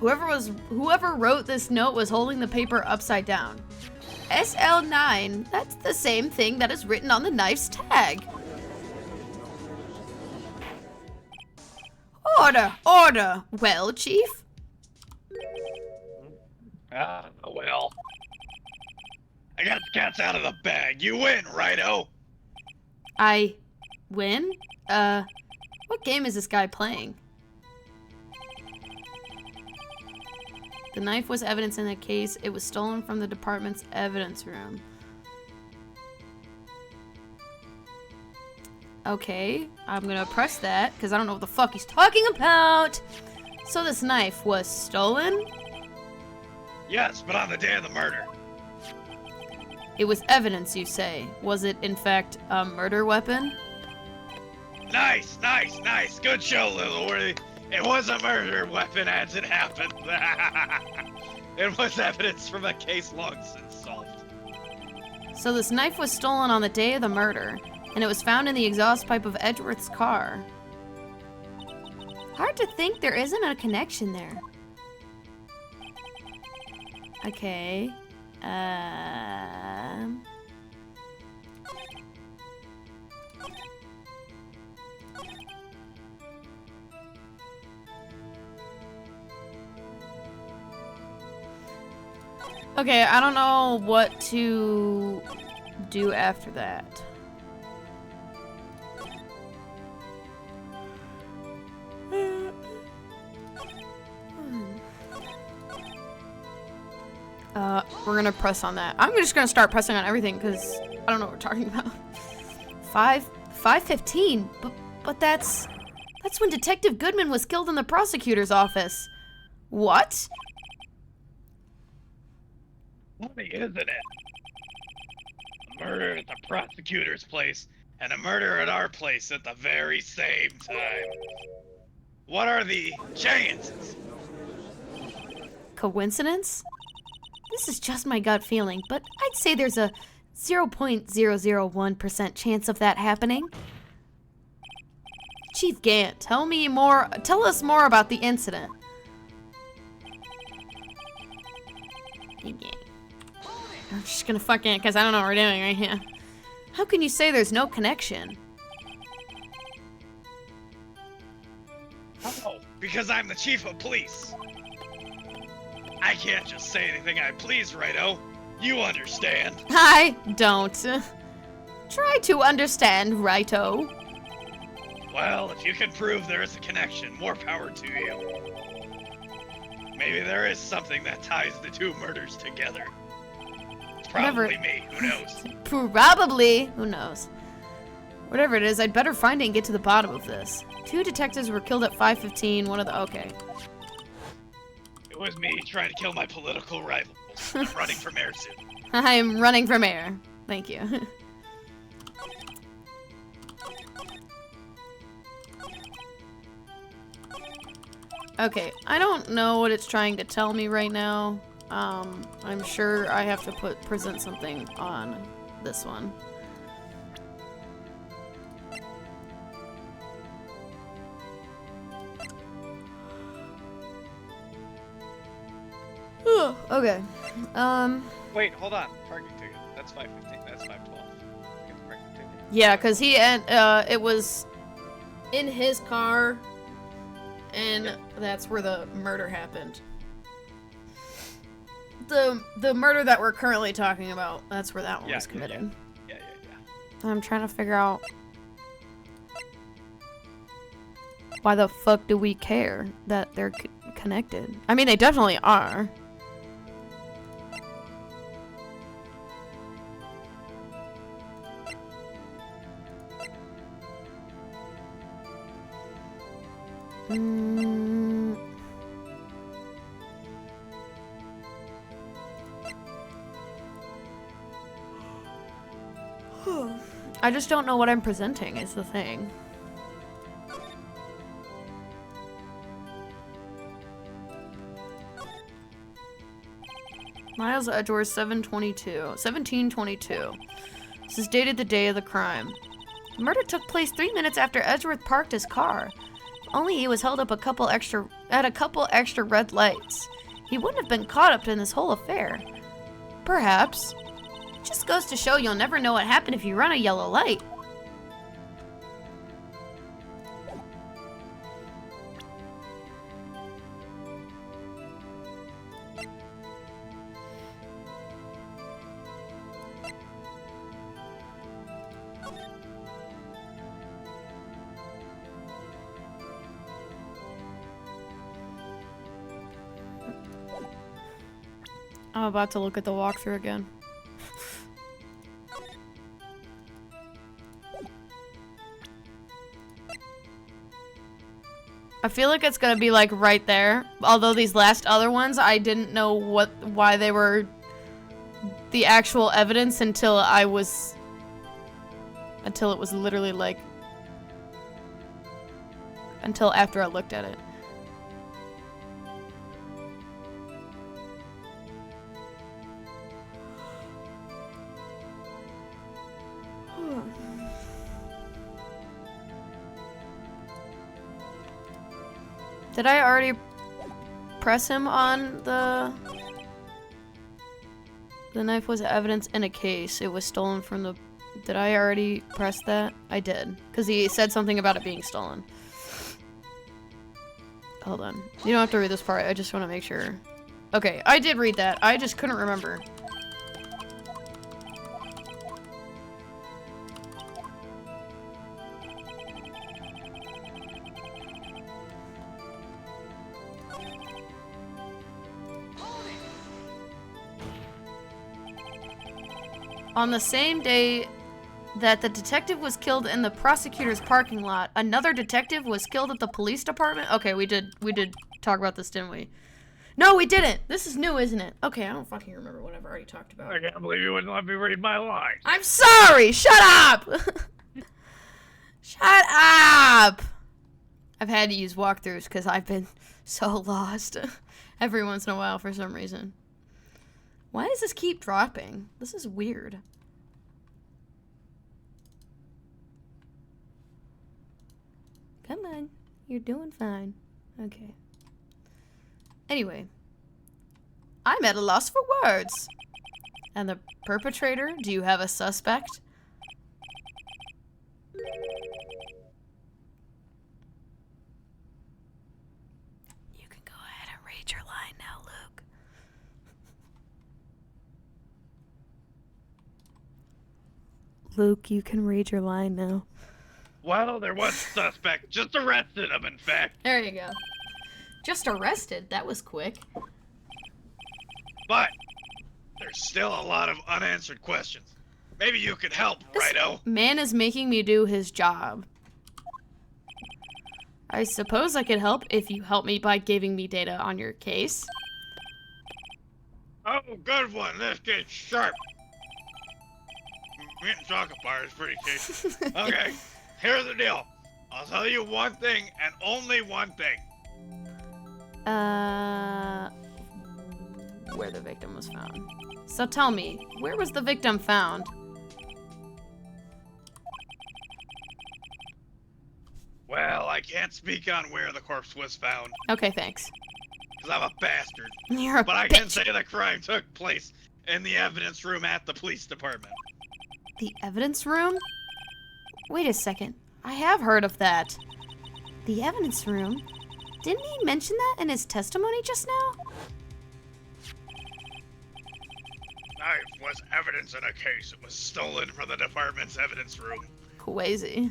Whoever wrote this note was holding the paper upside down. SL9, that's the same thing that is written on the knife's tag. Order, order. Well, Chief? Well. I got the cats out of the bag. You win, righto. I win? What game is this guy playing? The knife was evidence in the case. It was stolen from the department's evidence room. Okay, I'm gonna press that, because I don't know what the fuck he's talking about. So this knife was stolen? Yes, but on the day of the murder. It was evidence, you say. Was it, in fact, a murder weapon? Nice, nice, nice. Good show, Littleworthy. It was a murder weapon as it happened. It was evidence from a case long since solved. So this knife was stolen on the day of the murder, and it was found in the exhaust pipe of Edgeworth's car. Hard to think there isn't a connection there. Okay. Okay, I don't know what to do after that. We're gonna press on that. I'm just gonna start pressing on everything because I don't know what we're talking about. 5:15, but that's when Detective Goodman was killed in the prosecutor's office. What? Funny, isn't it? A murder at the prosecutor's place and a murder at our place at the very same time. What are the chances? Coincidence? This is just my gut feeling, but I'd say there's a 0.001% chance of that happening. Chief Gant, tell us more about the incident. I'm just gonna fucking, because I don't know what we're doing right here. How can you say there's no connection? Oh, because I'm the chief of police. I can't just say anything I please, Righto. You understand. I don't. Try to understand, righto. Well, if you can prove there is a connection, more power to you. Maybe there is something that ties the two murders together. It's probably me, who knows? Probably. Who knows? Whatever it is, I'd better find it and get to the bottom of this. 2 detectives were killed at 5:15, one of the... Okay. It was me trying to kill my political rivals. I'm running for mayor soon. I'm running for mayor. Thank you. Okay, I don't know what it's trying to tell me right now. I'm sure I have to present something on this one. Okay. Wait, hold on. Parking ticket. That's 515. That's 512. Get the parking ticket. Yeah, because it was in his car, and that's where the murder happened. The murder that we're currently talking about, that's where that one was committed. Yeah. I'm trying to figure out why the fuck do we care that they're connected? I mean, they definitely are. I just don't know what I'm presenting is the thing. Miles Edgeworth, 1722. This is dated the day of the crime. The murder took place 3 minutes after Edgeworth parked his car. If only he was held up at a couple extra red lights, he wouldn't have been caught up in this whole affair. Perhaps. It just goes to show you'll never know what happened if you run a yellow light. I'm about to look at the walkthrough again. I feel like it's gonna be like right there. Although these last other ones, I didn't know why they were the actual evidence until it was literally like until after I looked at it. Did I already press him on the knife was evidence in a case. It was stolen from the... Did I already press that? I did. Because he said something about it being stolen. Hold on. You don't have to read this part. I just want to make sure. Okay, I did read that. I just couldn't remember. On the same day that the detective was killed in the prosecutor's parking lot, another detective was killed at the police department. Okay, we did talk about this, didn't we? No, we didn't. This is new, isn't it? Okay, I don't fucking remember what I've already talked about. I can't believe you wouldn't let me read my lines. I'm sorry. Shut up. Shut up. I've had to use walkthroughs because I've been so lost every once in a while for some reason. Why does this keep dropping? This is weird. Come on. You're doing fine. Okay. Anyway. I'm at a loss for words. And the perpetrator? Do you have a suspect? You can go ahead and read your line now, Luke. Luke, you can read your line now. Well, there was a suspect. Just arrested him, in fact. There you go. Just arrested? That was quick. But there's still a lot of unanswered questions. Maybe you could help, righto? Man is making me do his job. I suppose I could help if you help me by giving me data on your case. Oh, good one. This gets sharp. Eating chocolate bar is pretty tasty. Okay, here's the deal. I'll tell you one thing and only one thing. Where the victim was found. So tell me, where was the victim found? Well, I can't speak on where the corpse was found, Okay, thanks. because I'm a bastard. You're a But I bitch. can say the crime took place in the evidence room at the police department. The evidence room? Wait a second. I have heard of that. The evidence room? Didn't he mention that in his testimony just now? Knife was evidence in a case. It was stolen from the department's evidence room. Crazy.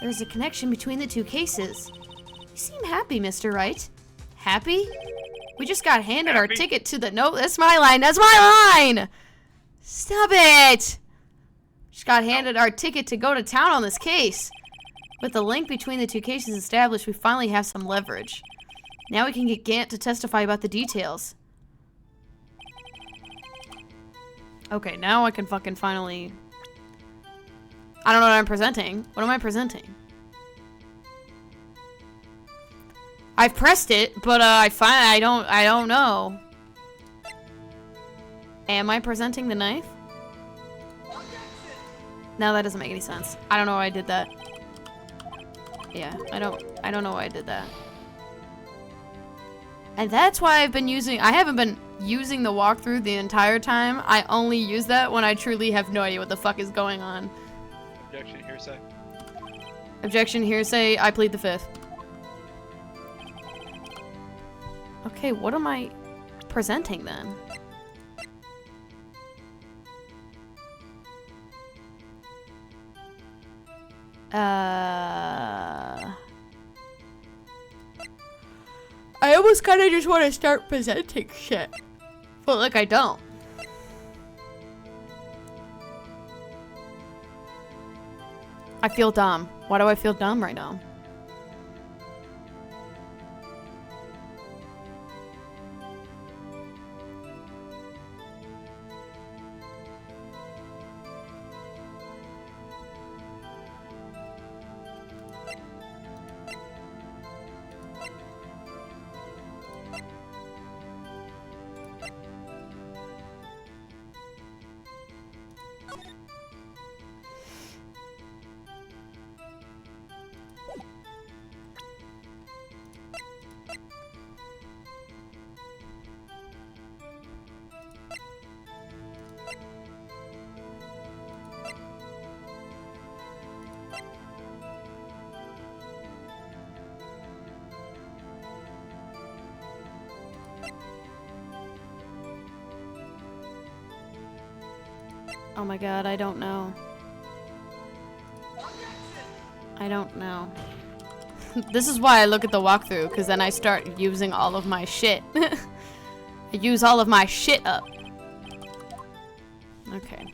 There's a connection between the two cases. You seem happy, Mr. Wright. Happy? We just got handed our Happy? ticket to the... No, that's my line. That's my line! Stop it! Just got handed our ticket to go to town on this case. With the link between the two cases established, we finally have some leverage. Now we can get Gant to testify about the details. Okay, now I can fucking finally... I don't know what I'm presenting. What am I presenting? I've pressed it, but I don't know. Am I presenting the knife? No, that doesn't make any sense. I don't know why I did that. Yeah, I don't know why I did that. And that's why I haven't been using the walkthrough the entire time. I only use that when I truly have no idea what the fuck is going on. Objection, hearsay. Objection, hearsay, I plead the fifth. Okay, what am I presenting then? I almost kind of just want to start presenting shit. But, like, I don't. I feel dumb. Why do I feel dumb right now? Oh my god, I don't know. I don't know. This is why I look at the walkthrough, because then I start using all of my shit. I use all of my shit up. Okay.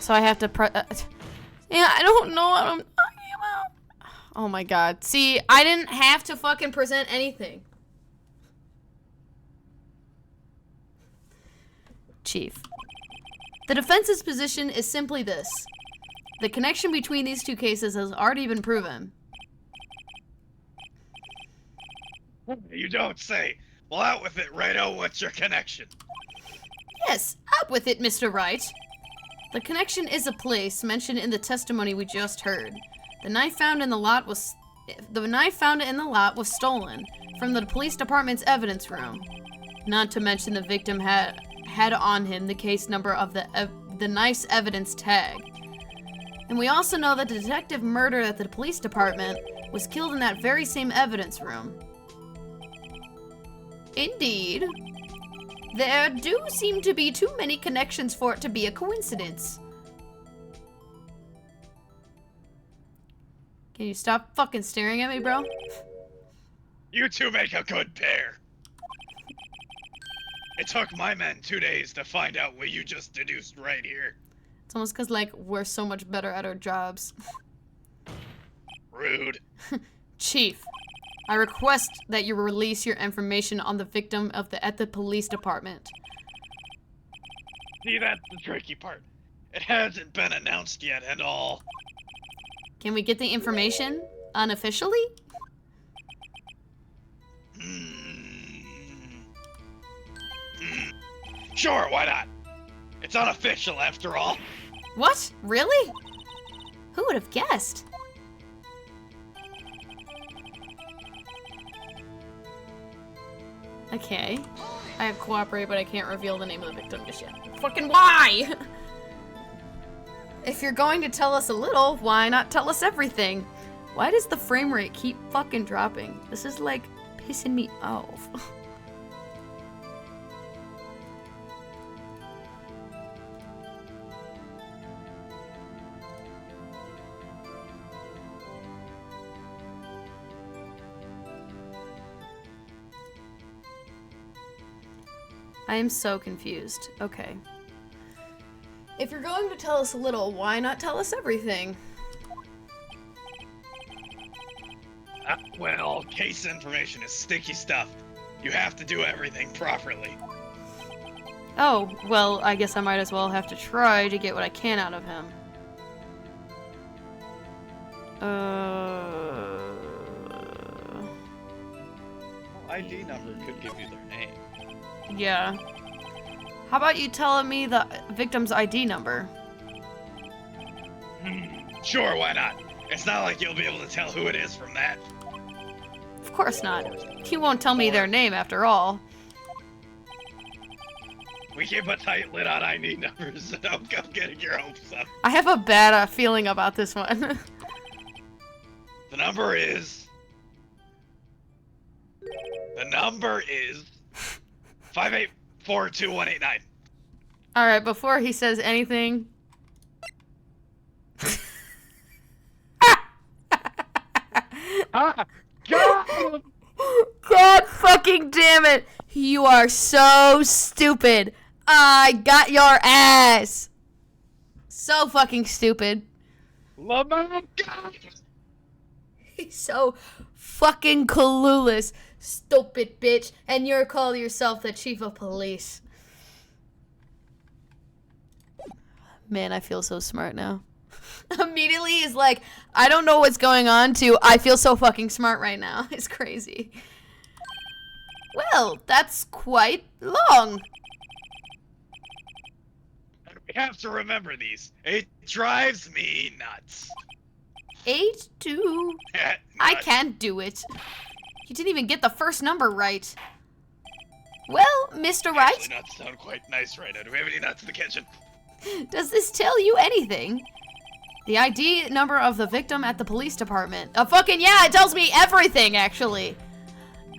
So I have to yeah, I don't know what I'm talking about. Oh my god. See, I didn't have to fucking present anything. Chief. The defense's position is simply this. The connection between these two cases has already been proven. You don't say. Well, out with it, Righto. What's your connection? Yes, out with it, Mr. Wright. The connection is a place mentioned in the testimony we just heard. The knife found in the lot was stolen from the police department's evidence room. Not to mention the victim had on him the case number of the knife's evidence tag. And we also know that the detective murdered at the police department was killed in that very same evidence room. Indeed. There do seem to be too many connections for it to be a coincidence. Can you stop fucking staring at me, bro? You two make a good pair. It took my men 2 days to find out what you just deduced right here. It's almost because, like, we're so much better at our jobs. Rude. Chief, I request that you release your information on the victim at the police department. See, that's the tricky part. It hasn't been announced yet at all. Can we get the information unofficially? Sure, why not? It's unofficial after all. What? Really? Who would have guessed? Okay. I cooperate, but I can't reveal the name of the victim just yet. Fucking why? If you're going to tell us a little, why not tell us everything? Why does the frame rate keep fucking dropping? This is like pissing me off. I am so confused. Okay. If you're going to tell us a little, why not tell us everything? Well, case information is sticky stuff. You have to do everything properly. Oh, well, I guess I might as well have to try to get what I can out of him. ID number could give you their name. Yeah. How about you telling me the victim's ID number? Sure, why not? It's not like you'll be able to tell who it is from that. Of course not. You won't tell me their name after all. We keep a tight lid on ID numbers, so don't go getting your hopes up. I have a bad feeling about this one. The number is 5842189. Alright, before he says anything... God fucking damn it! You are so stupid! I got your ass! So fucking stupid. He's so fucking clueless. Stupid bitch. And you're calling yourself the chief of police. Man, I feel so smart now. Immediately is like, I don't know what's going on, to I feel so fucking smart right now. It's crazy. Well, that's quite long. We have to remember these. It drives me nuts. 8-2. I can't do it. You didn't even get the first number right. Well, Mr. Wright, Actually, nuts sound quite nice right now. Do we have any nuts in the kitchen? does this tell you anything? The ID number of the victim at the police department. Oh, fucking yeah, it tells me everything, actually.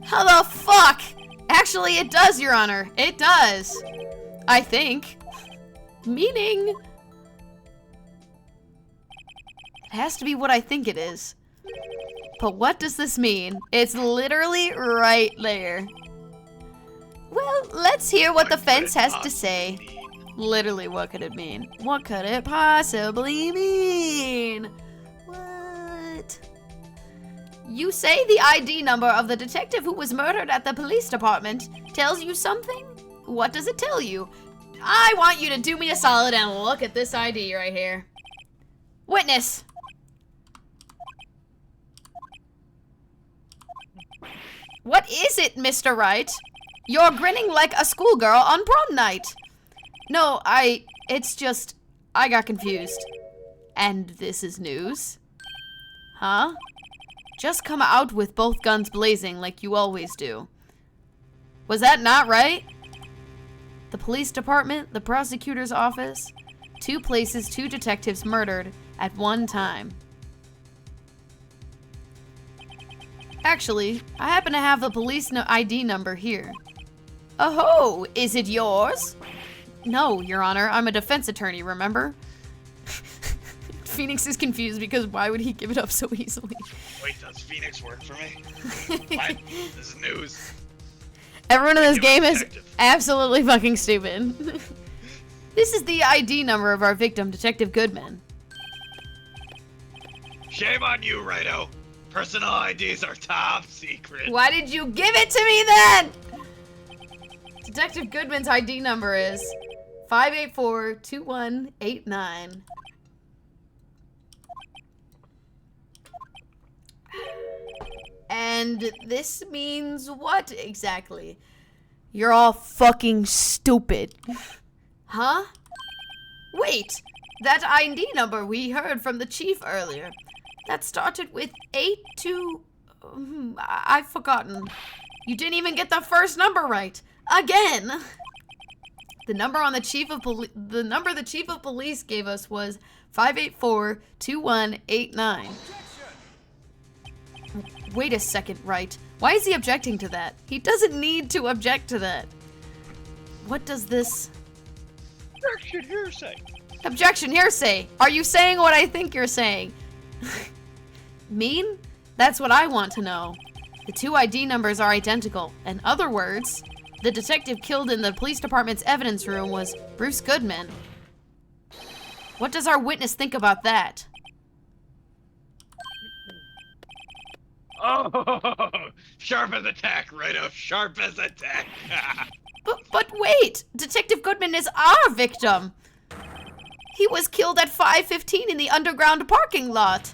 How the fuck? Actually, it does, Your Honor. It does. I think. Meaning... it has to be what I think it is. But what does this mean? It's literally right there. Well, let's hear what the fence has to say. Literally, what could it mean? What could it possibly mean? What? You say the ID number of the detective who was murdered at the police department tells you something? What does it tell you? I want you to do me a solid and look at this ID right here. Witness. What is it, Mr. Wright? You're grinning like a schoolgirl on prom night. No, it's just, I got confused. And this is news? Huh? Just come out with both guns blazing like you always do. Was that not right? The police department, the prosecutor's office, 2 places, 2 detectives murdered at one time. Actually, I happen to have the police ID number here. Oh, is it yours? No, Your Honor, I'm a defense attorney, remember? Phoenix is confused because why would he give it up so easily? Wait, does Phoenix work for me? What? This is news. Everyone in this Thank you, game is detective. absolutely fucking stupid. This is the ID number of our victim, Detective Goodman. Shame on you, Righto. Personal IDs are top secret. Why did you give it to me then? Detective Goodman's ID number is 584-2189. And this means what exactly? You're all fucking stupid. Huh? Wait, that ID number we heard from the chief earlier. That started with 82... I've forgotten. You didn't even get the first number right. Again! The number the chief of police gave us was 584-2189. Wait a second, Wright. Why is he objecting to that? He doesn't need to object to that. What does this... Objection hearsay. Objection hearsay. Are you saying what I think you're saying? Mean? That's what I want to know. The 2 ID numbers are identical. In other words, the detective killed in the police department's evidence room was Bruce Goodman. What does our witness think about that? Oh, sharp as attack, Righto. Sharp as attack. But wait! Detective Goodman is our victim! He was killed at 5:15 in the underground parking lot.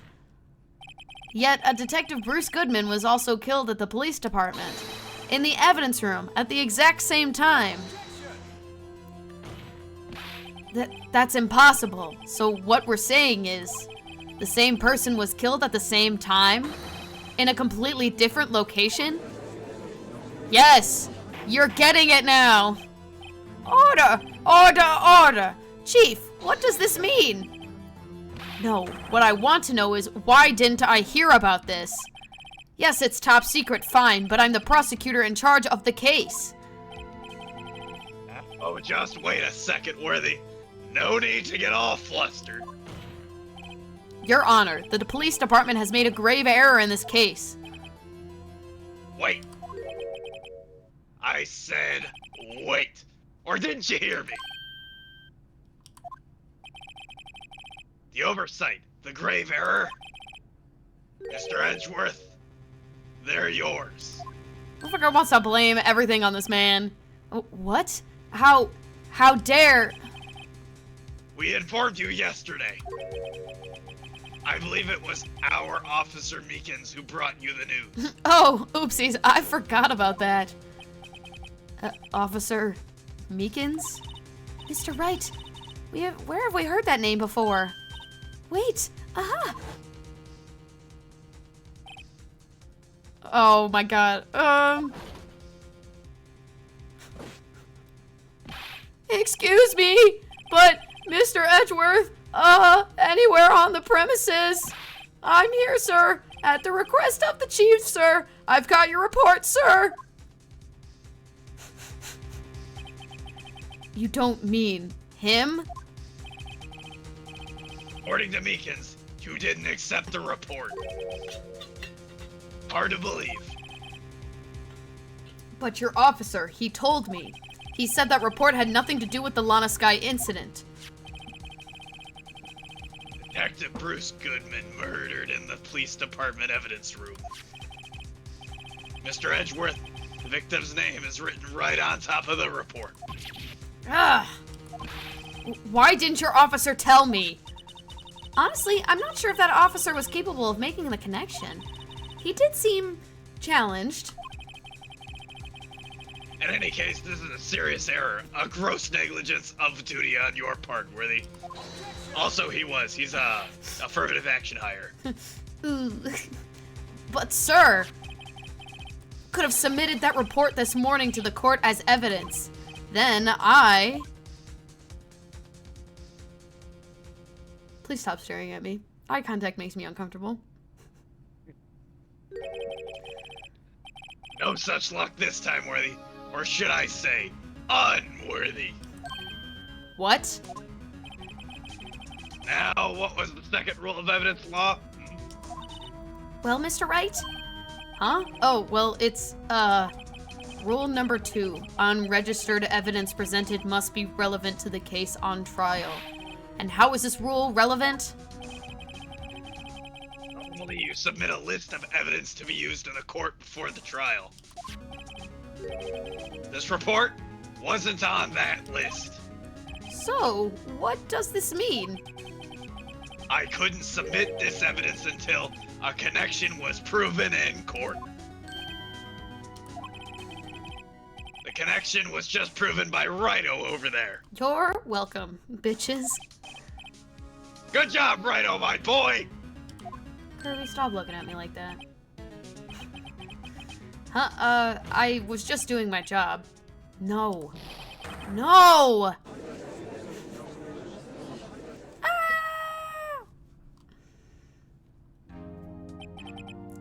Yet, a Detective Bruce Goodman was also killed at the police department, in the evidence room, at the exact same time. That's impossible. So what we're saying is, the same person was killed at the same time? In a completely different location? Yes! You're getting it now! Order! Order! Order! Chief, what does this mean? No, what I want to know is, why didn't I hear about this? Yes, it's top secret, fine, but I'm the prosecutor in charge of the case. Oh, just wait a second, Worthy. No need to get all flustered. Your Honor, the police department has made a grave error in this case. Wait. I said wait. Or didn't you hear me? The oversight, the grave error. Mr. Edgeworth, they're yours. Motherfucker wants to blame everything on this man. What? How dare... We informed you yesterday. I believe it was our Officer Meekins who brought you the news. Oh, oopsies, I forgot about that. Officer Meekins? Mr. Wright, where have we heard that name before? Wait, aha! Oh my god, Excuse me, but Mr. Edgeworth, anywhere on the premises? I'm here, sir, at the request of the chief, sir. I've got your report, sir. You don't mean him? According to Meekins, you didn't accept the report. Hard to believe. But your officer, he told me. He said that report had nothing to do with the Lana Sky incident. Detective Bruce Goodman murdered in the police department evidence room. Mr. Edgeworth, the victim's name is written right on top of the report. Ugh. Why didn't your officer tell me? Honestly, I'm not sure if that officer was capable of making the connection. He did seem challenged. In any case, this is a serious error, a gross negligence of duty on your part, Worthy. Also, he's a affirmative action hire. Ooh. But sir, could have submitted that report this morning to the court as evidence. Then Please stop staring at me. Eye contact makes me uncomfortable. No such luck this time, Worthy. Or should I say, unworthy. What? Now, what was the second rule of evidence law? Well, Mr. Wright? Huh? Oh, well, it's, rule number 2. Unregistered evidence presented must be relevant to the case on trial. And how is this rule relevant? Normally, you submit a list of evidence to be used in the court before the trial. This report wasn't on that list. So, what does this mean? I couldn't submit this evidence until a connection was proven in court. The connection was just proven by Righto over there. You're welcome, bitches. Good job, Righto, my boy! Kirby, stop looking at me like that. Huh? I was just doing my job. No. No! Ah!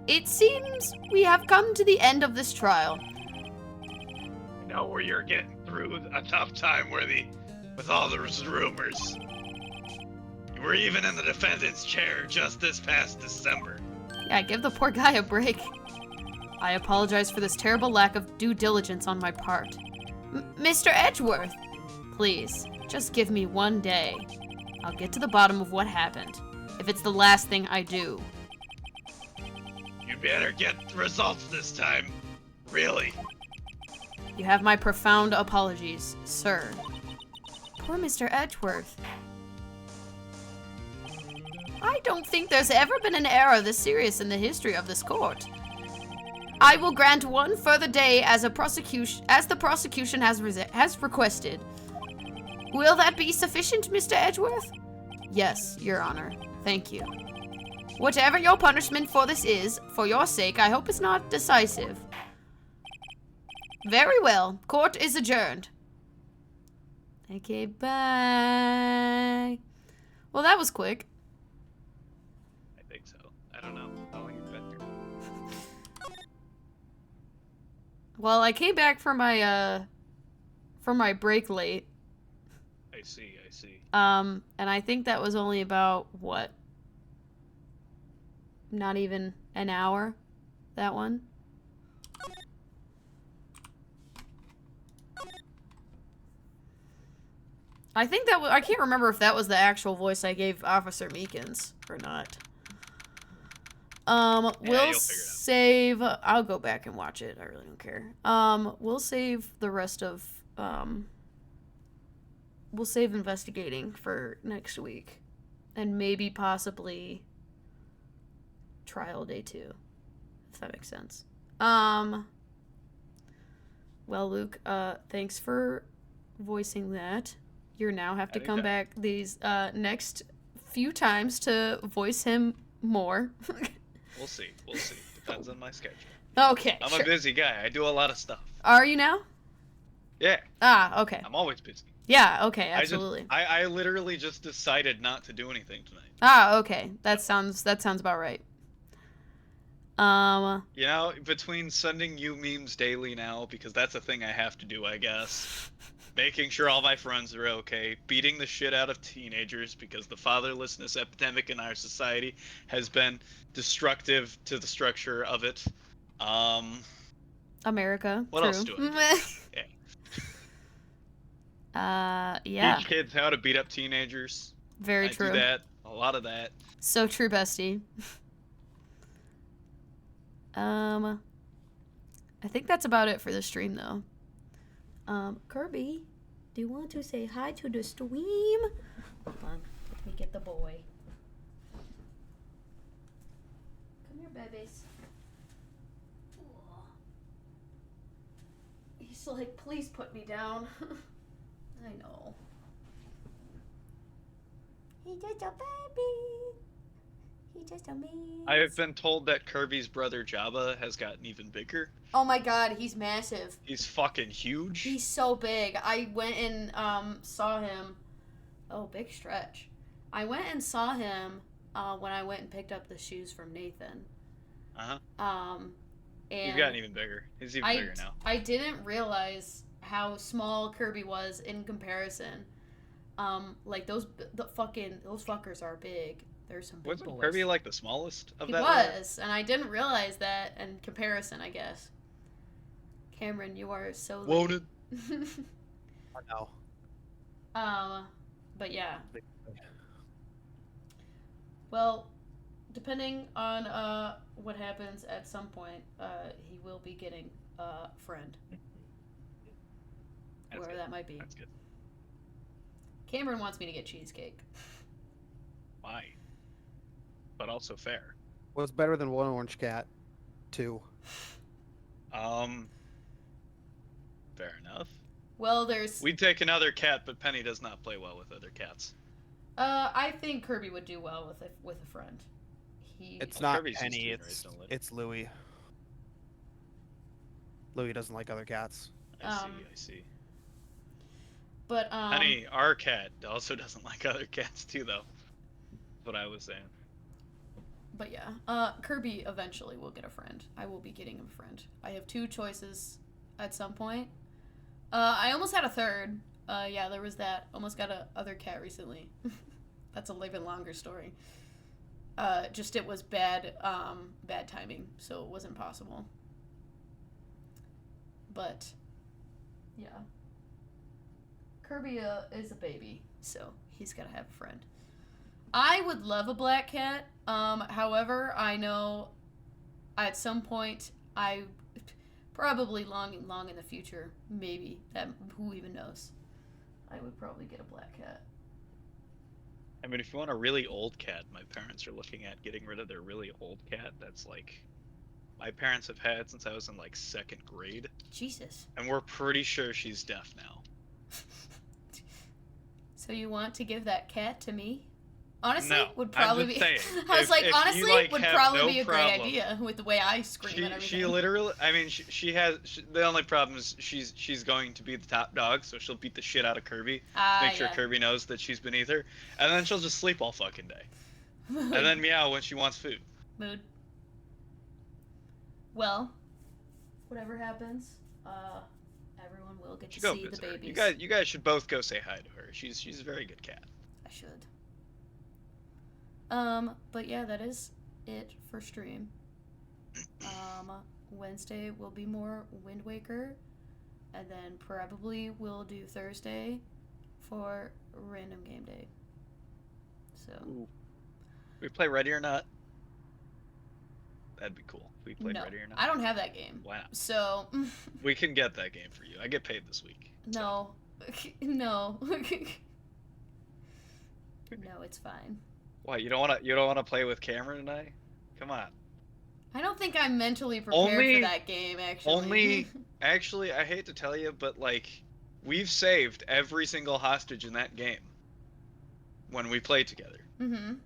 It seems we have come to the end of this trial. I know where you're getting through a tough time, Worthy, with all those rumors. You were even in the defendant's chair just this past December. Yeah, give the poor guy a break. I apologize for this terrible lack of due diligence on my part. Mr. Edgeworth, please, just give me one day. I'll get to the bottom of what happened, if it's the last thing I do. You better get the results this time. Really. You have my profound apologies, sir. Poor Mr. Edgeworth. I don't think there's ever been an error this serious in the history of this court. I will grant one further day as the prosecution has requested. Will that be sufficient, Mr. Edgeworth? Yes, Your Honor. Thank you. Whatever your punishment for this is, for your sake, I hope it's not decisive. Very well. Court is adjourned. Okay, bye. Well, that was quick. I think so. I don't know. How long you've been here? Well, I came back from my break late. I see, I see. And I think that was only about, what? Not even an hour? That one? I think that I can't remember if that was the actual voice I gave Officer Meekins or not. We'll save. I'll go back and watch it. I really don't care. We'll save the rest of. We'll save investigating for next week, and maybe possibly trial day 2, if that makes sense. Well, Luke, thanks for voicing that. You now have to come back these next few times to voice him more. We'll see. We'll see. Depends on my schedule. Okay. I'm a busy guy. I do a lot of stuff. Are you now? Yeah. Ah, okay. I'm always busy. Yeah, okay, absolutely. I literally just decided not to do anything tonight. Ah, okay. That sounds about right. You know, between sending you memes daily now, because that's a thing I have to do, I guess. Making sure all my friends are okay. Beating the shit out of teenagers, because the fatherlessness epidemic in our society has been destructive to the structure of it. America. What true. else do I do? Yeah. Teach kids how to beat up teenagers. Very true. I do that. A lot of that. So true, bestie. I think that's about it for the stream, though. Kirby, do you want to say hi to the stream? Hold on, let me get the boy. Come here, babies. He's just like, please put me down. I know. He's just a baby. He's just a me. I have been told that Kirby's brother Jabba has gotten even bigger. Oh my god, he's massive. He's fucking huge. He's so big. I went and saw him. Oh, big stretch. I went and saw him when I went and picked up the shoes from Nathan. Uh-huh. And He's gotten even bigger. He's even bigger now. I didn't realize how small Kirby was in comparison. Like those fuckers are big. There's some big Wasn't boys. Kirby like the smallest of He that lot? was, and I didn't realize that in comparison, I guess. Cameron, you are so late. Loaded. No. But yeah. Well, depending on what happens at some point, he will be getting a friend. That's Wherever good. that might be. That's good. Cameron wants me to get cheesecake. Why? But also fair. What's better than one orange cat? Two. Fair enough. Well, there's... We'd take another cat, but Penny does not play well with other cats. I think Kirby would do well with a friend. It's Well, not Kirby's used to Penny, it, right? Don't let it. it's Louie. Louie doesn't like other cats. I see. But Penny, our cat, also doesn't like other cats too, though. That's what I was saying. But yeah, Kirby eventually will get a friend. I will be getting him a friend. I have 2 choices at some point. I almost had a third. Yeah, there was that. Almost got a other cat recently. That's a even longer story. Just it was bad timing, so it wasn't possible. But yeah, Kirby is a baby, so he's gotta have a friend. I would love a black cat. However, I know at some point probably long in the future, maybe, that who even knows, I would probably get a black cat. I mean, if you want a really old cat, my parents are looking at getting rid of their really old cat. That's like, my parents have had since I was in like 2nd grade. Jesus. And we're pretty sure she's deaf now. So you want to give that cat to me? Honestly, No, would probably I'm be. just saying, I was like, if honestly, you, like, would have probably no be a problem. great idea with the way I scream and everything. She literally, I mean, she has, the only problem is she's going to be the top dog, so she'll beat the shit out of Kirby. Make sure yeah. Kirby knows that she's beneath her. And then she'll just sleep all fucking day. And then meow when she wants food. Mood. Well, whatever happens, everyone will get to Go see the visit her. babies. You guys should both go say hi to her. She's a very good cat. I should. But yeah, that is it for stream. Wednesday will be more Wind Waker, and then probably we'll do Thursday for random game day. So. Ooh. We play Ready or Not. That'd be cool. We play No, Ready or Not. I don't have that game. Wow. So. We can get that game for you. I get paid this week. No. No. No, it's fine. Why, you don't wanna play with Cameron and I? Come on. I don't think I'm mentally prepared for that game, actually. Actually, I hate to tell you, but like, we've saved every single hostage in that game when we play together. Mm-hmm.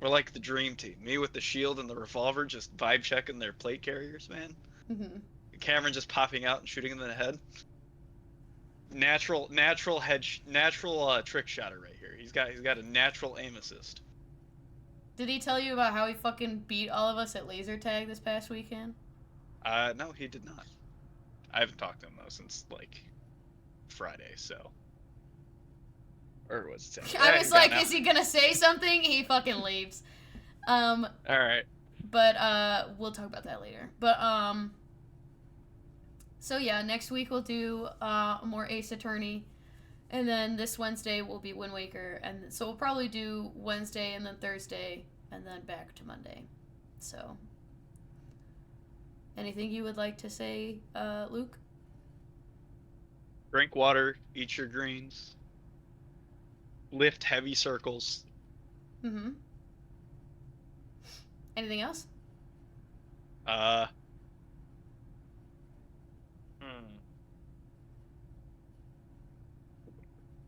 We're like the dream team. Me with the shield and the revolver, just vibe checking their plate carriers, man. Mm-hmm. Cameron just popping out and shooting them in the head. Natural trick shotter right here. He's got a natural aim assist. Did he tell you about how he fucking beat all of us at laser tag this past weekend? No, he did not. I haven't talked to him though since like Friday, so. Or was it Saturday? I was like, is he gonna say something? He fucking leaves. All right. But we'll talk about that later. But so yeah, next week we'll do more Ace Attorney, and then this Wednesday will be Wind Waker, and so we'll probably do Wednesday and then Thursday and then back to Monday. So, anything you would like to say, Luke? Drink water, eat your greens, lift heavy circles. Mm-hmm. Anything else?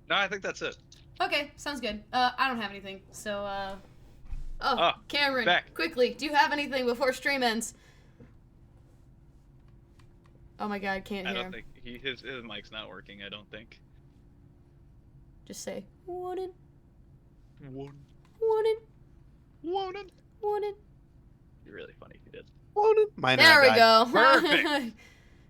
No, I think that's it. Okay, sounds good. I don't have anything, so, Oh, Cameron, back. quickly, do you have anything before stream ends? Oh my god, can't I hear don't him. think his mic's not working. I don't think. Just say, wanted, One. wanted, Wanted. wanted. Be really funny if you did. My There internet we died. go. Perfect.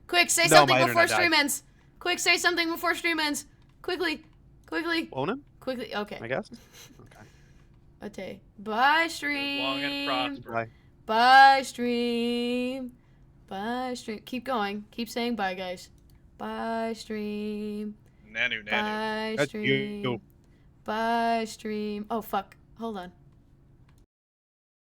Quick, say No, something my before internet stream died. ends. Quick, say something before stream ends. Quickly, quickly, Onan, quickly. Okay. I guess. Okay. Okay. Bye, Live long and stream. prosper. Bye. Bye, stream. Bye, stream. Keep going. Keep saying bye, guys. Bye, stream. Nanu. Bye, That's stream. you. Bye, stream. Oh, fuck. Hold on.